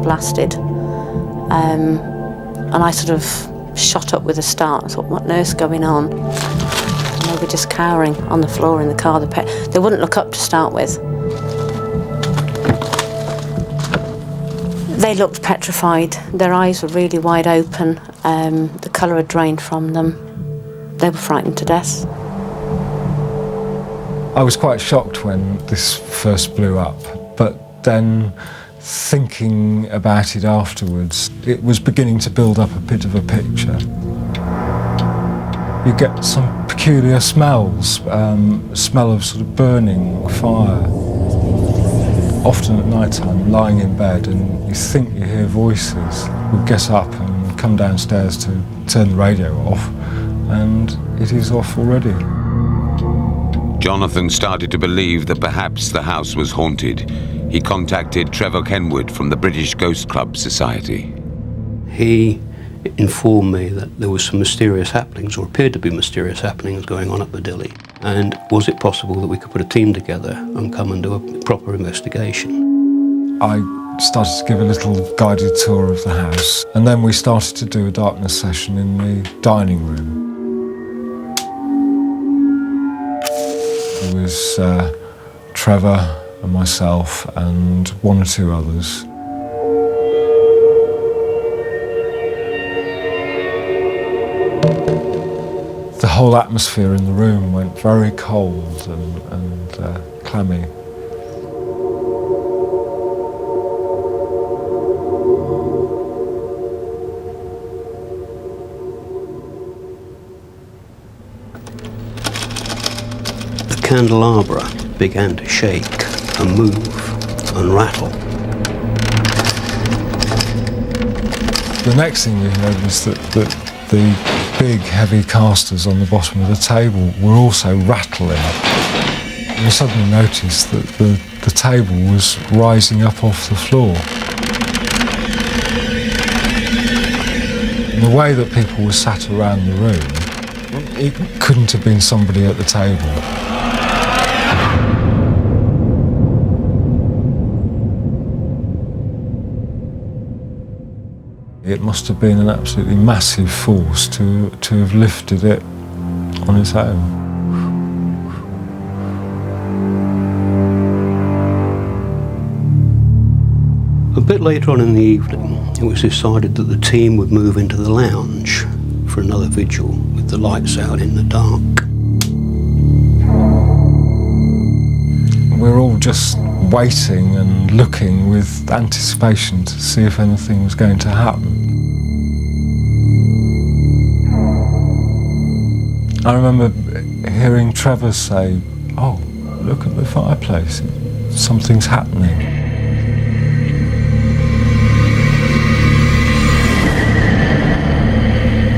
Blasted, and I sort of shot up with a start. I thought, what on earth's going on? And they were just cowering on the floor in the car. They wouldn't look up to start with. They looked petrified. Their eyes were really wide open. The colour had drained from them. They were frightened to death. I was quite shocked when this first blew up, but then thinking about it afterwards, it was beginning to build up a bit of a picture. You get some peculiar smells, smell of sort of burning fire. Often at night time, lying in bed, and you think you hear voices. We get up and come downstairs to turn the radio off, and it is off already. Jonathan started to believe that perhaps the house was haunted. He contacted Trevor Kenwood from the British Ghost Club Society. He It informed me that there was some mysterious happenings, or appeared to be mysterious happenings, going on at Delà. And was it possible that we could put a team together and come and do a proper investigation? I started to give a little guided tour of the house, and then we started to do a darkness session in the dining room. There was Trevor and myself and one or two others. The whole atmosphere in the room went very cold and clammy. The candelabra began to shake and move and rattle. The next thing we heard was that the big heavy casters on the bottom of the table were also rattling. We suddenly noticed that the table was rising up off the floor. And the way that people were sat around the room, it couldn't have been somebody at the table. It must have been an absolutely massive force to have lifted it on its own. A bit later on in the evening, it was decided that the team would move into the lounge for another vigil with the lights out in the dark. We're all just waiting and looking with anticipation to see if anything was going to happen. I remember hearing Trevor say, "Oh, look at the fireplace, something's happening."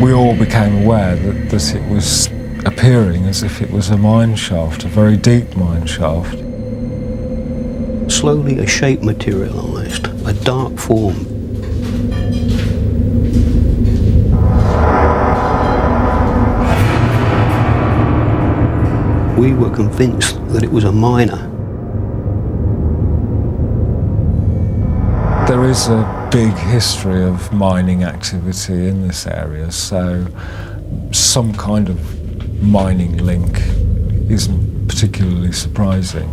We all became aware that it was appearing as if it was a mine shaft, a very deep mine shaft. Slowly a shape materialised, a dark form. We were convinced that it was a miner. There is a big history of mining activity in this area, so some kind of mining link isn't particularly surprising.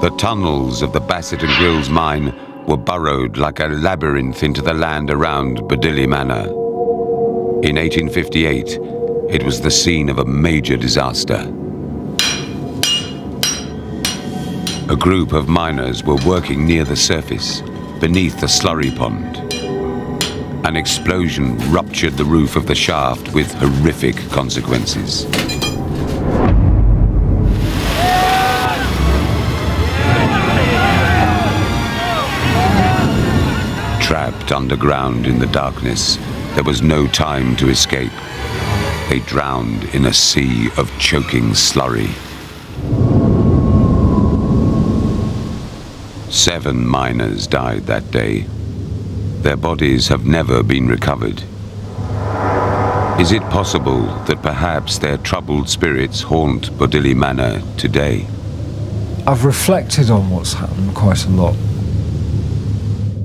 The tunnels of the Bassett and Grills mine were burrowed like a labyrinth into the land around Delà Manor. In 1858, it was the scene of a major disaster. A group of miners were working near the surface, beneath the slurry pond. An explosion ruptured the roof of the shaft with horrific consequences. Trapped underground in the darkness, there was no time to escape. They drowned in a sea of choking slurry. 7 miners died that day. Their bodies have never been recovered. Is it possible that perhaps their troubled spirits haunt Delà Manor today? I've reflected on what's happened quite a lot.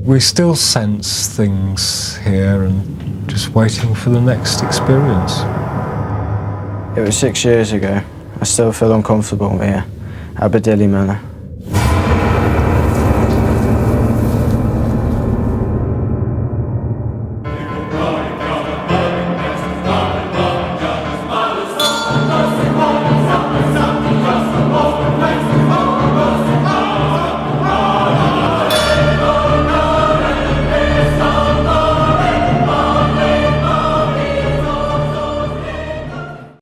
We still sense things here and just waiting for the next experience. It was 6 years ago. I still feel uncomfortable here at Delà Manor.